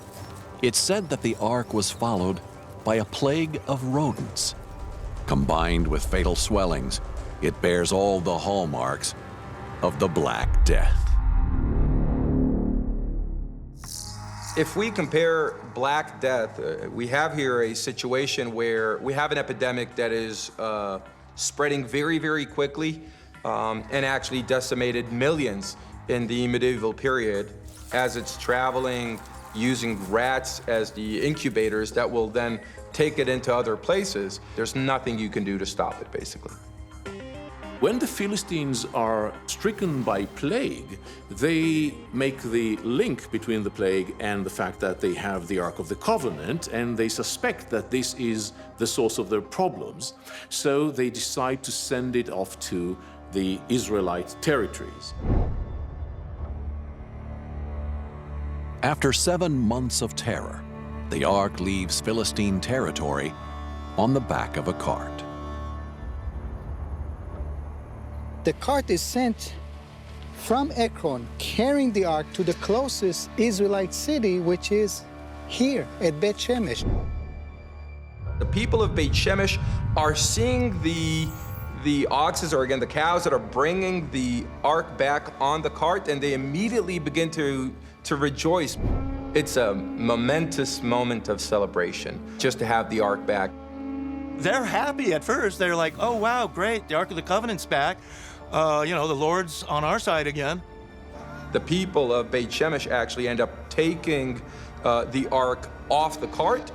It's said that the ark was followed by a plague of rodents. Combined with fatal swellings, it bears all the hallmarks of the Black Death. If we compare Black Death, we have here a situation where we have an epidemic that is spreading very, very quickly and actually decimated millions in the medieval period as it's traveling, using rats as the incubators that will then take it into other places. There's nothing you can do to stop it, basically. When the Philistines are stricken by plague, they make the link between the plague and the fact that they have the Ark of the Covenant, and they suspect that this is the source of their problems. So they decide to send it off to the Israelite territories. After 7 months of terror, the ark leaves Philistine territory on the back of a cart. The cart is sent from Ekron, carrying the ark to the closest Israelite city, which is here at Beit Shemesh. The people of Beit Shemesh are seeing the oxes, or again, the cows that are bringing the ark back on the cart, and they immediately begin to rejoice. It's a momentous moment of celebration just to have the ark back. They're happy at first. They're like, oh, wow, great, the Ark of the Covenant's back. You know, the Lord's on our side again. The people of Beit Shemesh actually end up taking the ark off the cart,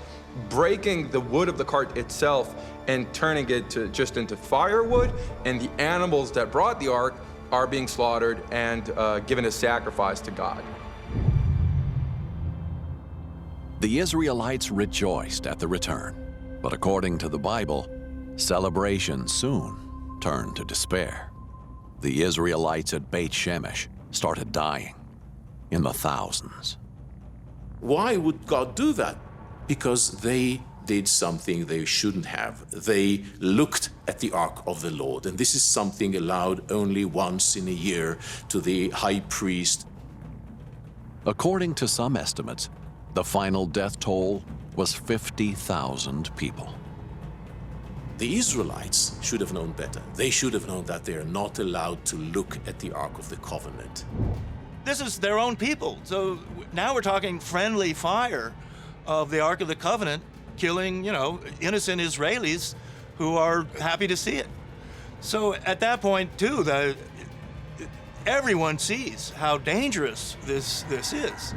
breaking the wood of the cart itself and turning it just into firewood, and the animals that brought the ark are being slaughtered and given as sacrifice to God. The Israelites rejoiced at the return, but according to the Bible, celebration soon turned to despair. The Israelites at Beit Shemesh started dying in the thousands. Why would God do that? Because they did something they shouldn't have. They looked at the Ark of the Lord, and this is something allowed only once in a year to the high priest. According to some estimates, the final death toll was 50,000 people. The Israelites should have known better. They should have known that they are not allowed to look at the Ark of the Covenant. This is their own people. So now we're talking friendly fire of the Ark of the Covenant, killing, you know, innocent Israelis who are happy to see it. So at that point, too, everyone sees how dangerous this is.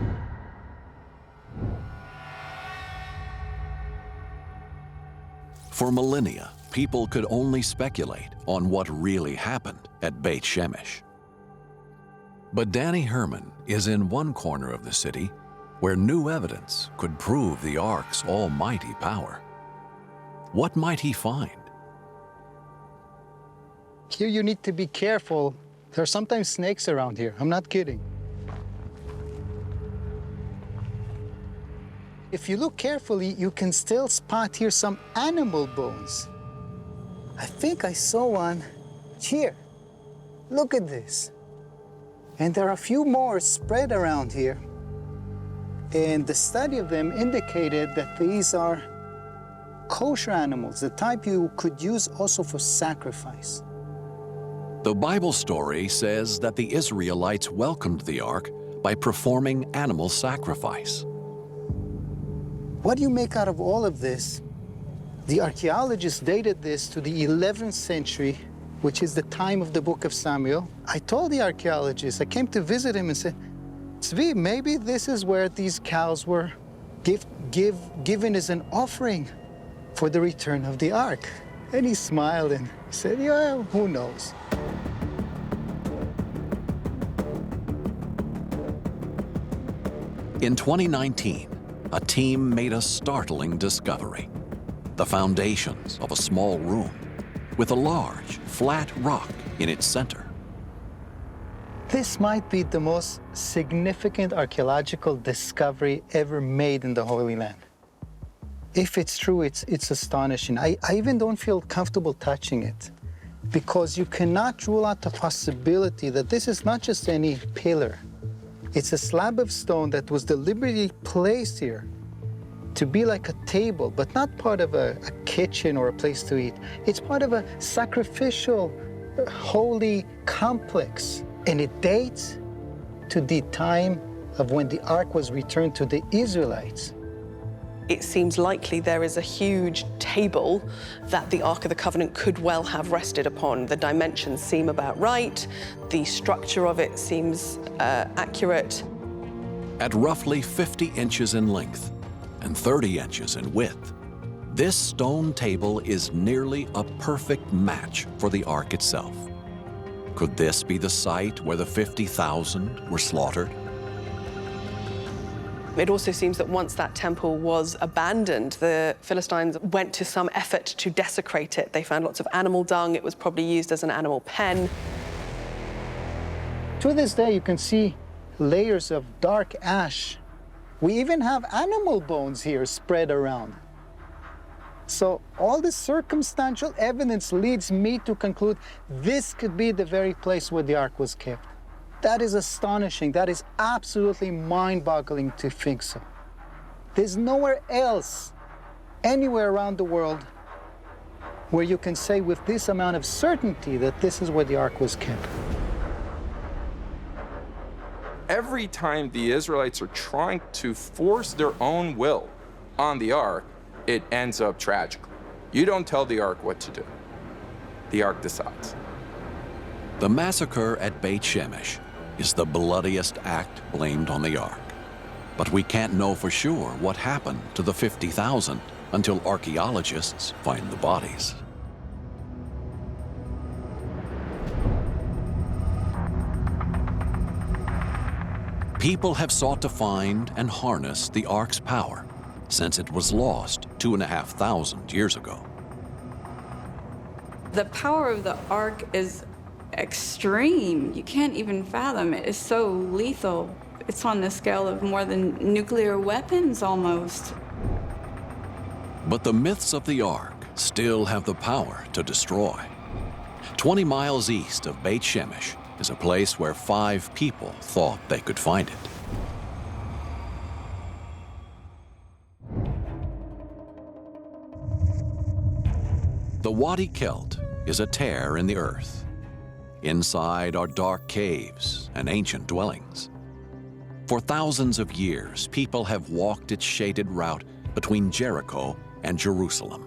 For millennia, people could only speculate on what really happened at Beit Shemesh. But Danny Herman is in one corner of the city where new evidence could prove the Ark's almighty power. What might he find? Here you need to be careful. There are sometimes snakes around here. I'm not kidding. If you look carefully, you can still spot here some animal bones. I think I saw one here. Look at this. And there are a few more spread around here. And the study of them indicated that these are kosher animals, the type you could use also for sacrifice. The Bible story says that the Israelites welcomed the ark by performing animal sacrifice. What do you make out of all of this? The archaeologists dated this to the 11th century, which is the time of the book of Samuel. I told the archaeologist, I came to visit him and said, Zvi, maybe this is where these cows were given as an offering for the return of the ark. And he smiled and said, yeah, who knows? In 2019, a team made a startling discovery: the foundations of a small room with a large, flat rock in its center. This might be the most significant archaeological discovery ever made in the Holy Land. If it's true, it's astonishing. I even don't feel comfortable touching it, because you cannot rule out the possibility that this is not just any pillar. It's a slab of stone that was deliberately placed here to be like a table, but not part of a kitchen or a place to eat. It's part of a sacrificial, holy complex. And it dates to the time of when the ark was returned to the Israelites. It seems likely there is a huge table that the Ark of the Covenant could well have rested upon. The dimensions seem about right. The structure of it seems accurate. At roughly 50 inches in length and 30 inches in width, this stone table is nearly a perfect match for the ark itself. Could this be the site where the 50,000 were slaughtered? It also seems that once that temple was abandoned, the Philistines went to some effort to desecrate it. They found lots of animal dung. It was probably used as an animal pen. To this day, you can see layers of dark ash. We even have animal bones here spread around. So all this circumstantial evidence leads me to conclude this could be the very place where the ark was kept. That is astonishing. That is absolutely mind-boggling to think so. There's nowhere else, anywhere around the world, where you can say with this amount of certainty that this is where the ark was kept. Every time the Israelites are trying to force their own will on the ark, it ends up tragically. You don't tell the ark what to do. The ark decides. The massacre at Beit Shemesh is the bloodiest act blamed on the ark. But we can't know for sure what happened to the 50,000 until archaeologists find the bodies. People have sought to find and harness the ark's power since it was lost 2,500 years ago. The power of the ark is extreme. You can't even fathom it. It's so lethal. It's on the scale of more than nuclear weapons almost. But the myths of the ark still have the power to destroy. 20 miles east of Beit Shemesh is a place where 5 people thought they could find it. The Wadi Kelt is a tear in the earth. Inside are dark caves and ancient dwellings. For thousands of years, people have walked its shaded route between Jericho and Jerusalem.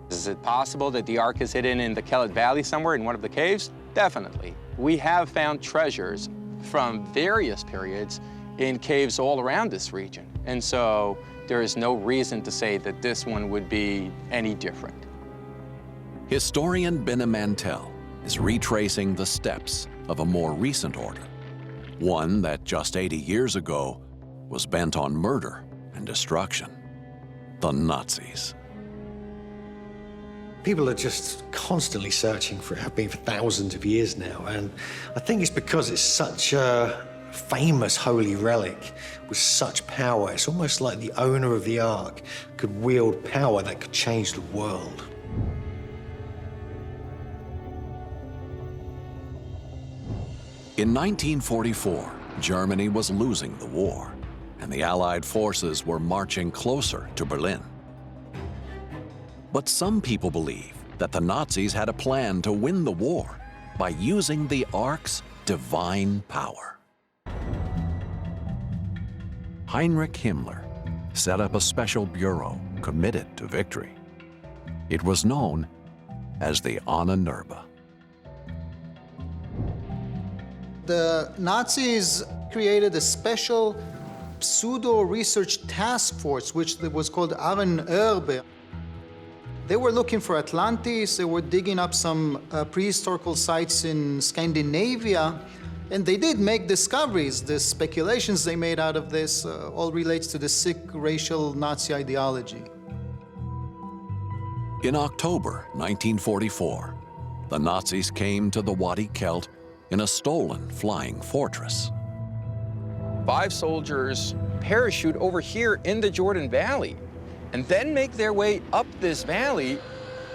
Is it possible that the ark is hidden in the Kelet Valley somewhere in one of the caves? Definitely. We have found treasures from various periods in caves all around this region. And so there is no reason to say that this one would be any different. Historian Bina Mantel is retracing the steps of a more recent order, one that just 80 years ago was bent on murder and destruction: the Nazis. People are just constantly searching for it, have been for thousands of years now, and I think it's because it's such a famous holy relic with such power. It's almost like the owner of the ark could wield power that could change the world. In 1944, Germany was losing the war, and the Allied forces were marching closer to Berlin. But some people believe that the Nazis had a plan to win the war by using the ark's divine power. Heinrich Himmler set up a special bureau committed to victory. It was known as the Anna Nerba. The Nazis created a special pseudo-research task force, which was called Arenørbe. They were looking for Atlantis, they were digging up some prehistorical sites in Scandinavia, and they did make discoveries. The speculations they made out of this all relates to the sick racial Nazi ideology. In October 1944, the Nazis came to the Wadi Kelt in a stolen flying fortress. 5 soldiers parachute over here in the Jordan Valley and then make their way up this valley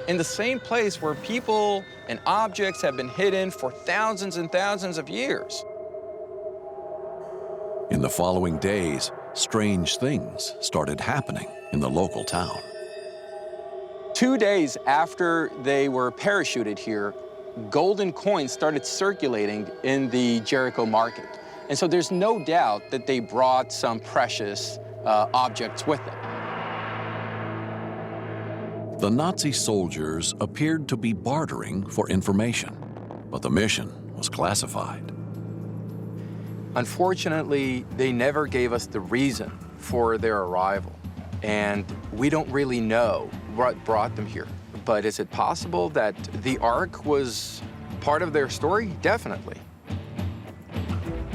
in the same place where people and objects have been hidden for thousands and thousands of years. In the following days, strange things started happening in the local town. 2 days after they were parachuted here, golden coins started circulating in the Jericho market. And so there's no doubt that they brought some precious objects with them. The Nazi soldiers appeared to be bartering for information, but the mission was classified. Unfortunately, they never gave us the reason for their arrival, and we don't really know what brought them here. But is it possible that the Ark was part of their story? Definitely.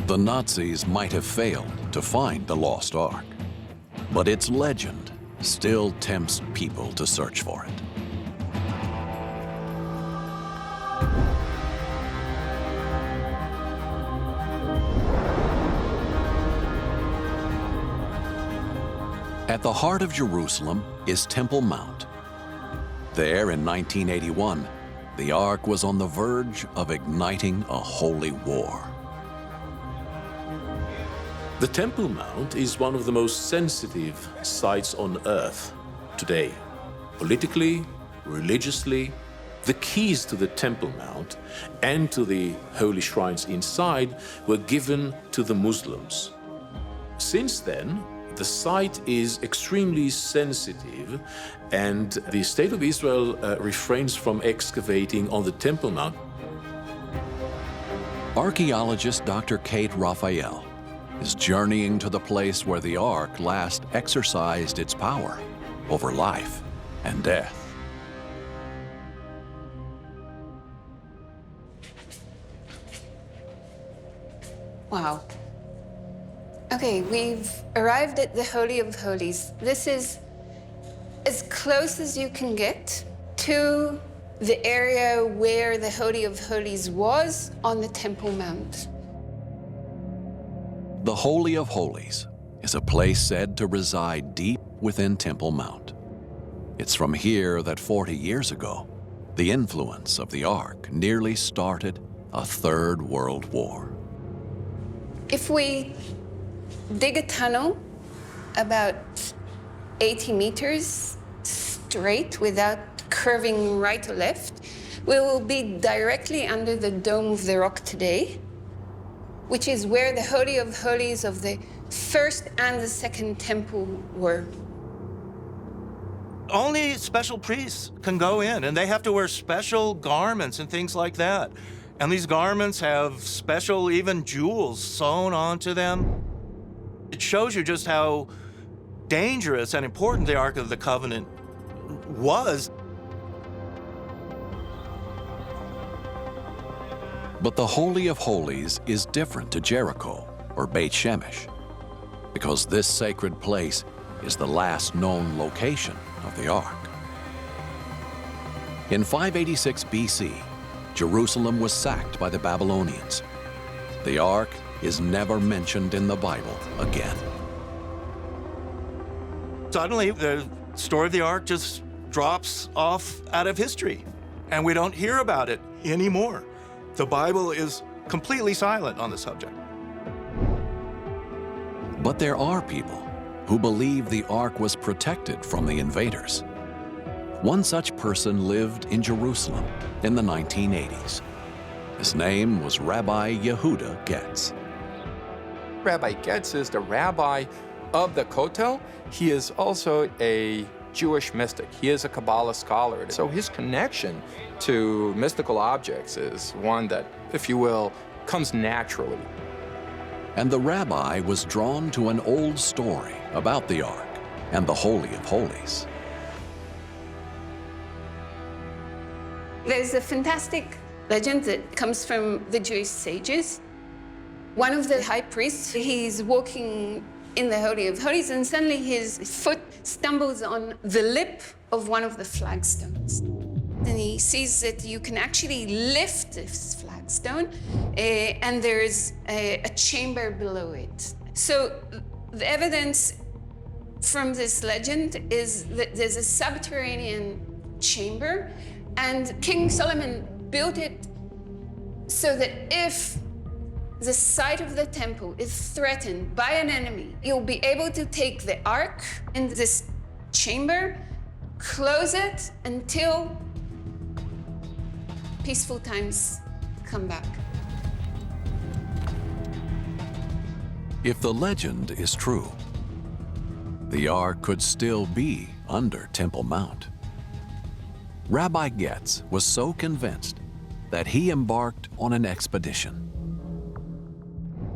The Nazis might have failed to find the lost Ark, but its legend still tempts people to search for it. At the heart of Jerusalem is Temple Mount. There in 1981, the Ark was on the verge of igniting a holy war. The Temple Mount is one of the most sensitive sites on Earth today. Politically, religiously, the keys to the Temple Mount and to the holy shrines inside were given to the Muslims. Since then, the site is extremely sensitive, and the State of Israel refrains from excavating on the Temple Mount. Archaeologist Dr. Kate Raphael is journeying to the place where the Ark last exercised its power over life and death. Wow. Okay, we've arrived at the Holy of Holies. This is as close as you can get to the area where the Holy of Holies was on the Temple Mount. The Holy of Holies is a place said to reside deep within Temple Mount. It's from here that 40 years ago, the influence of the Ark nearly started a Third World War. If we dig a tunnel about 80 meters straight without curving right or left, we will be directly under the Dome of the Rock today, which is where the Holy of Holies of the First and the Second Temple were. Only special priests can go in, and they have to wear special garments and things like that. And these garments have special, even jewels sewn onto them. It shows you just how dangerous and important the Ark of the Covenant was. But the Holy of Holies is different to Jericho or Beit Shemesh, because this sacred place is the last known location of the Ark. In 586 BC, Jerusalem was sacked by the Babylonians. The Ark is never mentioned in the Bible again. Suddenly, the story of the Ark just drops off out of history, and we don't hear about it anymore. The Bible is completely silent on the subject. But there are people who believe the Ark was protected from the invaders. One such person lived in Jerusalem in the 1980s. His name was Rabbi Yehuda Getz. Rabbi Getz is the rabbi of the Kotel. He is also a Jewish mystic. He is a Kabbalah scholar. So his connection to mystical objects is one that, if you will, comes naturally. and the rabbi was drawn to an old story about the Ark and the Holy of Holies. There's a fantastic legend that comes from the Jewish sages. One of the high priests, he's walking in the Holy of Holies, and suddenly his foot stumbles on the lip of one of the flagstones. And he sees that you can actually lift this flagstone, and there's a chamber below it. So the evidence from this legend is that there's a subterranean chamber, and King Solomon built it so that if the site of the temple is threatened by an enemy, you'll be able to take the ark in this chamber, close it until peaceful times come back. If the legend is true, the Ark could still be under Temple Mount. Rabbi Getz was so convinced that he embarked on an expedition,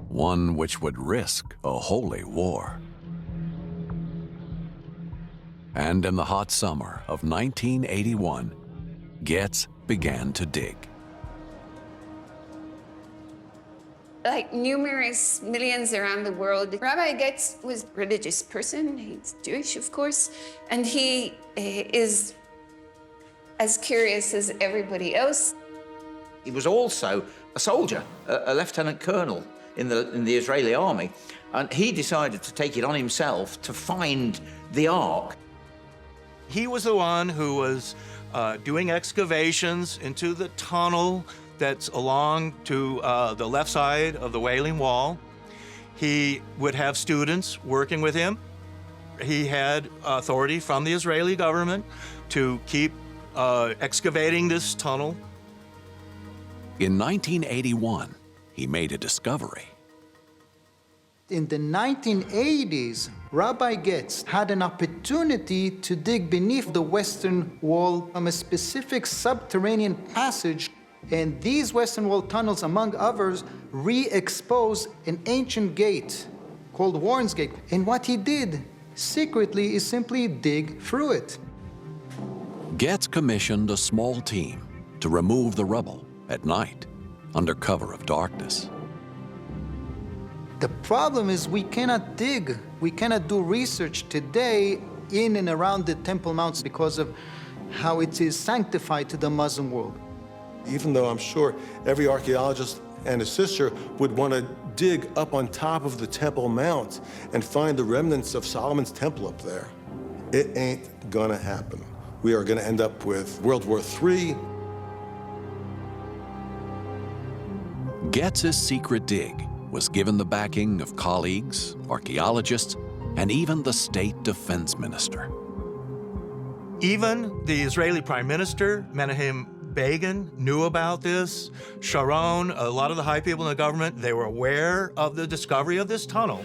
one which would risk a holy war. And in the hot summer of 1981, Getz began to dig. Like numerous millions around the world, Rabbi Getz was a religious person. He's Jewish, of course, and he is as curious as everybody else. He was also a soldier, a lieutenant colonel in the Israeli army, and he decided to take it on himself to find the Ark. He was the one who was doing excavations into the tunnel that's along to the left side of the Wailing Wall. He would have students working with him. He had authority from the Israeli government to keep excavating this tunnel. In 1981, he made a discovery. In the 1980s, Rabbi Getz had an opportunity to dig beneath the western wall from a specific subterranean passage, and these western wall tunnels, among others, re-expose an ancient gate called Warren's Gate. And what he did secretly is simply dig through it. Getz commissioned a small team to remove the rubble at night under cover of darkness. The problem is we cannot dig, we cannot do research today in and around the Temple Mounts because of how it is sanctified to the Muslim world. Even though I'm sure every archaeologist and his sister would want to dig up on top of the Temple Mount and find the remnants of Solomon's temple up there, it ain't gonna happen. We are gonna end up with World War III. Getz's secret dig was given the backing of colleagues, archaeologists, and even the state defense minister. Even the Israeli Prime Minister, Menahem Begin, knew about this. Sharon, a lot of the high people in the government, they were aware of the discovery of this tunnel.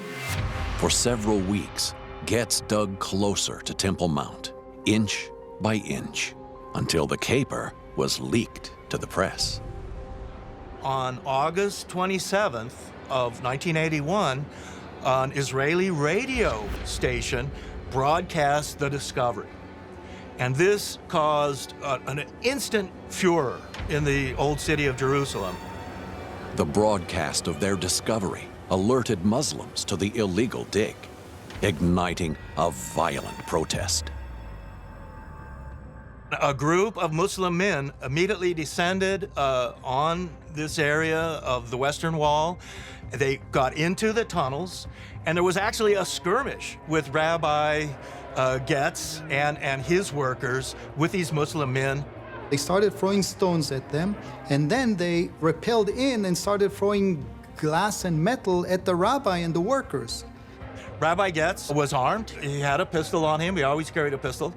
For several weeks, Getz dug closer to Temple Mount, inch by inch, until the caper was leaked to the press. On August 27th of 1981, an Israeli radio station broadcast the discovery. And this caused an instant furor in the old city of Jerusalem. The broadcast of their discovery alerted Muslims to the illegal dig, igniting a violent protest. A group of Muslim men immediately descended on this area of the Western Wall. They got into the tunnels, and there was actually a skirmish with Rabbi Getz and his workers with these Muslim men. They started throwing stones at them, and then they repelled in and started throwing glass and metal at the rabbi and the workers. Rabbi Getz was armed. He had a pistol on him. He always carried a pistol.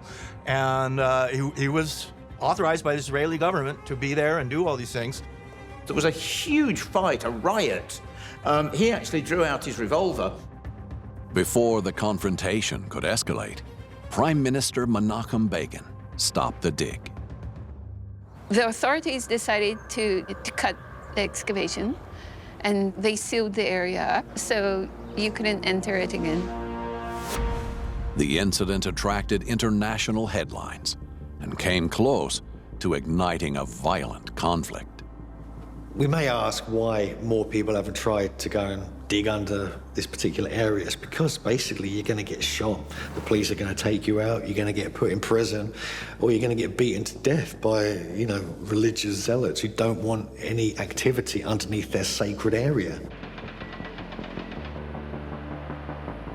And he was authorized by the Israeli government to be there and do all these things. There was a huge fight, a riot. He actually drew out his revolver. Before the confrontation could escalate, Prime Minister Menachem Begin stopped the dig. The authorities decided to cut the excavation, and they sealed the area so you couldn't enter it again. The incident attracted international headlines and came close to igniting a violent conflict. We may ask why more people haven't tried to go and dig under this particular area. It's because basically you're going to get shot. The police are going to take you out, you're going to get put in prison, or you're going to get beaten to death by, religious zealots who don't want any activity underneath their sacred area.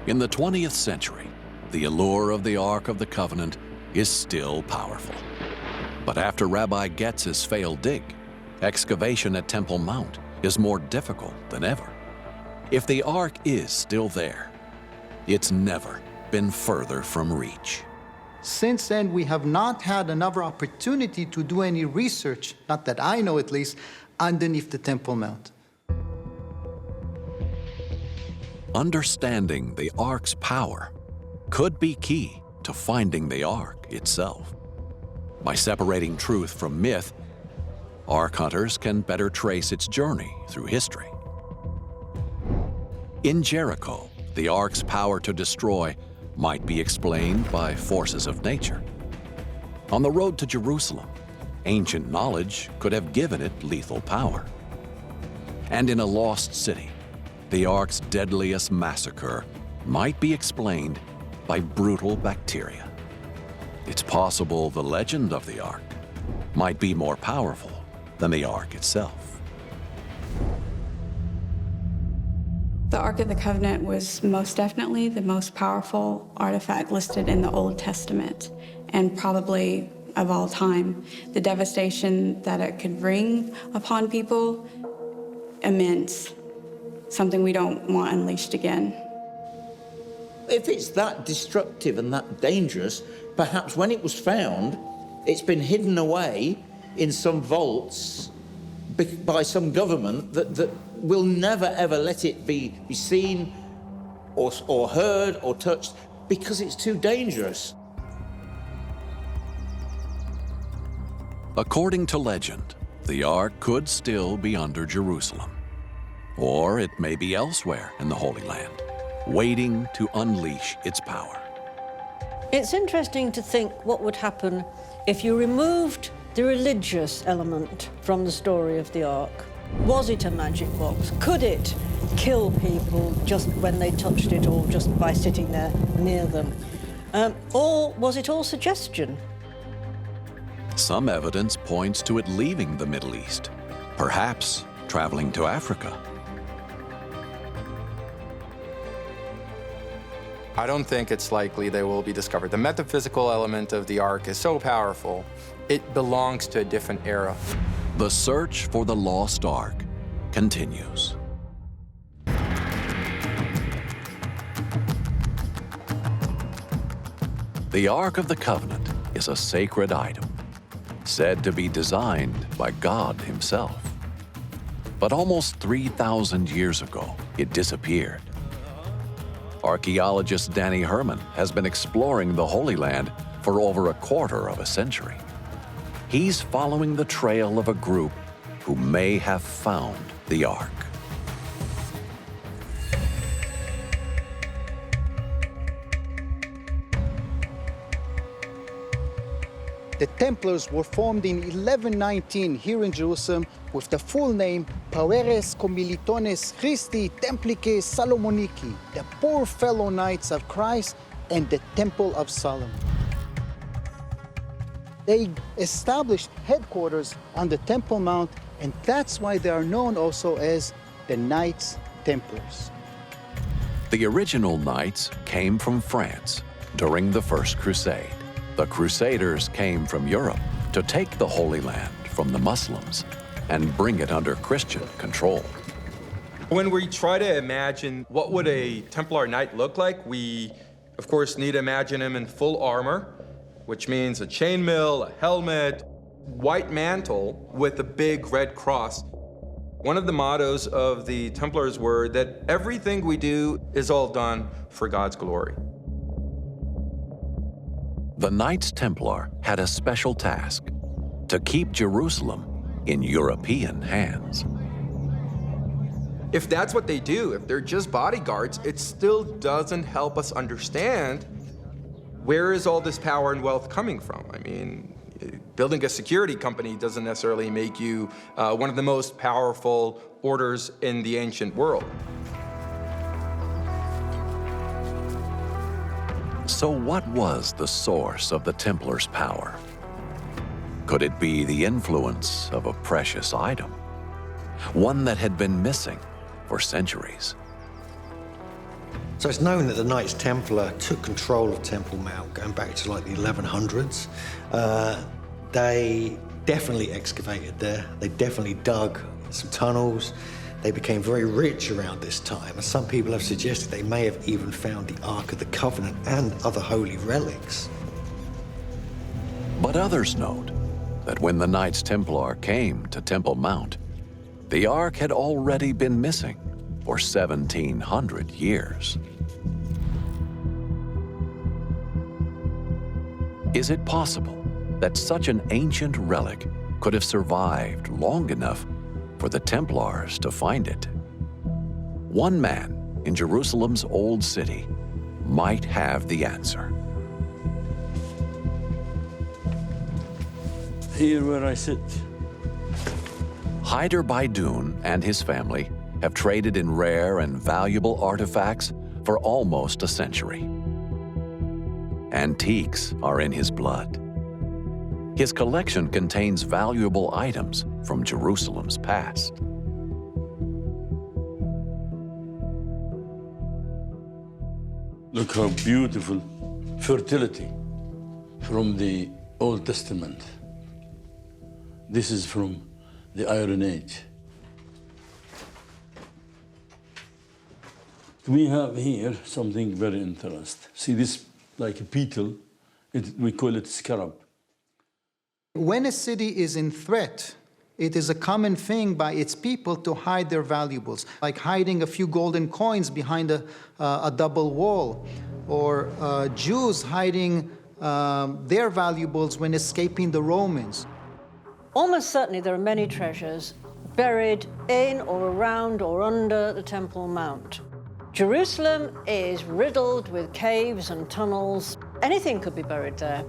In the 20th century, the allure of the Ark of the Covenant is still powerful. But after Rabbi Getz's failed dig, excavation at Temple Mount is more difficult than ever. If the Ark is still there, it's never been further from reach. Since then, we have not had another opportunity to do any research, not that I know at least, underneath the Temple Mount. Understanding the Ark's power could be key to finding the Ark itself. By separating truth from myth, Ark hunters can better trace its journey through history. In Jericho, the Ark's power to destroy might be explained by forces of nature. On the road to Jerusalem, ancient knowledge could have given it lethal power. And in a lost city, the Ark's deadliest massacre might be explained by brutal bacteria. It's possible the legend of the Ark might be more powerful than the Ark itself. The Ark of the Covenant was most definitely the most powerful artifact listed in the Old Testament, and probably of all time. The devastation that it could bring upon people, immense. Something we don't want unleashed again. If it's that destructive and that dangerous, perhaps when it was found, it's been hidden away in some vaults by some government that will never ever let it be seen or heard or touched because it's too dangerous. According to legend, the Ark could still be under Jerusalem, or it may be elsewhere in the Holy Land, waiting to unleash its power. It's interesting to think what would happen if you removed the religious element from the story of the Ark. Was it a magic box? Could it kill people just when they touched it or just by sitting there near them? Or was it all suggestion? Some evidence points to it leaving the Middle East, perhaps traveling to Africa. I don't think it's likely they will be discovered. The metaphysical element of the Ark is so powerful, it belongs to a different era. The search for the lost Ark continues. The Ark of the Covenant is a sacred item, said to be designed by God himself. But almost 3,000 years ago, it disappeared. Archaeologist Danny Herman has been exploring the Holy Land for over a quarter of a century. He's following the trail of a group who may have found the Ark. The Templars were formed in 1119 here in Jerusalem with the full name Paueres Commilitones Christi Templice Salomonici, the Poor Fellow Knights of Christ and the Temple of Solomon. They established headquarters on the Temple Mount, and that's why they are known also as the Knights Templars. The original Knights came from France during the First Crusade. The Crusaders came from Europe to take the Holy Land from the Muslims and bring it under Christian control. When we try to imagine what would a Templar Knight look like, we, of course, need to imagine him in full armor, which means a chainmail, a helmet, white mantle with a big red cross. One of the mottos of the Templars were that everything we do is all done for God's glory. The Knights Templar had a special task: to keep Jerusalem in European hands. if that's what they do, if they're just bodyguards, it still doesn't help us understand where is all this power and wealth coming from. I mean, building a security company doesn't necessarily make you one of the most powerful orders in the ancient world. So what was the source of the Templars' power? Could it be the influence of a precious item? One that had been missing for centuries. So it's known that the Knights Templar took control of Temple Mount going back to like the 1100s. They definitely excavated there. They definitely dug some tunnels. They became very rich around this time, and some people have suggested they may have even found the Ark of the Covenant and other holy relics. But others note that when the Knights Templar came to Temple Mount, the Ark had already been missing for 1,700 years. Is it possible that such an ancient relic could have survived long enough for the Templars to find it? One man in Jerusalem's old city might have the answer. Here where I sit. Hyder Baidoun and his family have traded in rare and valuable artifacts for almost a century. Antiques are in his blood. His collection contains valuable items from Jerusalem's past. Look how beautiful fertility from the Old Testament. This is from the Iron Age. We have here something very interesting. See this, like a beetle, we call it scarab. When a city is in threat, it is a common thing by its people to hide their valuables, like hiding a few golden coins behind a double wall, or Jews hiding their valuables when escaping the Romans. Almost certainly there are many treasures buried in or around or under the Temple Mount. Jerusalem is riddled with caves and tunnels. Anything could be buried there.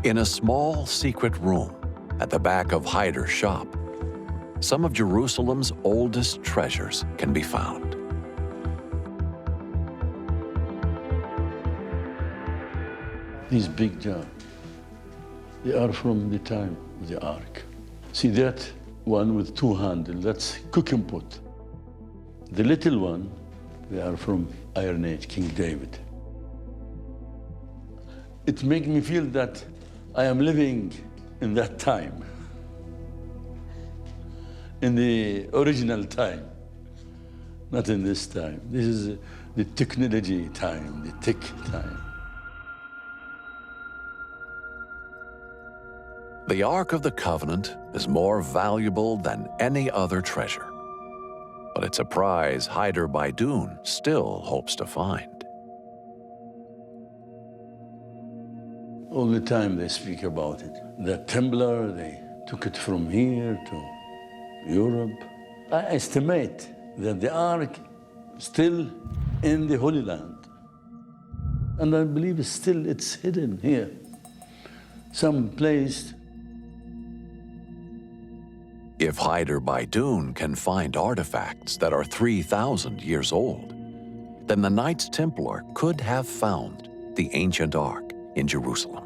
In a small secret room at the back of Hyder's shop, some of Jerusalem's oldest treasures can be found. These big jars, they are from the time of the Ark. See that one with two handles, that's cooking pot. The little one, they are from Iron Age, King David. It makes me feel that I am living in that time, in the original time, not in this time. This is the technology time, the tech time. The Ark of the Covenant is more valuable than any other treasure, but it's a prize Hyder Baidoun still hopes to find. All the time they speak about it. The Templar, they took it from here to Europe. I estimate that the Ark is still in the Holy Land. And I believe it's hidden here, some place. If Hyder Baidoun can find artifacts that are 3,000 years old, then the Knights Templar could have found the ancient Ark in Jerusalem.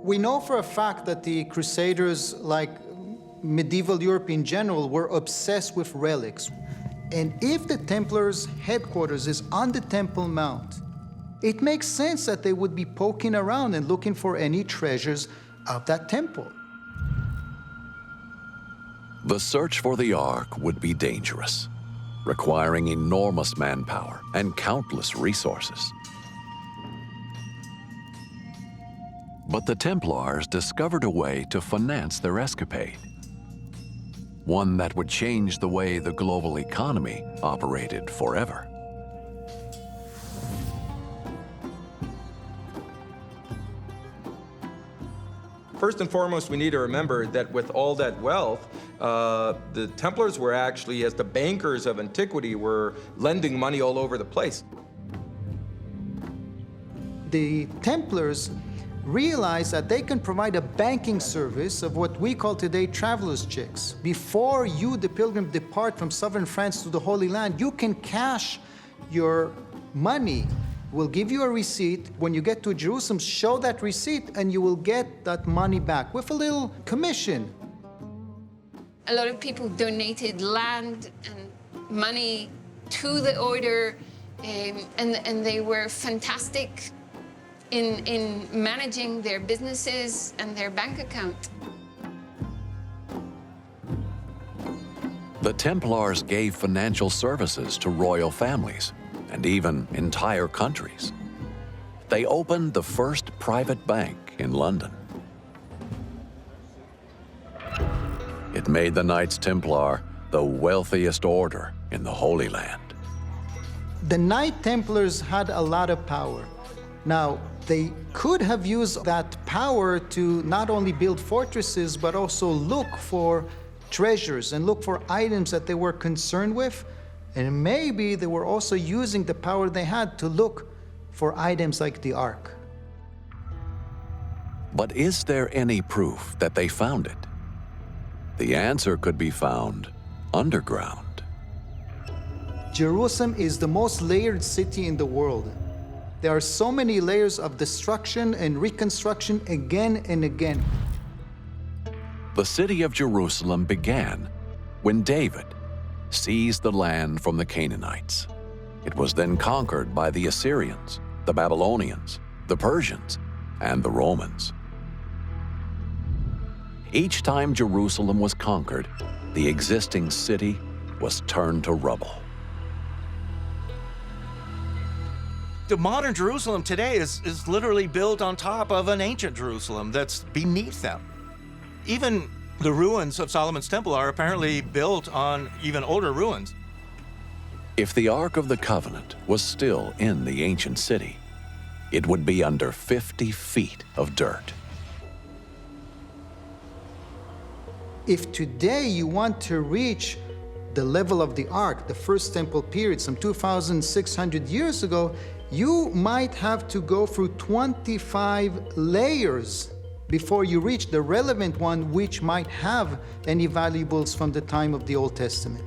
We know for a fact that the Crusaders, like medieval Europe in general, were obsessed with relics. And if the Templars' headquarters is on the Temple Mount, it makes sense that they would be poking around and looking for any treasures of that temple. The search for the Ark would be dangerous, requiring enormous manpower and countless resources. But the Templars discovered a way to finance their escapade, one that would change the way the global economy operated forever. First and foremost, we need to remember that with all that wealth, the Templars were actually, as the bankers of antiquity, were lending money all over the place. The Templars realized that they can provide a banking service of what we call today traveler's checks. Before you, the pilgrim, depart from southern France to the Holy Land, you can cash your money. We'll give you a receipt. When you get to Jerusalem, show that receipt and you will get that money back with a little commission. A lot of people donated land and money to the order, and they were fantastic in managing their businesses and their bank account. The Templars gave financial services to royal families and even entire countries. They opened the first private bank in London. It made the Knights Templar the wealthiest order in the Holy Land. The Knight Templars had a lot of power. Now, they could have used that power to not only build fortresses, but also look for treasures and look for items that they were concerned with. And maybe they were also using the power they had to look for items like the Ark. But is there any proof that they found it? The answer could be found underground. Jerusalem is the most layered city in the world. There are so many layers of destruction and reconstruction again and again. The city of Jerusalem began when David seized the land from the Canaanites. It was then conquered by the Assyrians, the Babylonians, the Persians, and the Romans. Each time Jerusalem was conquered, the existing city was turned to rubble. The modern Jerusalem today is literally built on top of an ancient Jerusalem that's beneath them. Even the ruins of Solomon's Temple are apparently built on even older ruins. If the Ark of the Covenant was still in the ancient city, it would be under 50 feet of dirt. If today you want to reach the level of the Ark, the First Temple period, some 2,600 years ago, you might have to go through 25 layers before you reach the relevant one, which might have any valuables from the time of the Old Testament.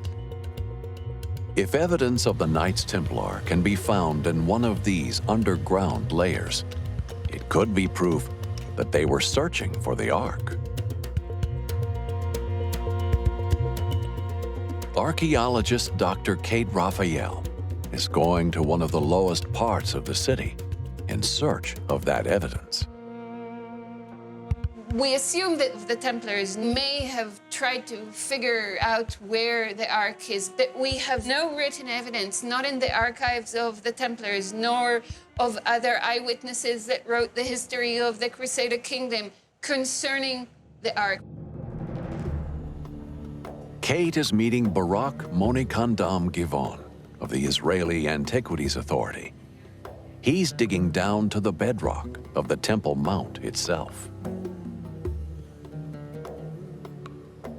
If evidence of the Knights Templar can be found in one of these underground layers, it could be proof that they were searching for the Ark. Archaeologist Dr. Kate Raphael is going to one of the lowest parts of the city in search of that evidence. We assume that the Templars may have tried to figure out where the Ark is, but we have no written evidence, not in the archives of the Templars, nor of other eyewitnesses that wrote the history of the Crusader kingdom concerning the Ark. Kate is meeting Barak Monikandam Gihon of the Israeli Antiquities Authority. He's digging down to the bedrock of the Temple Mount itself.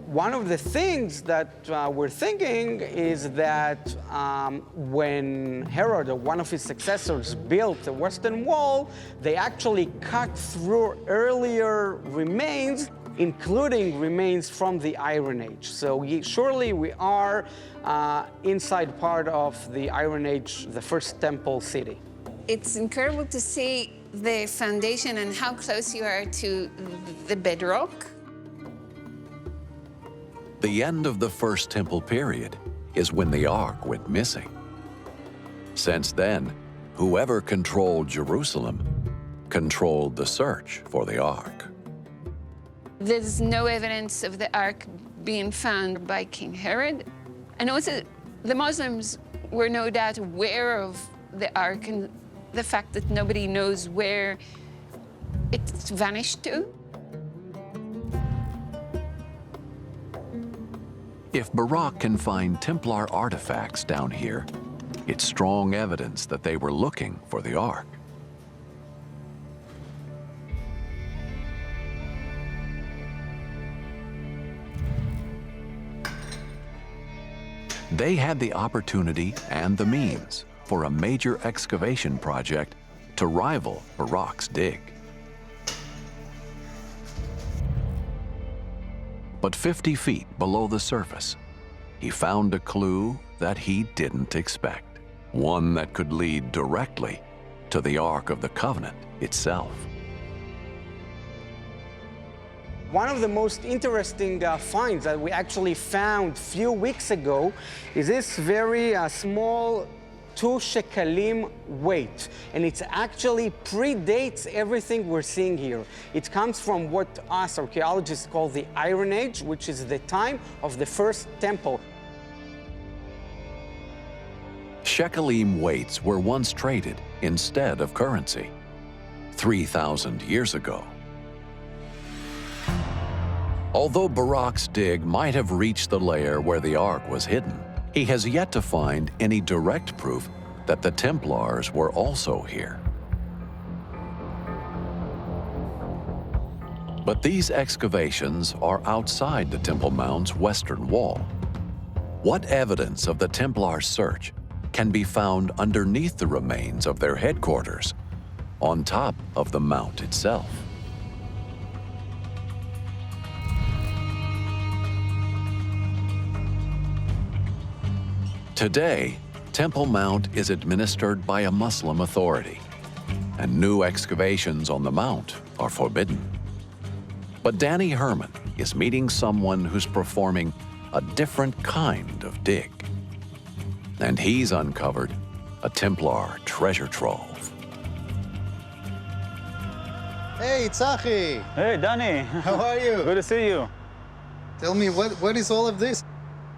One of the things that we're thinking is that when Herod, or one of his successors, built the Western Wall, they actually cut through earlier remains, including remains from the Iron Age. So surely we are inside part of the Iron Age, the first temple city. It's incredible to see the foundation and how close you are to the bedrock. The end of the First Temple period is when the Ark went missing. Since then, whoever controlled Jerusalem controlled the search for the Ark. There's no evidence of the Ark being found by King Herod. And also, the Muslims were no doubt aware of the Ark and the fact that nobody knows where it's vanished to. If Barak can find Templar artifacts down here, it's strong evidence that they were looking for the Ark. They had the opportunity and the means for a major excavation project to rival Barak's dig. But 50 feet below the surface, he found a clue that he didn't expect, one that could lead directly to the Ark of the Covenant itself. One of the most interesting finds that we actually found a few weeks ago is this very small 2 shekalim weight, and it actually predates everything we're seeing here. It comes from what us archaeologists call the Iron Age, which is the time of the first temple. Shekalim weights were once traded instead of currency 3,000 years ago. Although Barak's dig might have reached the layer where the Ark was hidden, he has yet to find any direct proof that the Templars were also here. But these excavations are outside the Temple Mount's western wall. What evidence of the Templar search can be found underneath the remains of their headquarters, on top of the mount itself? Today, Temple Mount is administered by a Muslim authority, and new excavations on the mount are forbidden. But Danny Herman is meeting someone who's performing a different kind of dig. And he's uncovered a Templar treasure trove. Hey, Tzachi! Hey, Danny! How are you? Good to see you. Tell me, what is all of this?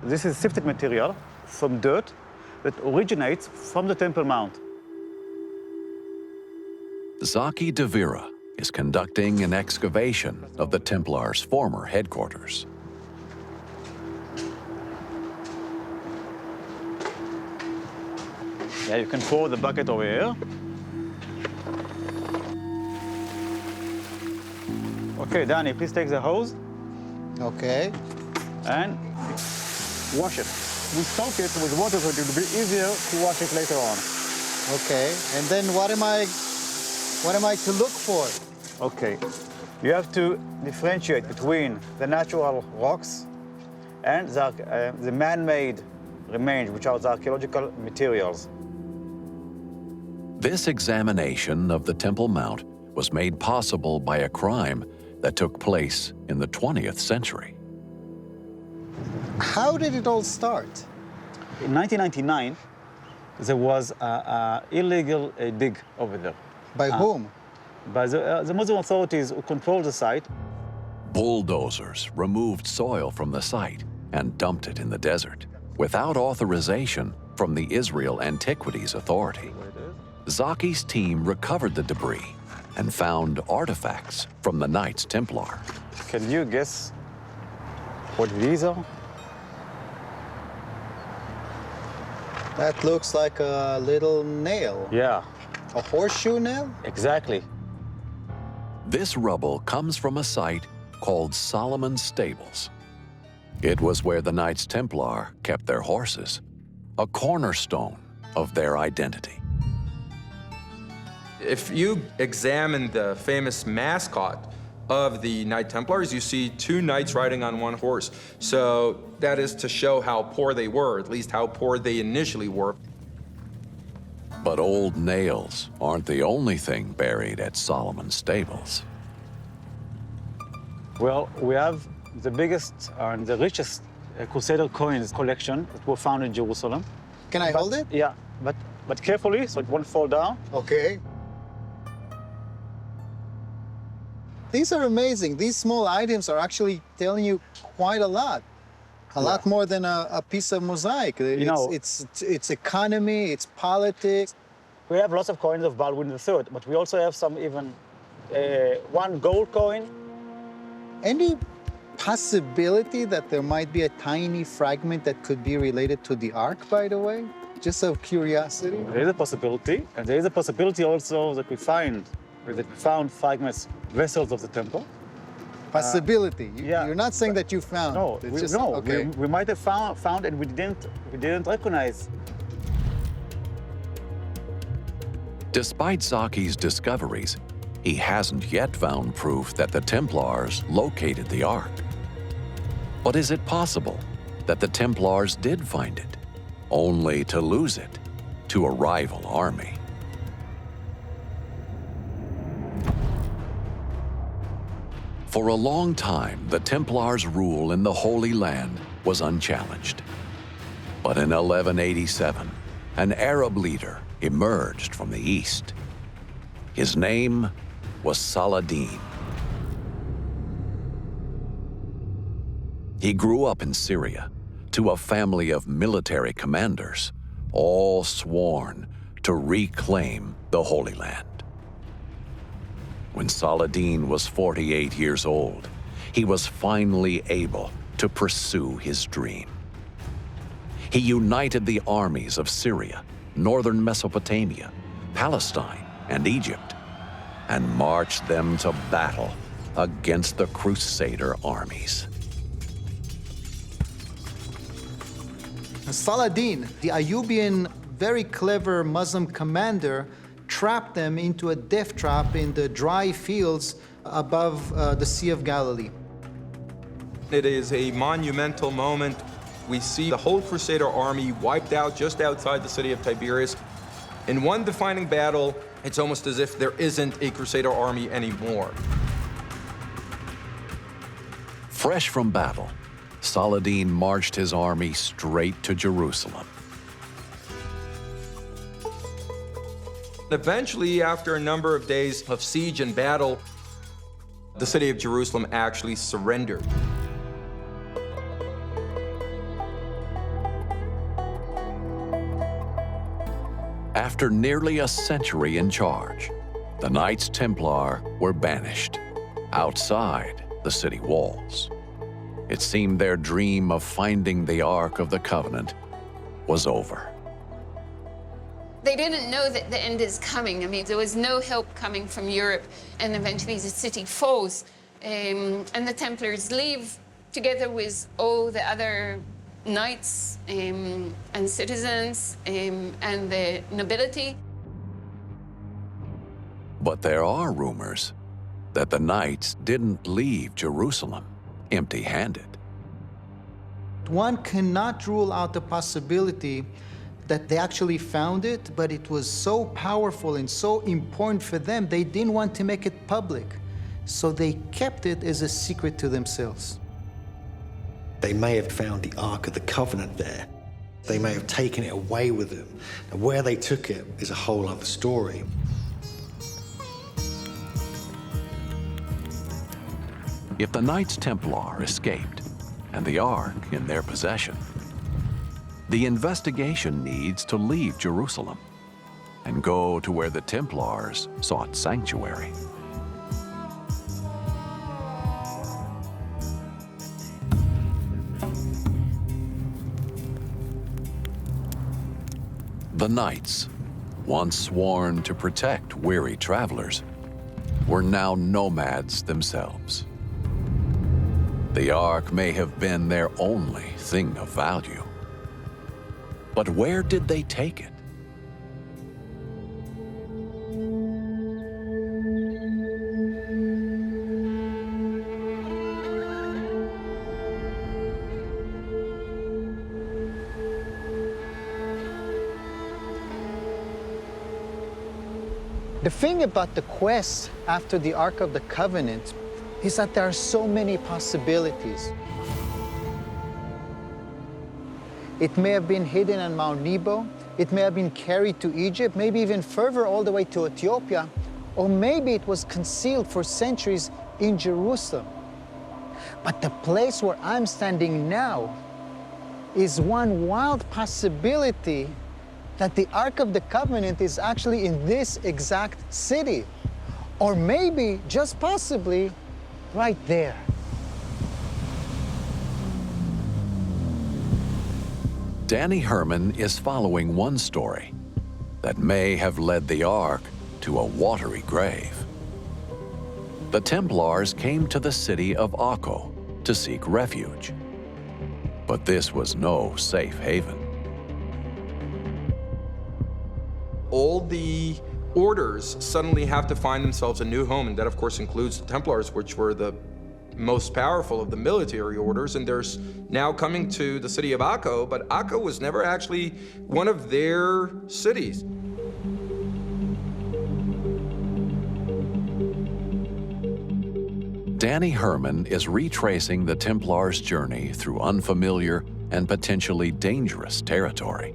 This is sifted material from dirt that originates from the Temple Mount. Zaki Devira is conducting an excavation of the Templars' former headquarters. Yeah, you can pour the bucket over here. Okay, Danny, please take the hose. Okay. And wash it. We soak it with water so it will be easier to wash it later on. Okay, and then what am I to look for? Okay, you have to differentiate between the natural rocks and the man-made remains, which are the archaeological materials. This examination of the Temple Mount was made possible by a crime that took place in the 20th century. How did it all start? In 1999, there was an illegal dig over there. By whom? By the Muslim authorities who control the site. Bulldozers removed soil from the site and dumped it in the desert without authorization from the Israel Antiquities Authority. Zaki's team recovered the debris and found artifacts from the Knights Templar. Can you guess what these are? That looks like a little nail. Yeah. A horseshoe nail? Exactly. This rubble comes from a site called Solomon's Stables. It was where the Knights Templar kept their horses, a cornerstone of their identity. If you examine the famous mascot of the Knight Templars, you see 2 knights riding on 1 horse. So that is to show how poor they were, at least how poor they initially were. But old nails aren't the only thing buried at Solomon's Stables. Well, we have the biggest and the richest Crusader coins collection that were found in Jerusalem. Can I hold it? Yeah, but carefully so it won't fall down. Okay. These are amazing. These small items are actually telling you quite a lot. A lot more than a piece of mosaic. It's economy, it's politics. We have lots of coins of Baldwin III, but we also have some even 1 gold coin. Any possibility that there might be a tiny fragment that could be related to the Ark, by the way? Just out of curiosity. There is a possibility, and there is a possibility also that we found fragments, vessels of the temple. Possibility. You're not saying that you found. No, we might have found and we didn't recognize. Despite Zaki's discoveries, he hasn't yet found proof that the Templars located the Ark. But is it possible that the Templars did find it, only to lose it to a rival army? For a long time, the Templars' rule in the Holy Land was unchallenged. But in 1187, an Arab leader emerged from the east. His name was Saladin. He grew up in Syria to a family of military commanders, all sworn to reclaim the Holy Land. When Saladin was 48 years old, he was finally able to pursue his dream. He united the armies of Syria, northern Mesopotamia, Palestine, and Egypt, and marched them to battle against the Crusader armies. Saladin, the Ayyubian, very clever Muslim commander, trapped them into a death trap in the dry fields above the Sea of Galilee. It is a monumental moment. We see the whole Crusader army wiped out just outside the city of Tiberias. In one defining battle, it's almost as if there isn't a Crusader army anymore. Fresh from battle, Saladin marched his army straight to Jerusalem. Eventually, after a number of days of siege and battle, the city of Jerusalem actually surrendered. After nearly a century in charge, the Knights Templar were banished outside the city walls. It seemed their dream of finding the Ark of the Covenant was over. They didn't know that the end is coming. I mean, there was no help coming from Europe, and eventually the city falls, and the Templars leave together with all the other knights and citizens and the nobility. But there are rumors that the knights didn't leave Jerusalem empty-handed. One cannot rule out the possibility that they actually found it, but it was so powerful and so important for them, they didn't want to make it public. So they kept it as a secret to themselves. They may have found the Ark of the Covenant there. They may have taken it away with them. And where they took it is a whole other story. If the Knights Templar escaped and the Ark in their possession, the investigation needs to leave Jerusalem and go to where the Templars sought sanctuary. The Knights, once sworn to protect weary travelers, were now nomads themselves. The Ark may have been their only thing of value. But where did they take it? The thing about the quest after the Ark of the Covenant is that there are so many possibilities. It may have been hidden on Mount Nebo, it may have been carried to Egypt, maybe even further all the way to Ethiopia, or maybe it was concealed for centuries in Jerusalem. But the place where I'm standing now is one wild possibility that the Ark of the Covenant is actually in this exact city, or maybe, just possibly, right there. Danny Herman is following one story that may have led the Ark to a watery grave. The Templars came to the city of Akko to seek refuge. But this was no safe haven. All the orders suddenly have to find themselves a new home, and that of course includes the Templars, which were the most powerful of the military orders, and there's now coming to the city of Akko, but Akko was never actually one of their cities. Danny Herman is retracing the Templars' journey through unfamiliar and potentially dangerous territory.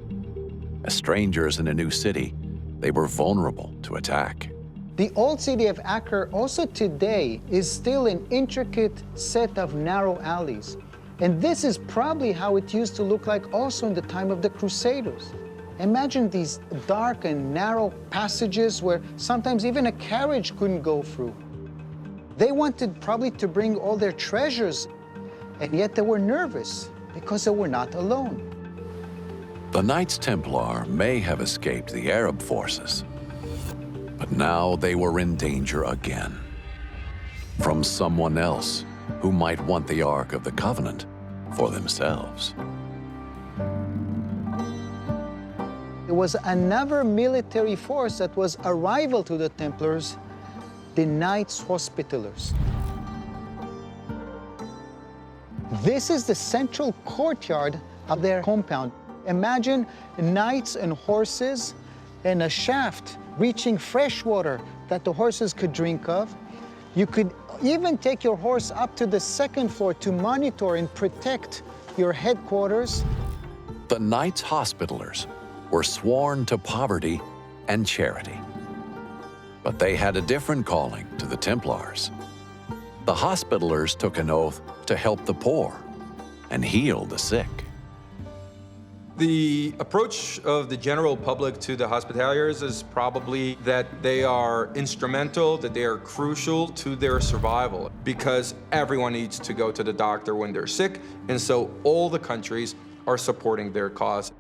As strangers in a new city, they were vulnerable to attack. The old city of Acre also today is still an intricate set of narrow alleys. And this is probably how it used to look like also in the time of the Crusaders. Imagine these dark and narrow passages where sometimes even a carriage couldn't go through. They wanted probably to bring all their treasures, and yet they were nervous because they were not alone. The Knights Templar may have escaped the Arab forces, but now they were in danger again. From someone else who might want the Ark of the Covenant for themselves. There was another military force that was a rival to the Templars, the Knights Hospitallers. This is the central courtyard of their compound. Imagine knights and horses and a shaft reaching fresh water that the horses could drink of. You could even take your horse up to the second floor to monitor and protect your headquarters. The Knights Hospitallers were sworn to poverty and charity. But they had a different calling to the Templars. The Hospitallers took an oath to help the poor and heal the sick. The approach of the general public to the Hospitallers is probably that they are instrumental, that they are crucial to their survival, because everyone needs to go to the doctor when they're sick, and so all the countries are supporting their cause.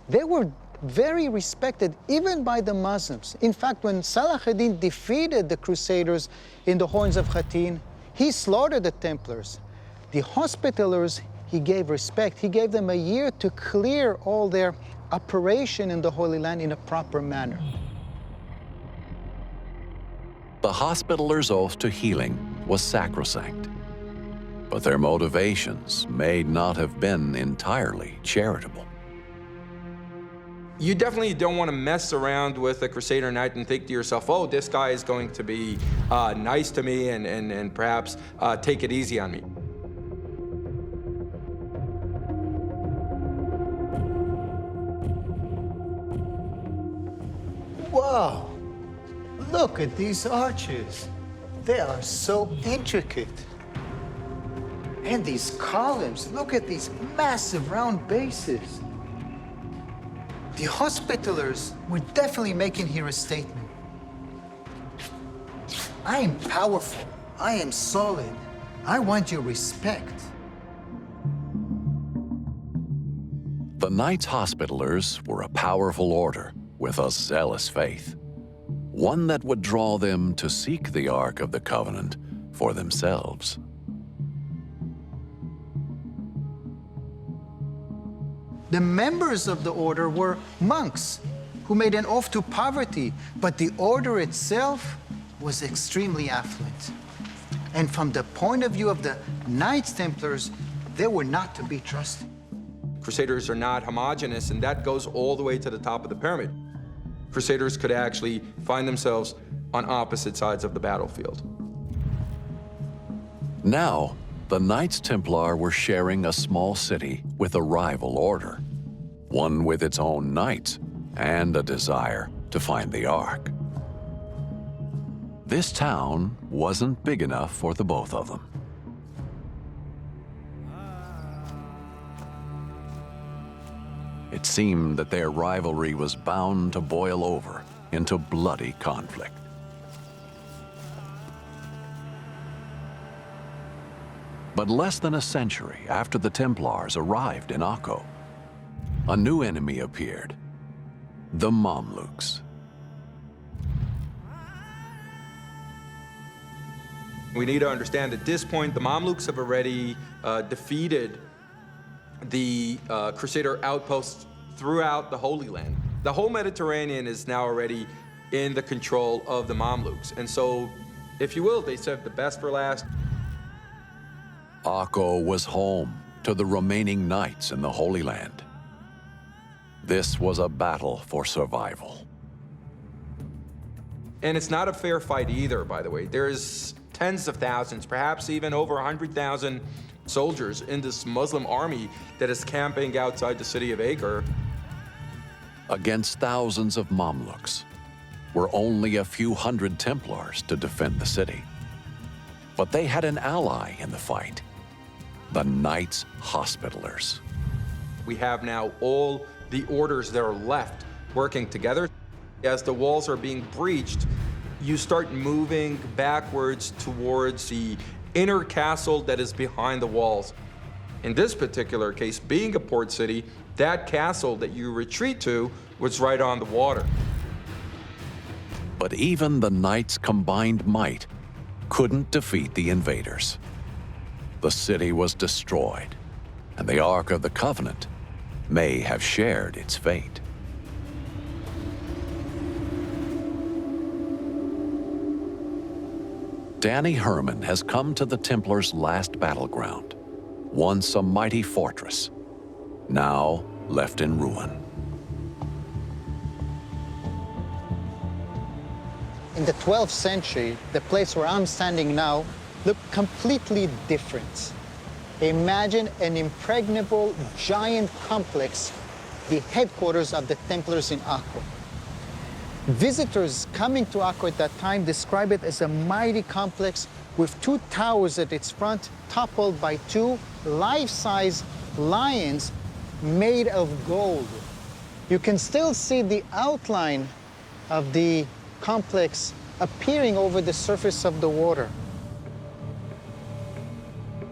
They were very respected even by the Muslims. In fact, when Salah ad-Din defeated the Crusaders in the Horns of Hattin, he slaughtered the Templars. The Hospitallers, he gave respect. He gave them a year to clear all their operation in the Holy Land in a proper manner. The Hospitallers' oath to healing was sacrosanct, but their motivations may not have been entirely charitable. You definitely don't want to mess around with a Crusader Knight and think to yourself, oh, this guy is going to be nice to me and perhaps take it easy on me. Wow, look at these arches. They are so intricate. And these columns, look at these massive round bases. The Hospitallers were definitely making here a statement. I am powerful. I am solid. I want your respect. The Knights Hospitallers were a powerful order with a zealous faith, one that would draw them to seek the Ark of the Covenant for themselves. The members of the order were monks who made an oath to poverty, but the order itself was extremely affluent. And from the point of view of the Knights Templars, they were not to be trusted. Crusaders are not homogeneous, and that goes all the way to the top of the pyramid. Crusaders could actually find themselves on opposite sides of the battlefield. Now, the Knights Templar were sharing a small city with a rival order, one with its own knights and a desire to find the Ark. This town wasn't big enough for the both of them. It seemed that their rivalry was bound to boil over into bloody conflict. But less than a century after the Templars arrived in Akko, a new enemy appeared, the Mamluks. We need to understand at this point, the Mamluks have already defeated the Crusader outposts throughout the Holy Land. The whole Mediterranean is now already in the control of the Mamluks. And so, if you will, they saved the best for last. Akko was home to the remaining knights in the Holy Land. This was a battle for survival. And it's not a fair fight either, by the way. There's tens of thousands, perhaps even over 100,000 soldiers in this Muslim army that is camping outside the city of Acre. Against thousands of Mamluks were only a few hundred Templars to defend the city. But they had an ally in the fight, the Knights Hospitallers. We have now all the orders that are left working together. As the walls are being breached, you start moving backwards towards the inner castle that is behind the walls. In this particular case, being a port city, that castle that you retreat to was right on the water. But even the knights' combined might couldn't defeat the invaders. The city was destroyed, and the Ark of the Covenant may have shared its fate. Danny Herman has come to the Templars' last battleground, once a mighty fortress, now left in ruin. In the 12th century, the place where I'm standing now looked completely different. Imagine an impregnable giant complex, the headquarters of the Templars in Akko. Visitors coming to Akko at that time describe it as a mighty complex with 2 towers at its front, toppled by 2 life-size lions made of gold. You can still see the outline of the complex appearing over the surface of the water.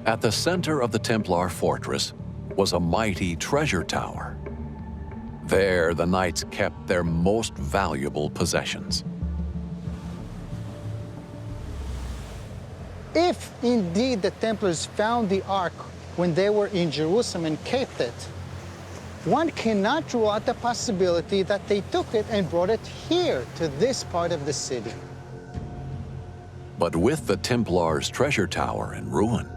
At the center of the Templar fortress was a mighty treasure tower. There, the knights kept their most valuable possessions. If indeed the Templars found the Ark when they were in Jerusalem and kept it, one cannot rule out the possibility that they took it and brought it here to this part of the city. But with the Templars' treasure tower in ruin,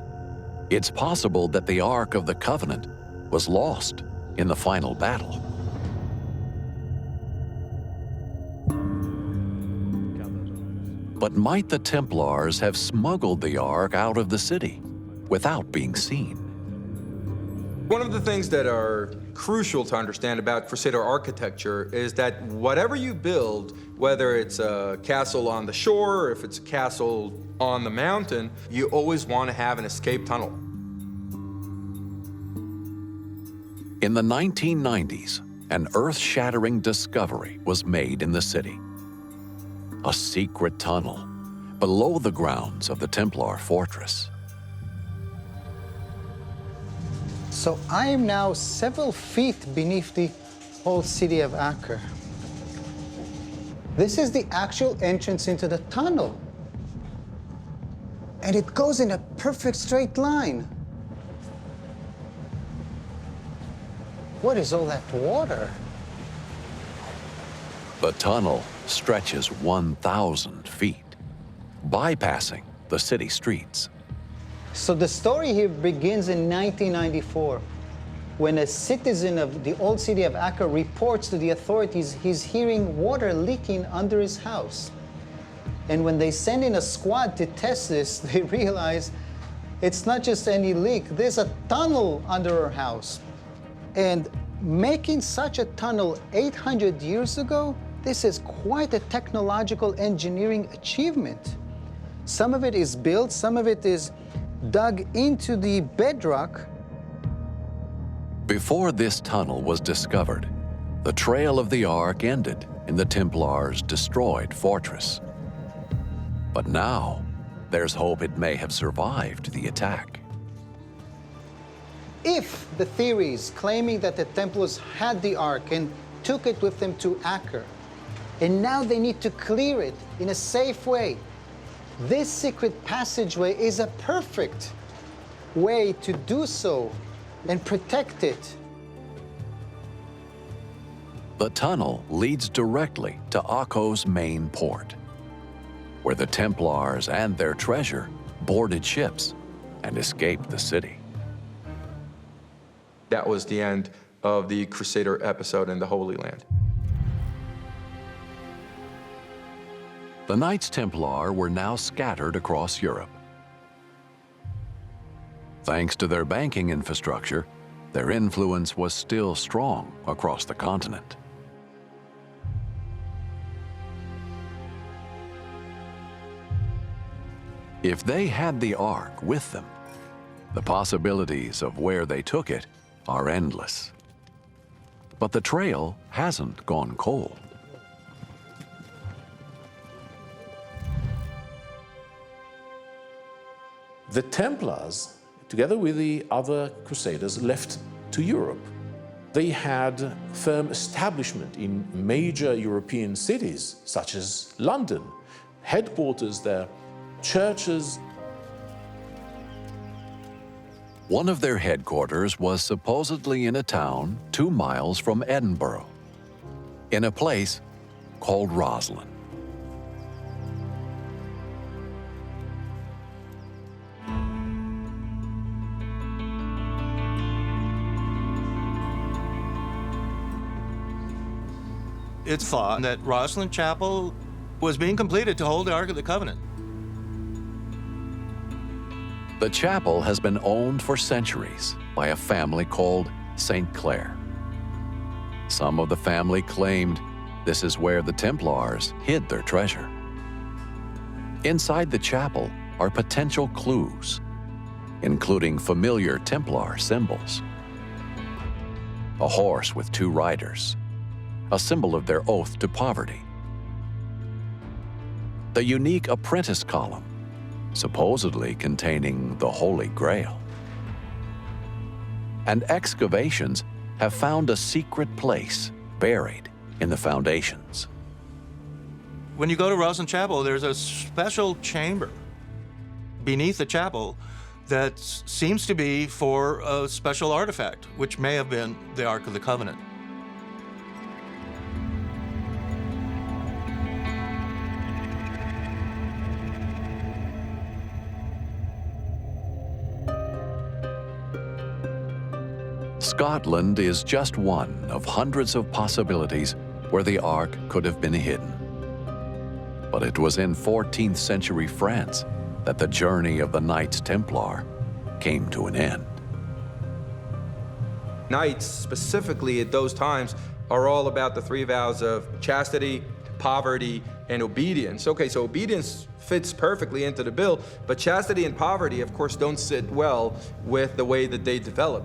it's possible that the Ark of the Covenant was lost in the final battle. But might the Templars have smuggled the Ark out of the city without being seen? One of the things that are crucial to understand about Crusader architecture is that whatever you build, whether it's a castle on the shore or if it's a castle on the mountain, you always want to have an escape tunnel. In the 1990s, an earth-shattering discovery was made in the city. A secret tunnel below the grounds of the Templar fortress. So I am now several feet beneath the old city of Acre. This is the actual entrance into the tunnel. And it goes in a perfect straight line. What is all that water? The tunnel stretches 1,000 feet, bypassing the city streets. So the story here begins in 1994, when a citizen of the old city of Acre reports to the authorities he's hearing water leaking under his house. And when they send in a squad to test this, they realize it's not just any leak, there's a tunnel under our house. And making such a tunnel 800 years ago, this is quite a technological engineering achievement. Some of it is built, some of it is dug into the bedrock. Before this tunnel was discovered, the trail of the Ark ended in the Templars' destroyed fortress. But now, there's hope it may have survived the attack. If the theories claiming that the Templars had the Ark and took it with them to Acre, and now they need to clear it in a safe way, This secret passageway is a perfect way to do so and protect it. The tunnel leads directly to Akko's main port, where the Templars and their treasure boarded ships and escaped the city. That was the end of the Crusader episode in the Holy Land. The Knights Templar were now scattered across Europe. Thanks to their banking infrastructure, their influence was still strong across the continent. If they had the Ark with them, the possibilities of where they took it are endless. But the trail hasn't gone cold. The Templars, together with the other Crusaders, left to Europe. They had firm establishment in major European cities, such as London, headquarters there, churches. One of their headquarters was supposedly in a town 2 miles from Edinburgh, in a place called Roslin. It's thought that Roslin Chapel was being completed to hold the Ark of the Covenant. The chapel has been owned for centuries by a family called St. Clair. Some of the family claimed this is where the Templars hid their treasure. Inside the chapel are potential clues, including familiar Templar symbols. A horse with 2 riders, a symbol of their oath to poverty. The unique apprentice column, supposedly containing the Holy Grail. And excavations have found a secret place buried in the foundations. When you go to Roslin Chapel, there's a special chamber beneath the chapel that seems to be for a special artifact, which may have been the Ark of the Covenant. Scotland is just one of hundreds of possibilities where the Ark could have been hidden. But it was in 14th century France that the journey of the Knights Templar came to an end. Knights, specifically at those times, are all about the 3 vows of chastity, poverty, and obedience. Okay, so obedience fits perfectly into the bill, but chastity and poverty, of course, don't sit well with the way that they develop.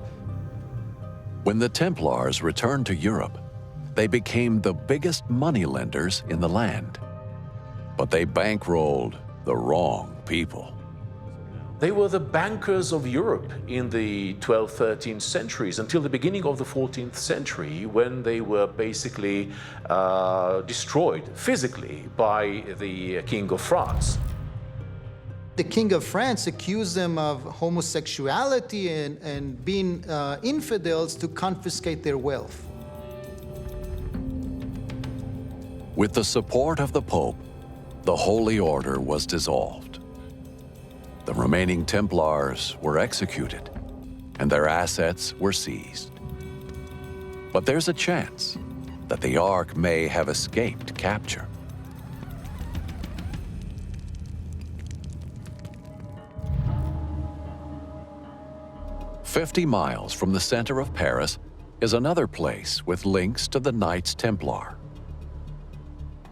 When the Templars returned to Europe, they became the biggest moneylenders in the land. But they bankrolled the wrong people. They were the bankers of Europe in the 12th, 13th centuries until the beginning of the 14th century, when they were basically destroyed physically by the King of France. The King of France accused them of homosexuality and being infidels to confiscate their wealth. With the support of the Pope, the Holy Order was dissolved. The remaining Templars were executed, and their assets were seized. But there's a chance that the Ark may have escaped capture. "50 miles from the center of Paris is another place with links to the Knights Templar.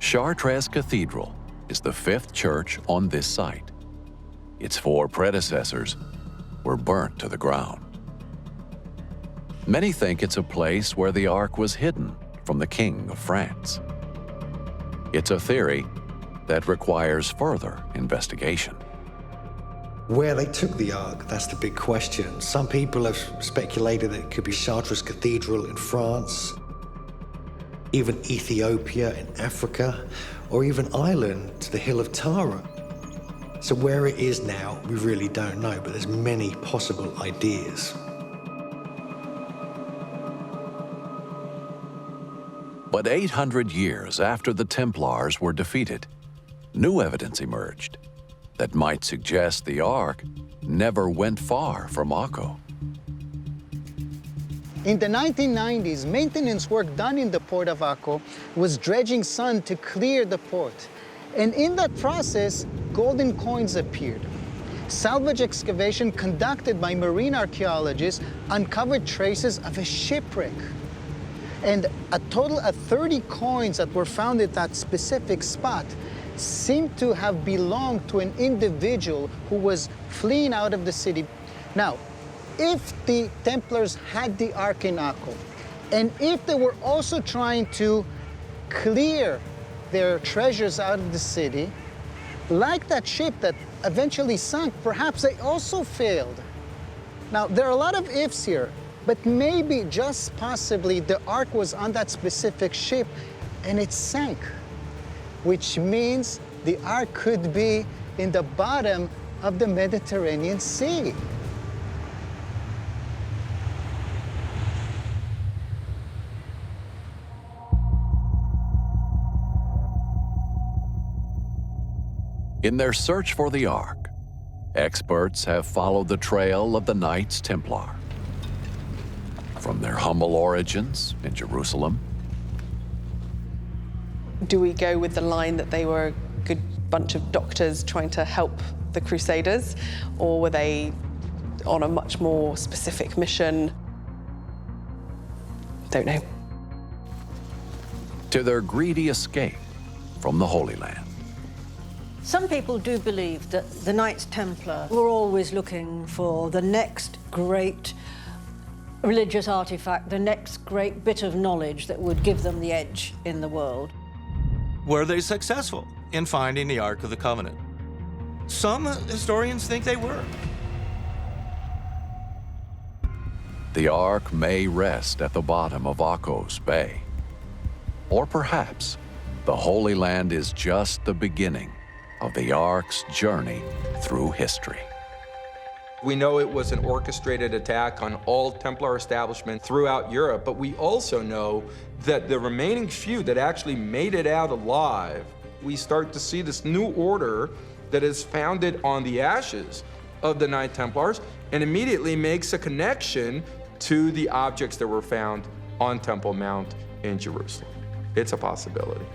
Chartres Cathedral is the 5th church on this site. Its 4 predecessors were burnt to the ground. Many think it's a place where the Ark was hidden from the King of France. It's a theory that requires further investigation. Where they took the Ark, that's the big question. Some people have speculated that it could be Chartres Cathedral in France, even Ethiopia in Africa, or even Ireland to the hill of Tara. So where it is now, we really don't know, but there's many possible ideas. But 800 years after the Templars were defeated, new evidence emerged that might suggest the Ark never went far from Akko. In the 1990s, maintenance work done in the port of Akko was dredging sand to clear the port. And in that process, golden coins appeared. Salvage excavation conducted by marine archaeologists uncovered traces of a shipwreck. And a total of 30 coins that were found at that specific spot seemed to have belonged to an individual who was fleeing out of the city. Now, if the Templars had the Ark in Akko, and if they were also trying to clear their treasures out of the city, like that ship that eventually sunk, perhaps they also failed. Now, there are a lot of ifs here, but maybe, just possibly, the Ark was on that specific ship and it sank, which means the Ark could be in the bottom of the Mediterranean Sea. In their search for the Ark, experts have followed the trail of the Knights Templar. From their humble origins in Jerusalem. Do we go with the line that they were a good bunch of doctors trying to help the Crusaders, or were they on a much more specific mission? Don't know. To their greedy escape from the Holy Land. Some people do believe that the Knights Templar were always looking for the next great religious artifact, the next great bit of knowledge that would give them the edge in the world. Were they successful in finding the Ark of the Covenant? Some historians think they were. The Ark may rest at the bottom of Akko's Bay. Or perhaps the Holy Land is just the beginning of the Ark's journey through history. We know it was an orchestrated attack on all Templar establishments throughout Europe, but we also know that the remaining few that actually made it out alive, we start to see this new order that is founded on the ashes of the Knight Templars and immediately makes a connection to the objects that were found on Temple Mount in Jerusalem. It's a possibility.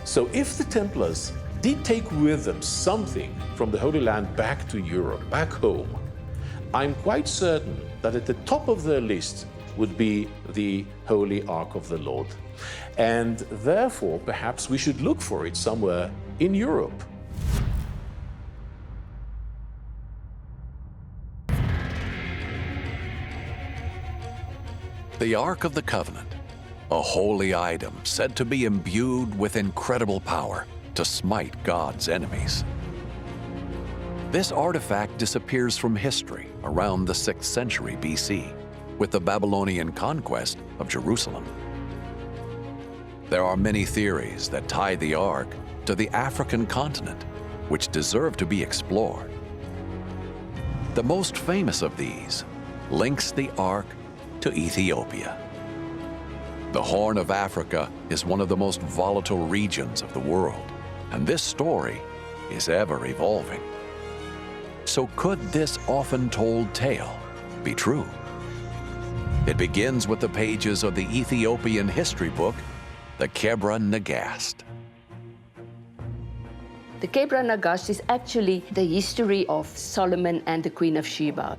So if the Templars did take with them something from the Holy Land back to Europe, back home, I'm quite certain that at the top of their list would be the Holy Ark of the Lord. And therefore, perhaps we should look for it somewhere in Europe. The Ark of the Covenant, a holy item said to be imbued with incredible power to smite God's enemies. This artifact disappears from history around the 6th century BC with the Babylonian conquest of Jerusalem. There are many theories that tie the Ark to the African continent, which deserve to be explored. The most famous of these links the Ark to Ethiopia. The Horn of Africa is one of the most volatile regions of the world, and this story is ever evolving. So could this often told tale be true? It begins with the pages of the Ethiopian history book, the Kebra Nagast. The Kebra Nagast is actually the history of Solomon and the Queen of Sheba.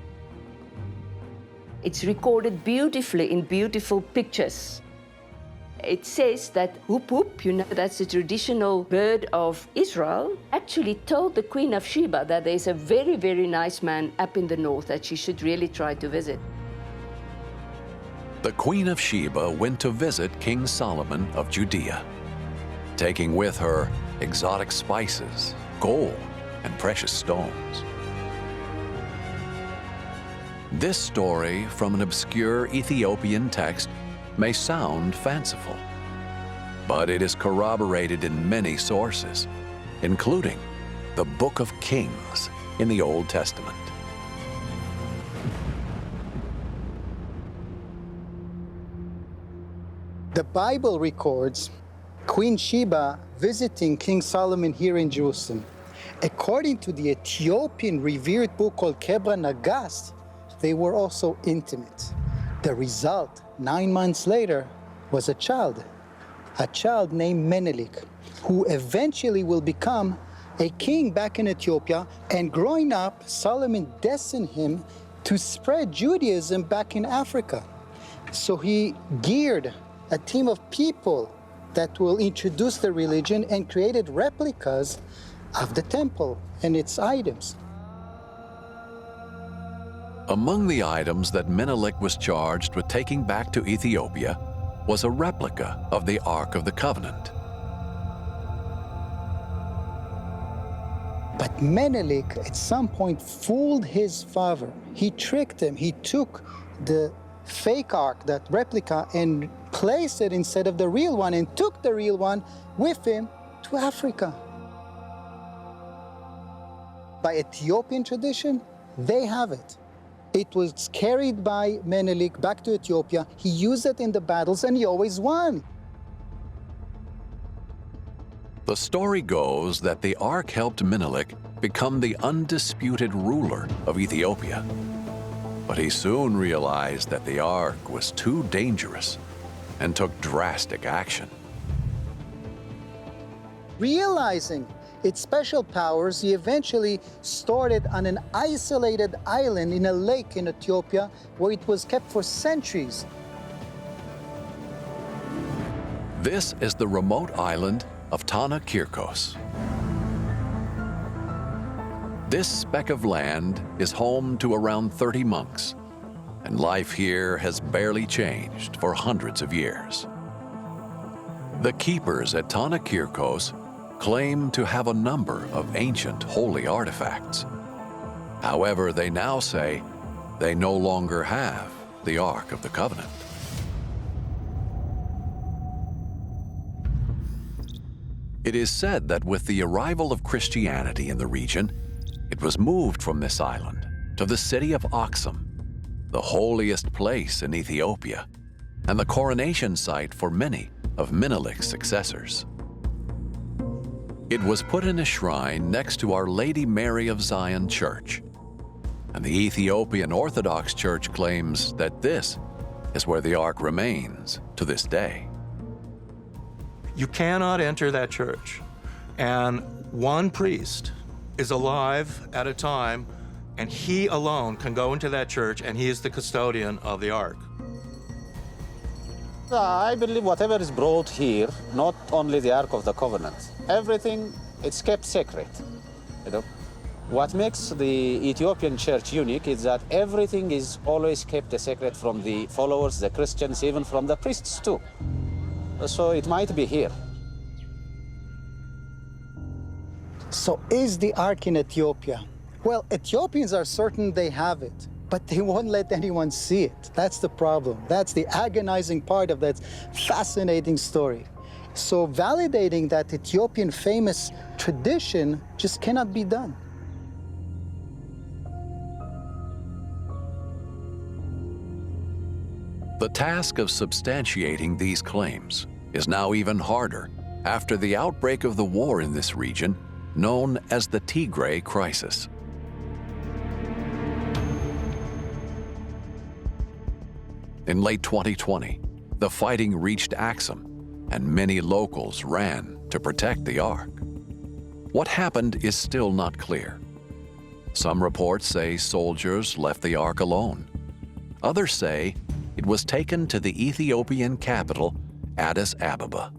It's recorded beautifully in beautiful pictures. It says that Hoop Hoop, you know, that's the traditional bird of Israel, actually told the Queen of Sheba that there's a very, very nice man up in the north that she should really try to visit. The Queen of Sheba went to visit King Solomon of Judea, taking with her exotic spices, gold, and precious stones. This story from an obscure Ethiopian text may sound fanciful, but it is corroborated in many sources, including the Book of Kings in the Old Testament. The Bible records Queen Sheba visiting King Solomon here in Jerusalem. According to the Ethiopian revered book called Kebra Nagast, they were also intimate. The result, 9 months later, was a child named Menelik, who eventually will become a king back in Ethiopia. And growing up, Solomon destined him to spread Judaism back in Africa. So he geared a team of people that will introduce the religion and created replicas of the temple and its items. Among the items that Menelik was charged with taking back to Ethiopia was a replica of the Ark of the Covenant. But Menelik at some point fooled his father. He tricked him. He took the fake ark, that replica, and placed it instead of the real one, and took the real one with him to Africa. By Ethiopian tradition, they have it. It was carried by Menelik back to Ethiopia. He used it in the battles, and he always won. The story goes that the Ark helped Menelik become the undisputed ruler of Ethiopia. But he soon realized that the Ark was too dangerous and took drastic action. Realizing its special powers, he eventually stored it on an isolated island in a lake in Ethiopia where it was kept for centuries. This is the remote island of Tana Kirkos. This speck of land is home to around 30 monks, and life here has barely changed for hundreds of years. The keepers at Tana Kirkos claim to have a number of ancient holy artifacts. However, they now say they no longer have the Ark of the Covenant. It is said that with the arrival of Christianity in the region, it was moved from this island to the city of Aksum, the holiest place in Ethiopia, and the coronation site for many of Menelik's successors. It was put in a shrine next to Our Lady Mary of Zion Church, and the Ethiopian Orthodox Church claims that this is where the Ark remains to this day. You cannot enter that church, and one priest is alive at a time, and he alone can go into that church, and he is the custodian of the Ark. I believe whatever is brought here, not only the Ark of the Covenant, everything, it's kept sacred. You know? What makes the Ethiopian church unique is that everything is always kept a secret from the followers, the Christians, even from the priests too. So it might be here. So is the Ark in Ethiopia? Well, Ethiopians are certain they have it, but they won't let anyone see it. That's the problem. That's the agonizing part of that fascinating story. So validating that Ethiopian famous tradition just cannot be done. The task of substantiating these claims is now even harder after the outbreak of the war in this region, known as the Tigray Crisis. In late 2020, the fighting reached Aksum, and many locals ran to protect the Ark. What happened is still not clear. Some reports say soldiers left the Ark alone. Others say it was taken to the Ethiopian capital, Addis Ababa.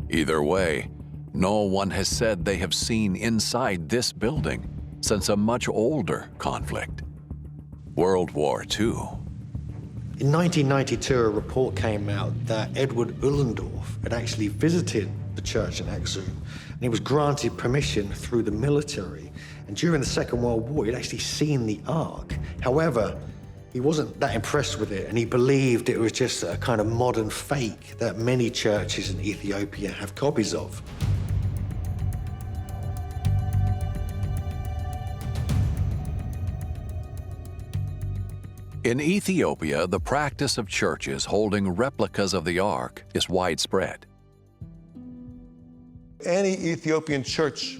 Either way, no one has said they have seen inside this building since a much older conflict, World War II. In 1992, a report came out that Edward Ullendorf had actually visited the church in Aksum, and he was granted permission through the military. And during the Second World War, he'd actually seen the Ark. However, he wasn't that impressed with it, and he believed it was just a kind of modern fake that many churches in Ethiopia have copies of. In Ethiopia, the practice of churches holding replicas of the Ark is widespread. Any Ethiopian church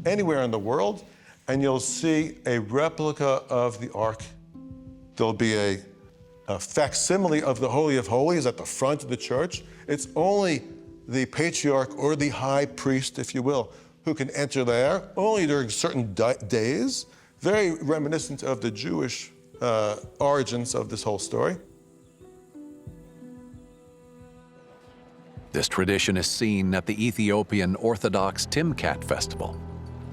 anywhere in the world, and you'll see a replica of the Ark. There'll be a facsimile of the Holy of Holies at the front of the church. It's only the patriarch or the high priest, if you will, who can enter there, only during certain days, very reminiscent of the Jewish origins of this whole story. This tradition is seen at the Ethiopian Orthodox Timkat festival,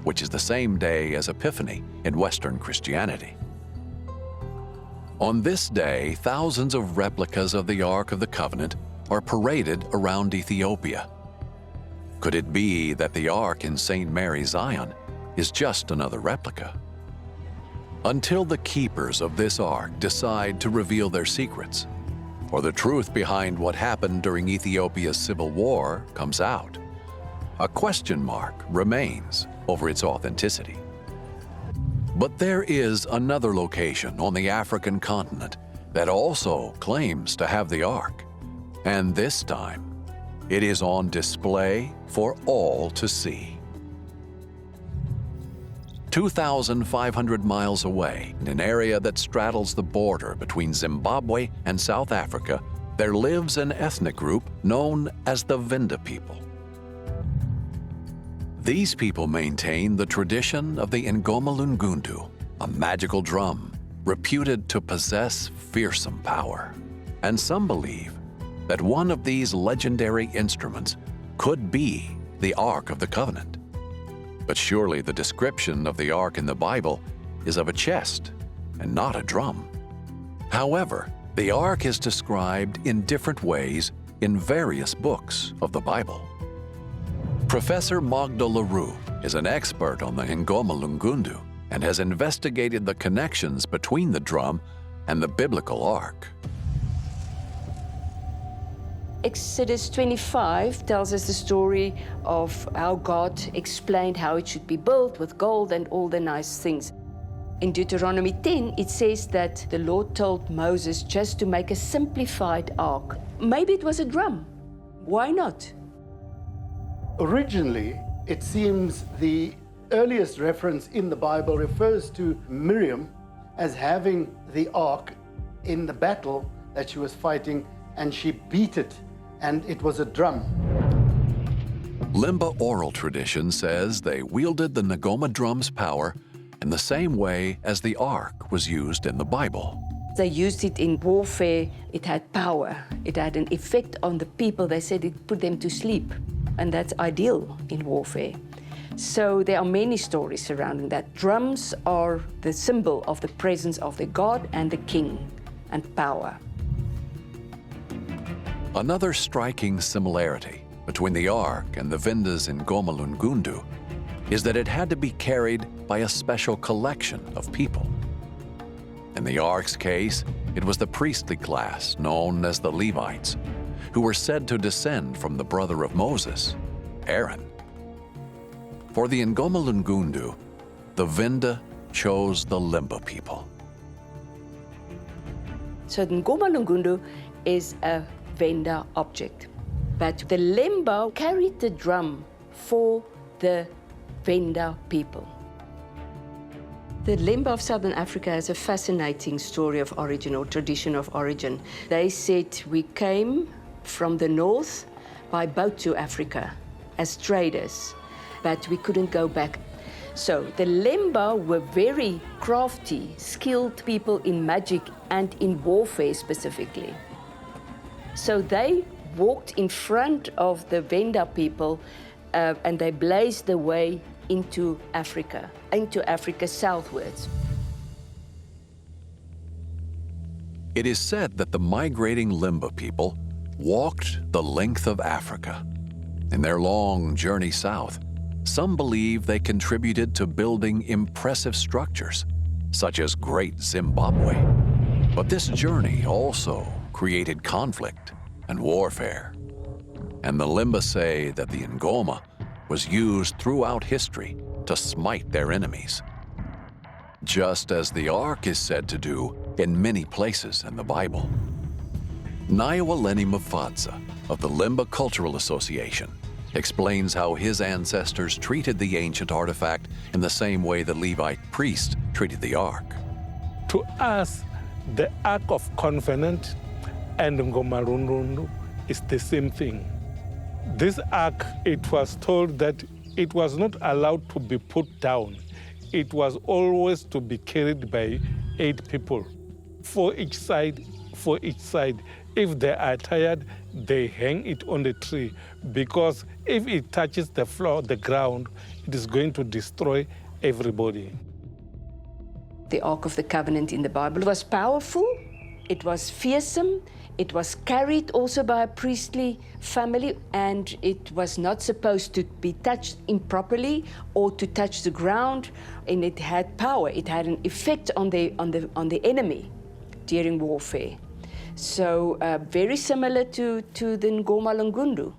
which is the same day as Epiphany in Western Christianity. On this day, thousands of replicas of the Ark of the Covenant are paraded around Ethiopia. Could it be that the Ark in St. Mary Zion is just another replica? Until the keepers of this Ark decide to reveal their secrets, or the truth behind what happened during Ethiopia's civil war comes out, a question mark remains over its authenticity. But there is another location on the African continent that also claims to have the Ark, and this time it is on display for all to see. 2,500 miles away, in an area that straddles the border between Zimbabwe and South Africa, there lives an ethnic group known as the Venda people. These people maintain the tradition of the Ngoma Lungundu, a magical drum reputed to possess fearsome power. And some believe that one of these legendary instruments could be the Ark of the Covenant. But surely the description of the Ark in the Bible is of a chest and not a drum. However, the Ark is described in different ways in various books of the Bible. Professor Magda Leroux is an expert on the Ngoma Lungundu and has investigated the connections between the drum and the biblical Ark. Exodus 25 tells us the story of how God explained how it should be built with gold and all the nice things. In Deuteronomy 10, it says that the Lord told Moses just to make a simplified ark. Maybe it was a drum. Why not? Originally, it seems the earliest reference in the Bible refers to Miriam as having the ark in the battle that she was fighting, and she beat it, and it was a drum. Limba oral tradition says they wielded the Ngoma drum's power in the same way as the Ark was used in the Bible. They used it in warfare. It had power. It had an effect on the people. They said it put them to sleep, and that's ideal in warfare. So there are many stories surrounding that. Drums are the symbol of the presence of the God and the king and power. Another striking similarity between the Ark and the Vendas in Ngoma Lungundu is that it had to be carried by a special collection of people. In the Ark's case, it was the priestly class known as the Levites, who were said to descend from the brother of Moses, Aaron. For the Ngoma Lungundu, the Venda chose the Limba people. So the Ngoma Lungundu is a Venda object, but the Limba carried the drum for the Venda people. The Limba of Southern Africa has a fascinating story of origin, or tradition of origin. They said we came from the north by boat to Africa as traders, but we couldn't go back. So the Limba were very crafty, skilled people in magic and in warfare specifically. So they walked in front of the Venda people and they blazed the way into Africa southwards. It is said that the migrating Limba people walked the length of Africa. In their long journey south, some believe they contributed to building impressive structures, such as Great Zimbabwe. But this journey also created conflict and warfare. And the Limba say that the Ngoma was used throughout history to smite their enemies. just as the Ark is said to do in many places in the Bible. Nyawaleni Mufasa of the Limba Cultural Association explains how his ancestors treated the ancient artifact in the same way the Levite priest treated the Ark. To us, the Ark of Covenant and Ngoma Lungundu is the same thing. This Ark, it was told that it was not allowed to be put down. It was always to be carried by 8 people, for each side. If they are tired, they hang it on the tree, because if it touches the floor, the ground, it is going to destroy everybody. The Ark of the Covenant in the Bible was powerful, it was fearsome, it was carried also by a priestly family, and it was not supposed to be touched improperly or to touch the ground, and it had power. It had an effect on the enemy during warfare. So very similar to the Ngoma Lungundu.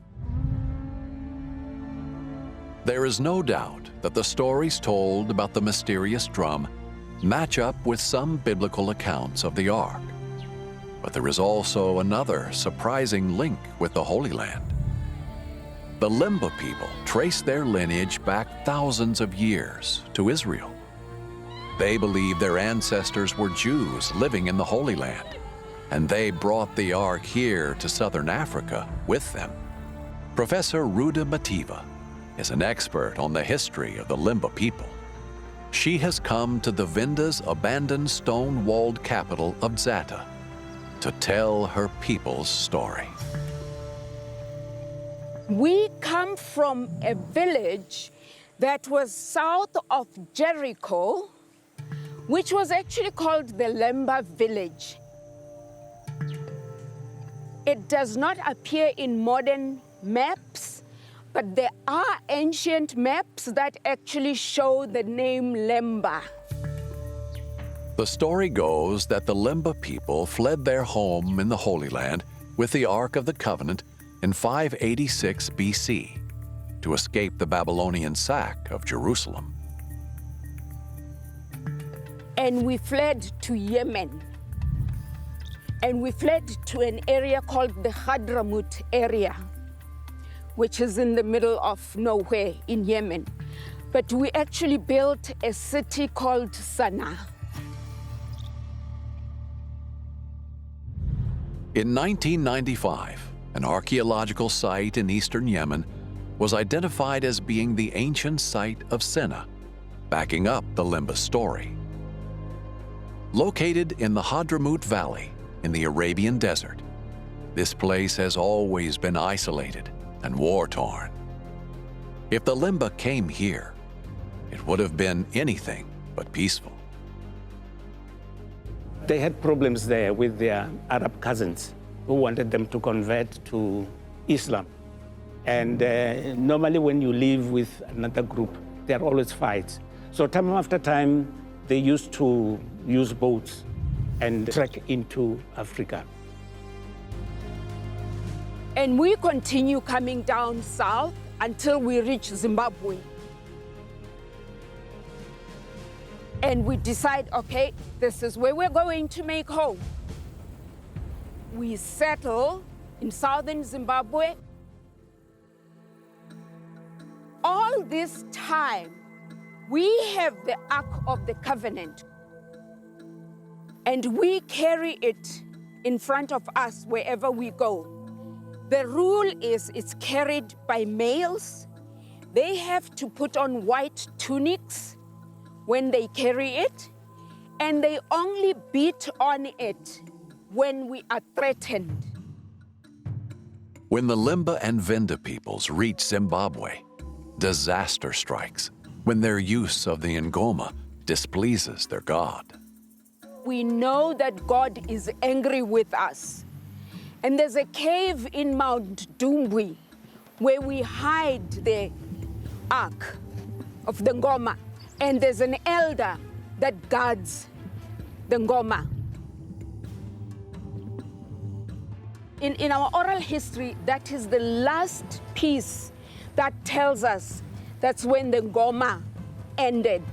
There is no doubt that the stories told about the mysterious drum match up with some biblical accounts of the Ark. But there is also another surprising link with the Holy Land. The Limba people trace their lineage back thousands of years to Israel. They believe their ancestors were Jews living in the Holy Land, and they brought the Ark here to southern Africa with them. Professor Ruda Mativa is an expert on the history of the Limba people. She has come to the Vinda's abandoned stone-walled capital of Zata to tell her people's story. We come from a village that was south of Jericho, which was actually called the Limba village. It does not appear in modern maps, but there are ancient maps that actually show the name Limba. The story goes that the Limba people fled their home in the Holy Land with the Ark of the Covenant in 586 BC to escape the Babylonian sack of Jerusalem. And we fled to Yemen. And we fled to an area called the Hadramaut area, which is in the middle of nowhere in Yemen. But we actually built a city called Sana'a. In 1995, an archaeological site in eastern Yemen was identified as being the ancient site of Sana'a, backing up the Limba story. Located in the Hadramaut Valley in the Arabian Desert, this place has always been isolated and war-torn. If the Limba came here, it would have been anything but peaceful. They had problems there with their Arab cousins who wanted them to convert to Islam. And normally when you live with another group, there are always fights. So time after time, they used to use boats and trek into Africa. And we continue coming down south until we reach Zimbabwe. And we decide, okay, this is where we're going to make home. We settle in southern Zimbabwe. All this time, we have the Ark of the Covenant, and we carry it in front of us wherever we go. The rule is it's carried by males. They have to put on white tunics when they carry it, and they only beat on it when we are threatened. When the Limba and Vinda peoples reach Zimbabwe, disaster strikes when their use of the Ngoma displeases their god. We know that God is angry with us. And there's a cave in Mount Dumbwi where we hide the Ark of the Ngoma. And there's an elder that guards the Ngoma. In our oral history, that is the last piece that tells us that's when the Ngoma ended.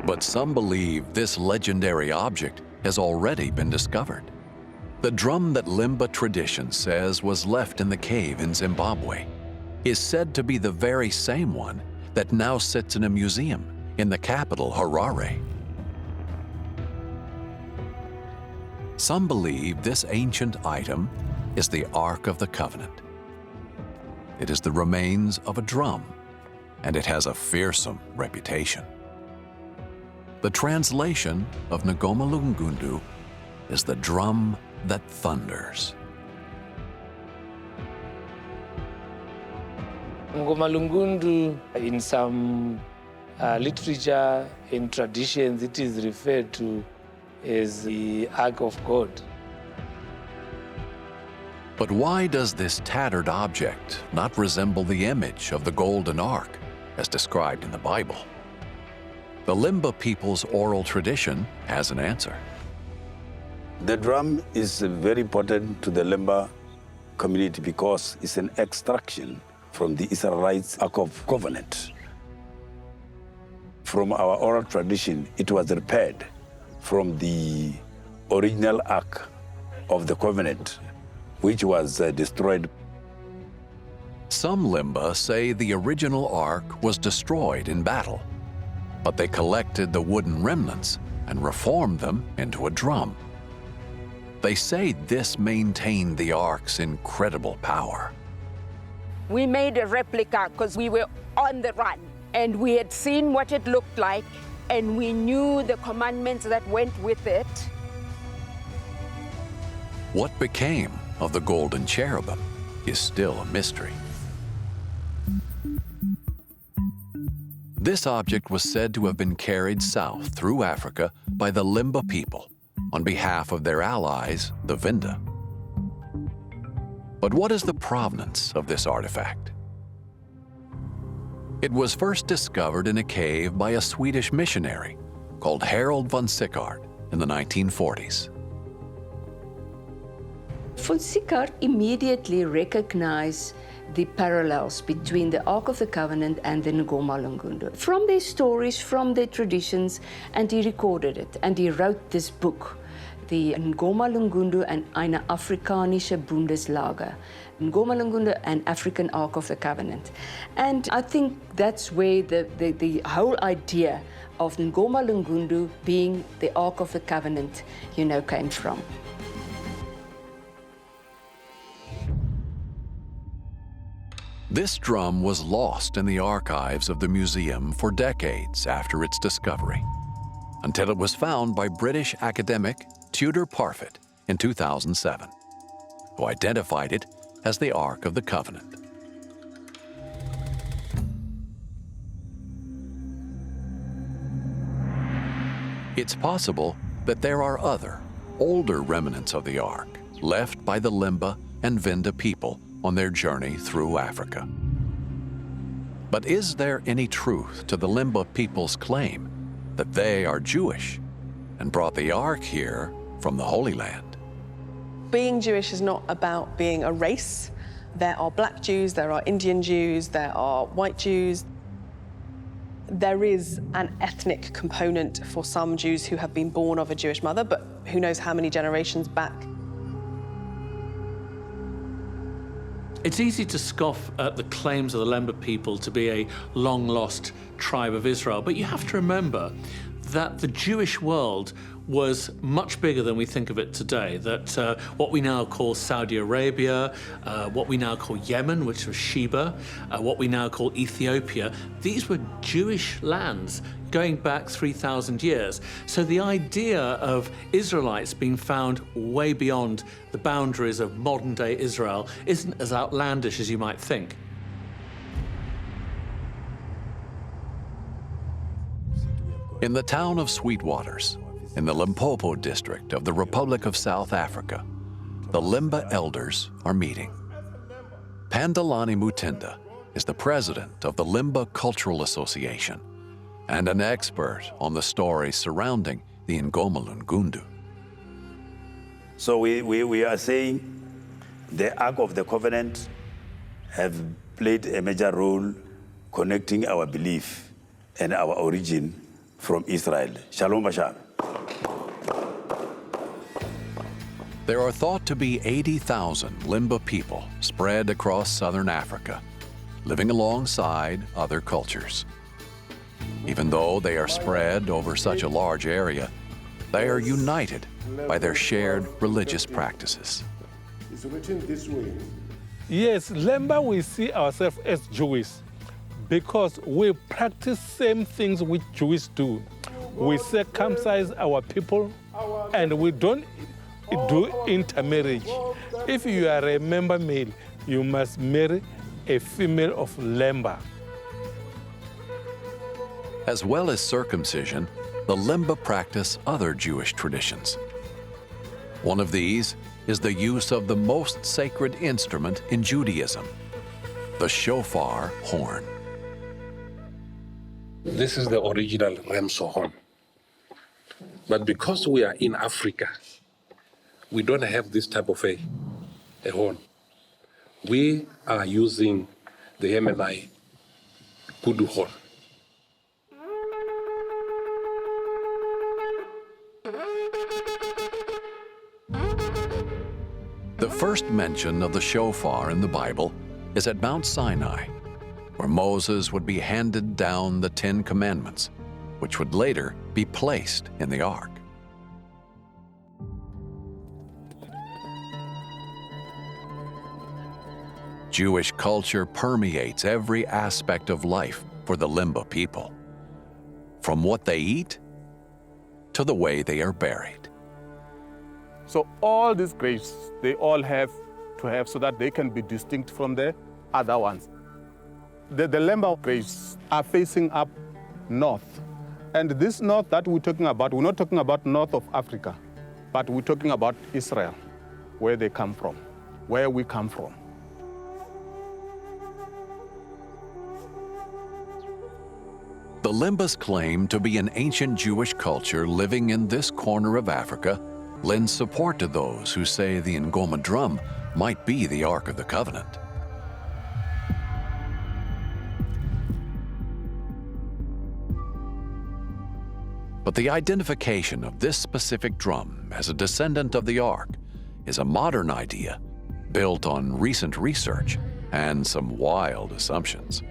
But some believe this legendary object has already been discovered. The drum that Limba tradition says was left in the cave in Zimbabwe is said to be the very same one that now sits in a museum in the capital, Harare. Some believe this ancient item is the Ark of the Covenant. It is the remains of a drum, and it has a fearsome reputation. The translation of Ngoma Lungundu is the drum that thunders. Ngoma Lungundu, in some literature and traditions, it is referred to as the Ark of God. But why does this tattered object not resemble the image of the Golden Ark as described in the Bible? The Limba people's oral tradition has an answer. The drum is very important to the Limba community because it's an extraction from the Israelites' Ark of Covenant. From our oral tradition, it was repaired from the original Ark of the Covenant, which was destroyed. Some Limba say the original Ark was destroyed in battle, but they collected the wooden remnants and reformed them into a drum. They say this maintained the Ark's incredible power. We made a replica because we were on the run and we had seen what it looked like and we knew the commandments that went with it. What became of the golden cherubim is still a mystery. This object was said to have been carried south through Africa by the Limba people on behalf of their allies, the Vinda. But what is the provenance of this artifact? It was first discovered in a cave by a Swedish missionary called Harold von Sickard in the 1940s. Von Sickard immediately recognized the parallels between the Ark of the Covenant and the Ngoma Lungundu. From their stories, from their traditions, and he recorded it. And he wrote this book, the Ngoma Lungundu and eine afrikanische Bundeslage. Ngoma Lungundu and African Ark of the Covenant. And I think that's where the whole idea of Ngoma Lungundu being the Ark of the Covenant, came from. This drum was lost in the archives of the museum for decades after its discovery, until it was found by British academic Tudor Parfitt in 2007, who identified it as the Ark of the Covenant. It's possible that there are other, older remnants of the Ark left by the Limba and Vinda people on their journey through Africa. But is there any truth to the Limba people's claim that they are Jewish and brought the Ark here from the Holy Land? Being Jewish is not about being a race. There are black Jews, there are Indian Jews, there are white Jews. There is an ethnic component for some Jews who have been born of a Jewish mother, but who knows how many generations back. It's easy to scoff at the claims of the Limba people to be a long-lost tribe of Israel, but you have to remember that the Jewish world was much bigger than we think of it today, that what we now call Saudi Arabia, what we now call Yemen, which was Sheba, what we now call Ethiopia, these were Jewish lands going back 3,000 years. So the idea of Israelites being found way beyond the boundaries of modern-day Israel isn't as outlandish as you might think. In the town of Sweetwaters, in the Limpopo district of the Republic of South Africa, the Limba elders are meeting. Pandalani Mutinda is the president of the Limba Cultural Association and an expert on the stories surrounding the Ngoma Lungundu. So we are saying the Ark of the Covenant have played a major role connecting our belief and our origin from Israel. Shalom Bashar. There are thought to be 80,000 Limba people spread across southern Africa, living alongside other cultures. Even though they are spread over such a large area, they are united by their shared religious practices. It's written this way. Yes, Lemba, we see ourselves as Jewish because we practice same things which Jews do. We circumcise our people and we don't do intermarriage. If you are a member male, you must marry a female of Lemba. As well as circumcision, the Limba practice other Jewish traditions. One of these is the use of the most sacred instrument in Judaism, the shofar horn. This is the original ram's horn. But because we are in Africa, we don't have this type of a horn. We are using the MNI kudu horn. The first mention of the shofar in the Bible is at Mount Sinai, where Moses would be handed down the 10 Commandments, which would later be placed in the ark. Jewish culture permeates every aspect of life for the Limba people, from what they eat to the way they are buried. So all these graves, they all have to have so that they can be distinct from the other ones. The Lemba graves are facing up north. And this north that we're talking about, we're not talking about north of Africa, but we're talking about Israel, where they come from, where we come from. The Limbas claim to be an ancient Jewish culture living in this corner of Africa lends support to those who say the Ngoma drum might be the Ark of the Covenant. But the identification of this specific drum as a descendant of the Ark is a modern idea built on recent research and some wild assumptions.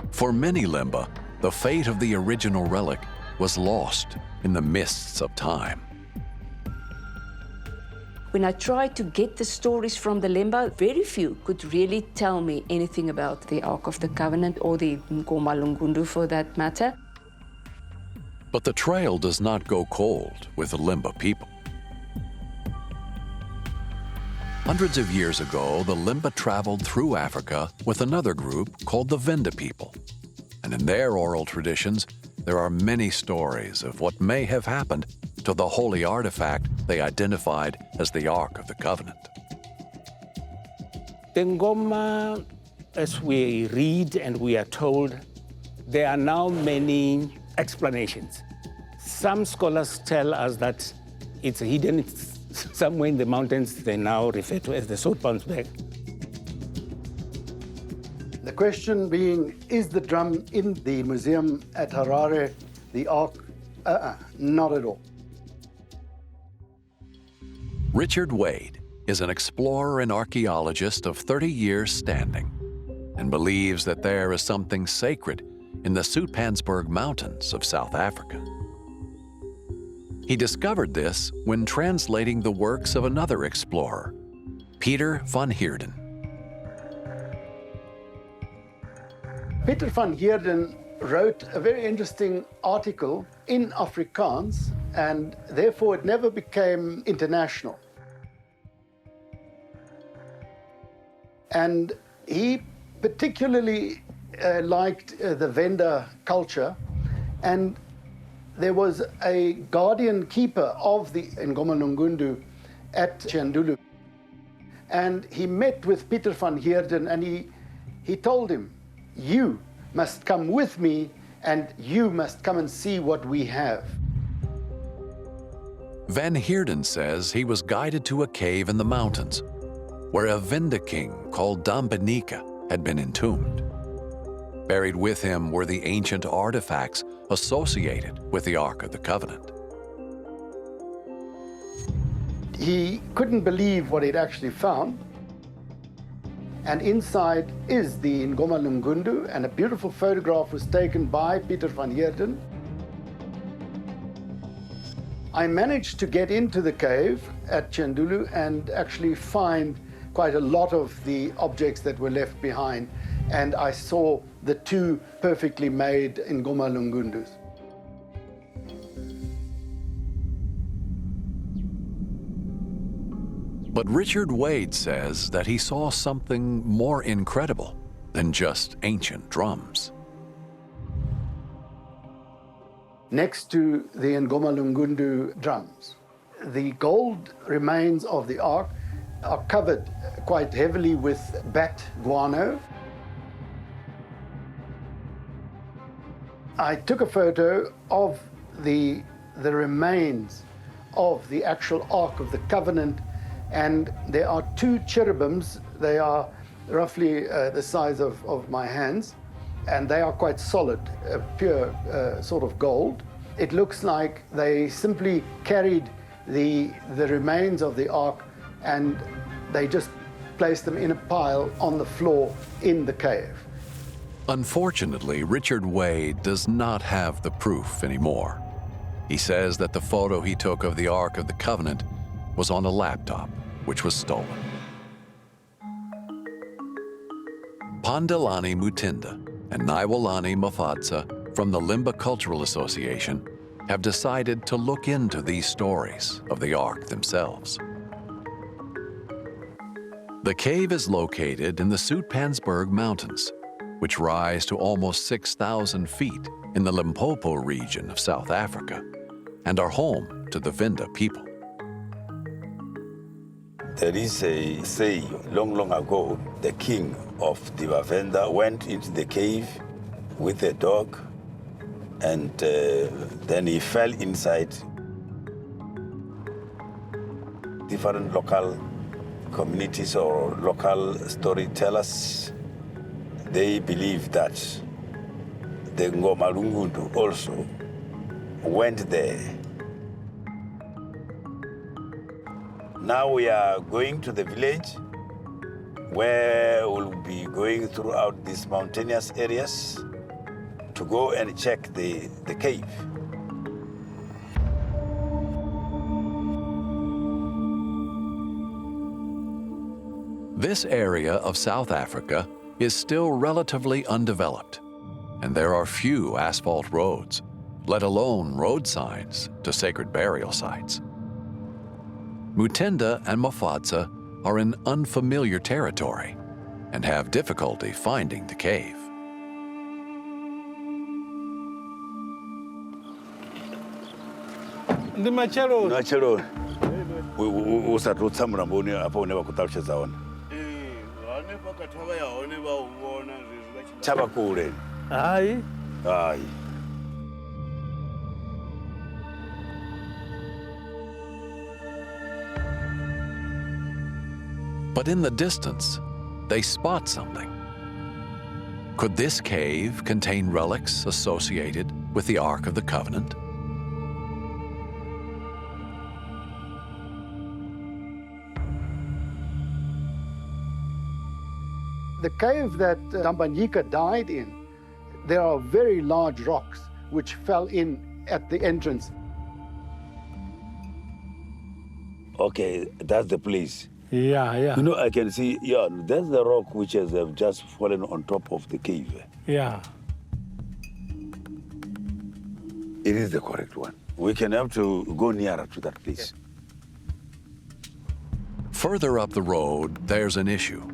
For many Limba, the fate of the original relic was lost in the mists of time. When I tried to get the stories from the Lemba, very few could really tell me anything about the Ark of the Covenant or the Ngoma Lungundu for that matter. But the trail does not go cold with the Limba people. Hundreds of years ago, the Limba traveled through Africa with another group called the Venda people. And in their oral traditions, there are many stories of what may have happened to the holy artifact they identified as the Ark of the Covenant. The Ngoma, as we read and we are told, there are now many explanations. Some scholars tell us that it's hidden somewhere in the mountains they now refer to as the Soutpansberg. The question being, is the drum in the museum at Harare the Ark? Not at all. Richard Wade is an explorer and archaeologist of 30 years standing and believes that there is something sacred in the Soutpansberg Mountains of South Africa. He discovered this when translating the works of another explorer, Peter van Heerden. Peter van Heerden wrote a very interesting article in Afrikaans, and therefore it never became international. And he particularly liked the Venda culture, and there was a guardian keeper of the Ngoma Lungundu at Chandulu. And he met with Peter van Heerden, and he told him, "You must come with me, and you must come and see what we have." Van Heerden says he was guided to a cave in the mountains where a Venda king called Dambenika had been entombed. Buried with him were the ancient artifacts associated with the Ark of the Covenant. He couldn't believe what he'd actually found. And inside is the Ngoma Lungundu, and a beautiful photograph was taken by Pieter van Heerden. I managed to get into the cave at Chandulu and actually find quite a lot of the objects that were left behind, and I saw the two perfectly made Ngoma Lungundus. But Richard Wade says that he saw something more incredible than just ancient drums. Next to the Ngoma Lungundu drums, the gold remains of the Ark are covered quite heavily with bat guano. I took a photo of the remains of the actual Ark of the Covenant, and there are two cherubims. They are roughly the size of my hands, and they are quite solid, pure sort of gold. It looks like they simply carried the remains of the Ark and they just placed them in a pile on the floor in the cave. Unfortunately, Richard Wade does not have the proof anymore. He says that the photo he took of the Ark of the Covenant was on a laptop, which was stolen. Pandalani Mutinda and Naiwalani Mafadza from the Limba Cultural Association have decided to look into these stories of the Ark themselves. The cave is located in the Soutpansberg Mountains, which rise to almost 6,000 feet in the Limpopo region of South Africa and are home to the Venda people. There is a saying, long ago, the king of the Venda went into the cave with a dog, and then he fell inside. Different local communities or local storytellers, they believe that the Ngoma Lungundu also went there. Now we are going to the village where we'll be going throughout these mountainous areas to go and check the cave. This area of South Africa is still relatively undeveloped, and there are few asphalt roads, let alone road signs to sacred burial sites. Mutinda and Mafadza are in unfamiliar territory and have difficulty finding the cave. Nachelo, usatutsamura mboni apa uneva kutalucheza ona. Chava kule. Aye. Aye. But in the distance, they spot something. Could this cave contain relics associated with the Ark of the Covenant? The cave that Dambanyika died in, there are very large rocks which fell in at the entrance. Okay, that's the place. Yeah. You know, I can see, that's the rock which has just fallen on top of the cave. Yeah. It is the correct one. We can have to go nearer to that place. Further up the road, there's an issue.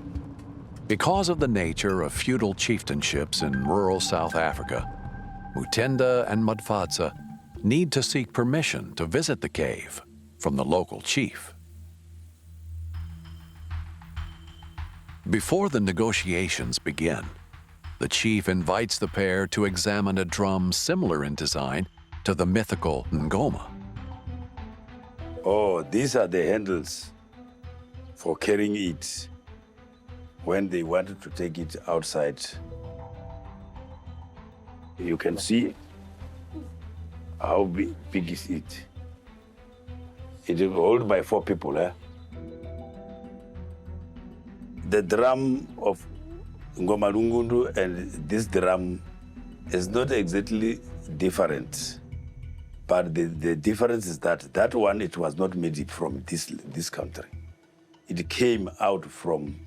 Because of the nature of feudal chieftainships in rural South Africa, Mutinda and Mafadza need to seek permission to visit the cave from the local chief. Before the negotiations begin, the chief invites the pair to examine a drum similar in design to the mythical Ngoma. Oh, these are the handles for carrying it when they wanted to take it outside You can see how big is it. It is held by 4 people. The drum of Ngoma Lungundu and this drum is not exactly different. But the difference is that one, it was not made from this country. It came out from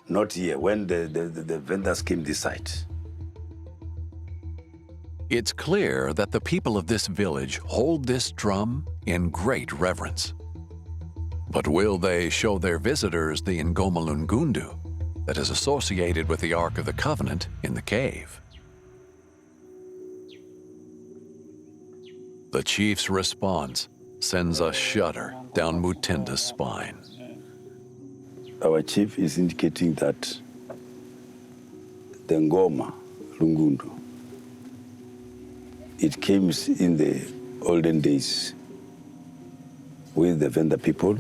not here when the vendors came this side. It's clear that the people of this village hold this drum in great reverence. But will they show their visitors the Ngoma Lungundu that is associated with the Ark of the Covenant in the cave? The chief's response sends a shudder down Mutinda's spine. Our chief is indicating that the Ngoma Lungundu, it came in the olden days with the Venda people,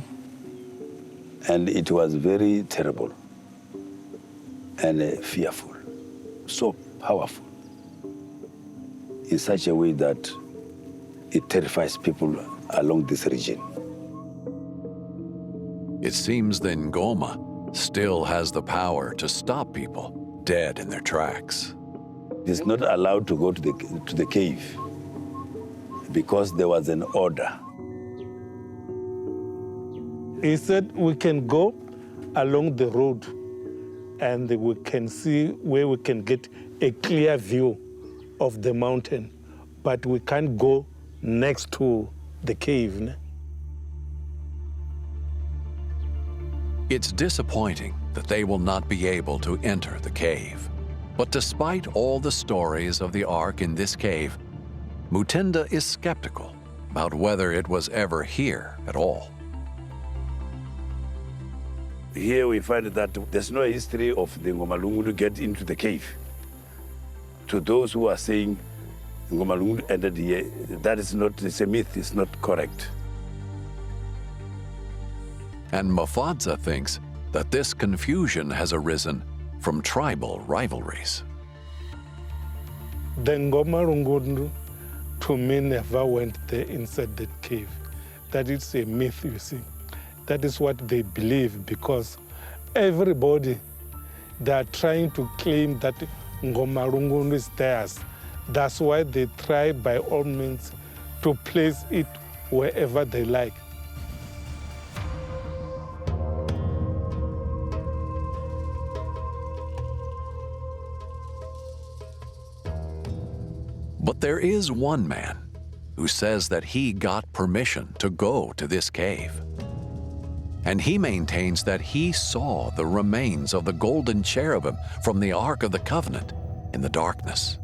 and it was very terrible and fearful, so powerful, in such a way that it terrifies people along this region. It seems the Ngoma still has the power to stop people dead in their tracks. It's not allowed to go to the cave because there was an order. He said we can go along the road and we can see where we can get a clear view of the mountain, but we can't go next to the cave. Ne? It's disappointing that they will not be able to enter the cave. But despite all the stories of the Ark in this cave, Mutinda is skeptical about whether it was ever here at all. Here we find that there's no history of the Ngoma Lungundu get into the cave. To those who are saying Ngoma Lungundu entered here, that is not, it's a myth, it's not correct. And Mufadza thinks that this confusion has arisen from tribal rivalries. The Ngoma Lungundu, to me, never went there inside that cave. That is a myth, you see. That is what they believe, because everybody, they are trying to claim that Ngoma Lungundu is theirs. That's why they try by all means to place it wherever they like. But there is one man who says that he got permission to go to this cave. And he maintains that he saw the remains of the golden cherubim from the Ark of the Covenant in the darkness.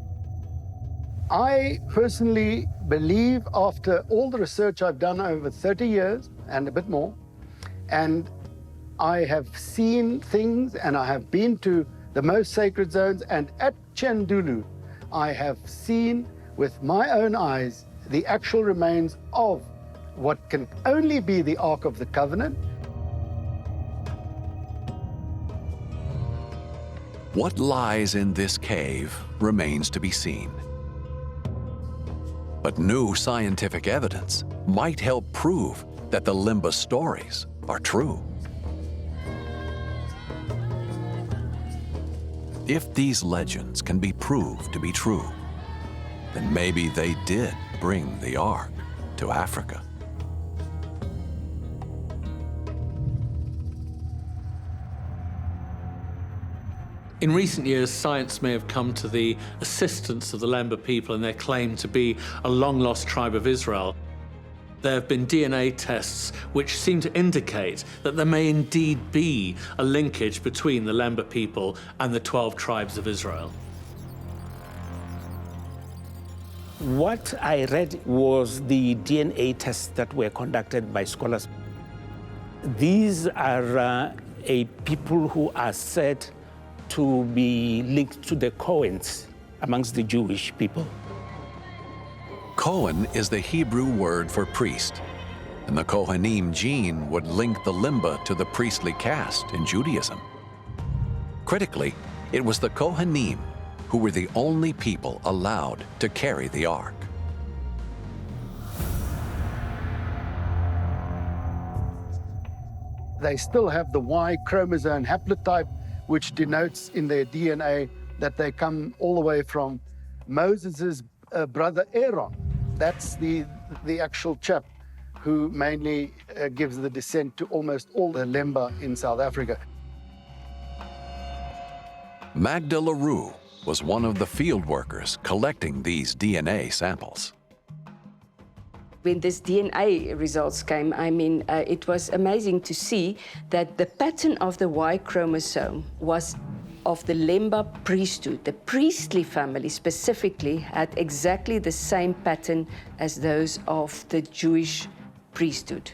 I personally believe, after all the research I've done over 30 years and a bit more, and I have seen things and I have been to the most sacred zones, and at Chendulu, I have seen with my own eyes the actual remains of what can only be the Ark of the Covenant. What lies in this cave remains to be seen. But new scientific evidence might help prove that the Limba stories are true. If these legends can be proved to be true, then maybe they did bring the Ark to Africa. In recent years, science may have come to the assistance of the Lemba people in their claim to be a long-lost tribe of Israel. There have been DNA tests which seem to indicate that there may indeed be a linkage between the Lemba people and the 12 tribes of Israel. What I read was the DNA tests that were conducted by scholars. These are a people who are said to be linked to the Cohens amongst the Jewish people. Cohen is the Hebrew word for priest, and the Kohanim gene would link the Limba to the priestly caste in Judaism. Critically, it was the Kohanim who were the only people allowed to carry the ark. They still have the Y chromosome haplotype, which denotes in their DNA that they come all the way from Moses' brother Aaron. That's the actual chap who mainly gives the descent to almost all the Lemba in South Africa. Magda LaRue was one of the field workers collecting these DNA samples. When this DNA results came, I mean, it was amazing to see that the pattern of the Y chromosome was of the Lemba priesthood. The priestly family specifically had exactly the same pattern as those of the Jewish priesthood.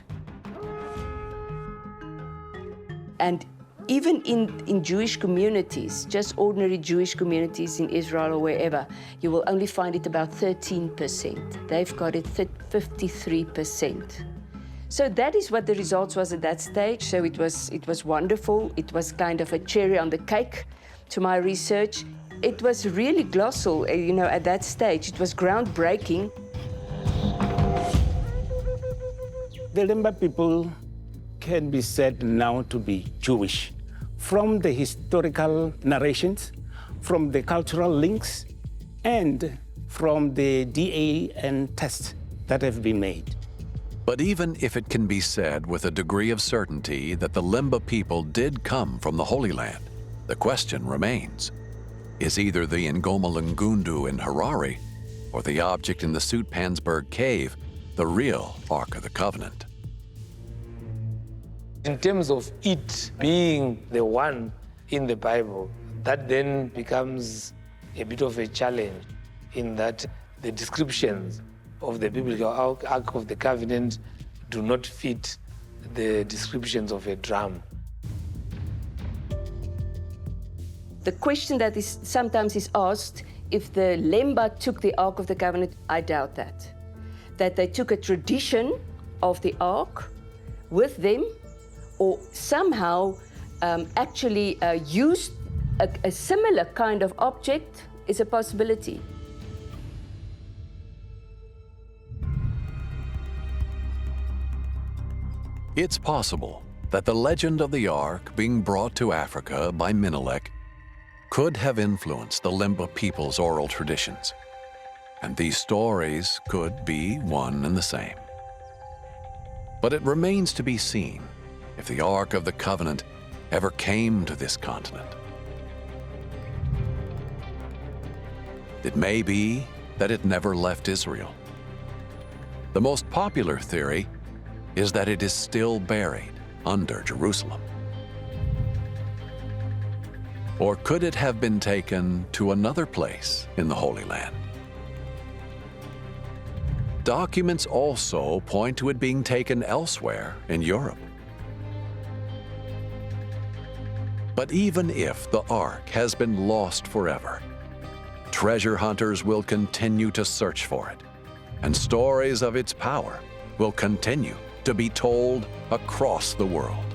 And even in Jewish communities, just ordinary Jewish communities in Israel or wherever, you will only find it about 13%. They've got it 53%. So that is what the results was at that stage. So it was wonderful. It was kind of a cherry on the cake to my research. It was really colossal, you know, at that stage. It was groundbreaking. The Lemba people can be said now to be Jewish, from the historical narrations, from the cultural links, and from the DNA tests that have been made. But even if it can be said with a degree of certainty that the Lemba people did come from the Holy Land, the question remains, is either the Ngoma Lungundu in Harare or the object in the Soutpansberg cave the real Ark of the Covenant? In terms of it being the one in the Bible, that then becomes a bit of a challenge in that the descriptions of the biblical Ark of the Covenant do not fit the descriptions of a drum. The question that is sometimes is asked, if the Lemba took the Ark of the Covenant, I doubt that. That they took a tradition of the Ark with them, or somehow actually used a similar kind of object is a possibility. It's possible that the legend of the Ark being brought to Africa by Menelik could have influenced the Lemba people's oral traditions, and these stories could be one and the same. But it remains to be seen if the Ark of the Covenant ever came to this continent. It may be that it never left Israel. The most popular theory is that it is still buried under Jerusalem. Or could it have been taken to another place in the Holy Land? Documents also point to it being taken elsewhere in Europe. But even if the Ark has been lost forever, treasure hunters will continue to search for it, and stories of its power will continue to be told across the world.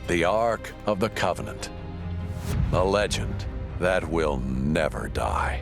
The Ark of the Covenant, a legend that will never die.